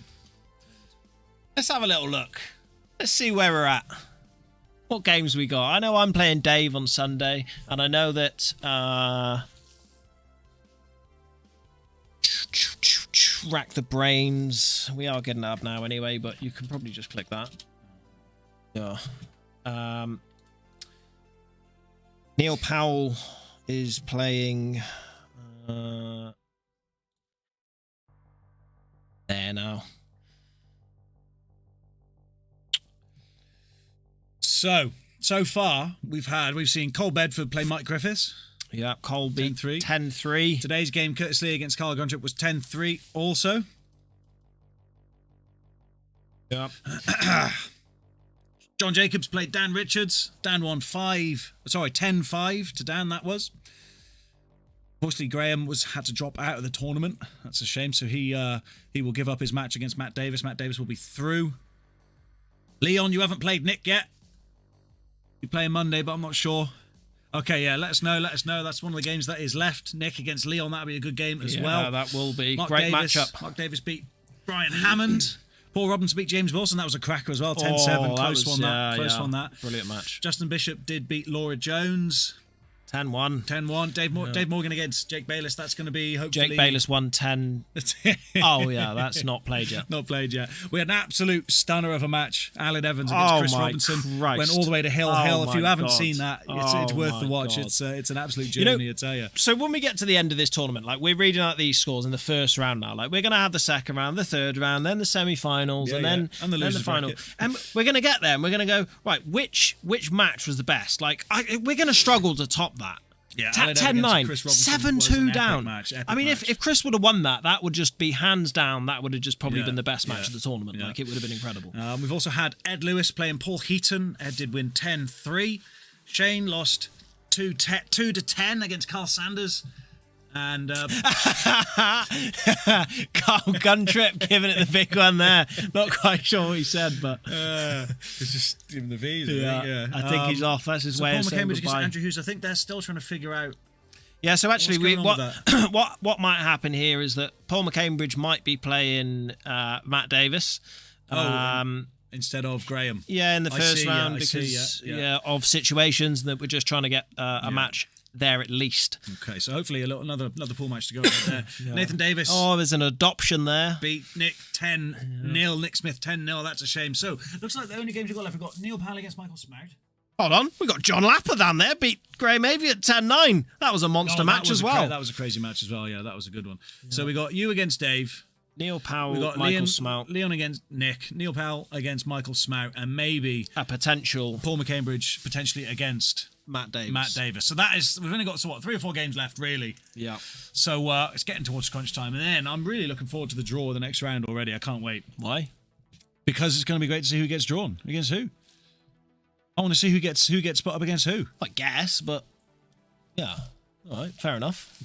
Let's have a little look. Let's see where we're at. What games we got? I know I'm playing Dave on Sunday, and I know that rack the brains. We are getting it up now anyway, but you can probably just click that. Yeah. Neil Powell is playing there now. So far we've seen Cole Bedford play Mike Griffiths. Yeah, Cole beat 10-3. 10-3. Today's game, courtesy against Carl Guntrip, was 10-3 also. Yeah. John Jacobs played Dan Richards. Dan won 10-5 to Dan, that was. Unfortunately, Graham had to drop out of the tournament. That's a shame. So he will give up his match against Matt Davis. Matt Davis will be through. Leon, you haven't played Nick yet. You're playing Monday, but I'm not sure. Okay, yeah, let us know. That's one of the games that is left. Nick against Leon, that'll be a good game as well. That will be. Mark Great Davis, matchup. Mark Davis beat Brian Hammond. Paul Robinson beat James Wilson. That was a cracker as well. 10-7. Close one that. Brilliant match. Justin Bishop did beat Laura Jones. 10-1. 10-1. Dave Morgan against Jake Bayless. That's going to be hopefully... Jake Bayless won 10. Oh, yeah, that's not played yet. Not played yet. We had an absolute stunner of a match. Alan Evans Oh, against Chris my Robinson. Christ. Went all the way to Hill. Oh, If you my haven't God. seen that, it's Oh, worth the my watch. God. It's an absolute journey, I tell you. So when we get to the end of this tournament, like we're reading out these scores in the first round now. Like we're going to have the second round, the third round, then the semi-finals, Yeah, and yeah. then And the losers final. bracket. And we're going to get there, and we're going to go, right, which match was the best? Like we're going to struggle to top that. Yeah, Ta- Alan Evans 10-9, against Chris Robinson was an 7-2 epic down. match, epic I mean, match. if Chris would have won that would just be hands down. That would have just probably Yeah, been the best match yeah, of the tournament. yeah. Like it would have been incredible. We've also had Ed Lewis playing Paul Heaton. Ed did win 10-3. Shane lost 2-10 against Carl Sanders. And Carl Guntrip giving it the big one there. Not quite sure what he said, but it's just giving the V's. I think he's off. That's his So way Paul of saying McCambridge against goodbye. Andrew Hughes. I think they're still trying to figure out. Yeah, so actually, What's going on with what might happen here is that Paul McCambridge might be playing Matt Davis. Instead of Graham. Yeah, in the I first see, round I because see, yeah. of situations that we're just trying to get a match there at least. Okay, so hopefully another pool match to go right there. Nathan Davis Oh, there's an adoption there. beat Nick 10-0. Nick Smith 10-0. That's a shame. So looks like the only games we've got left, we've got Neil Powell against Michael Smout. Hold on, we got John Lapper down there, beat Graham Avey at 10-9. That was a monster match as well. That was a crazy match as well. Yeah, that was a good one. So we got you against Dave. Neil Powell, We got Michael Smout, Leon against Nick. Neil Powell against Michael Smout, and maybe a potential Paul McCambridge potentially against Matt Davis. Matt Davis. So that is, we've only got 3 or 4 games left really. Yeah. So it's getting towards crunch time, and then I'm really looking forward to the draw of the next round already. I can't wait Why? because it's going to be great to see who gets drawn against who. I want to see who gets put up against who. I guess, but yeah. All right, fair enough.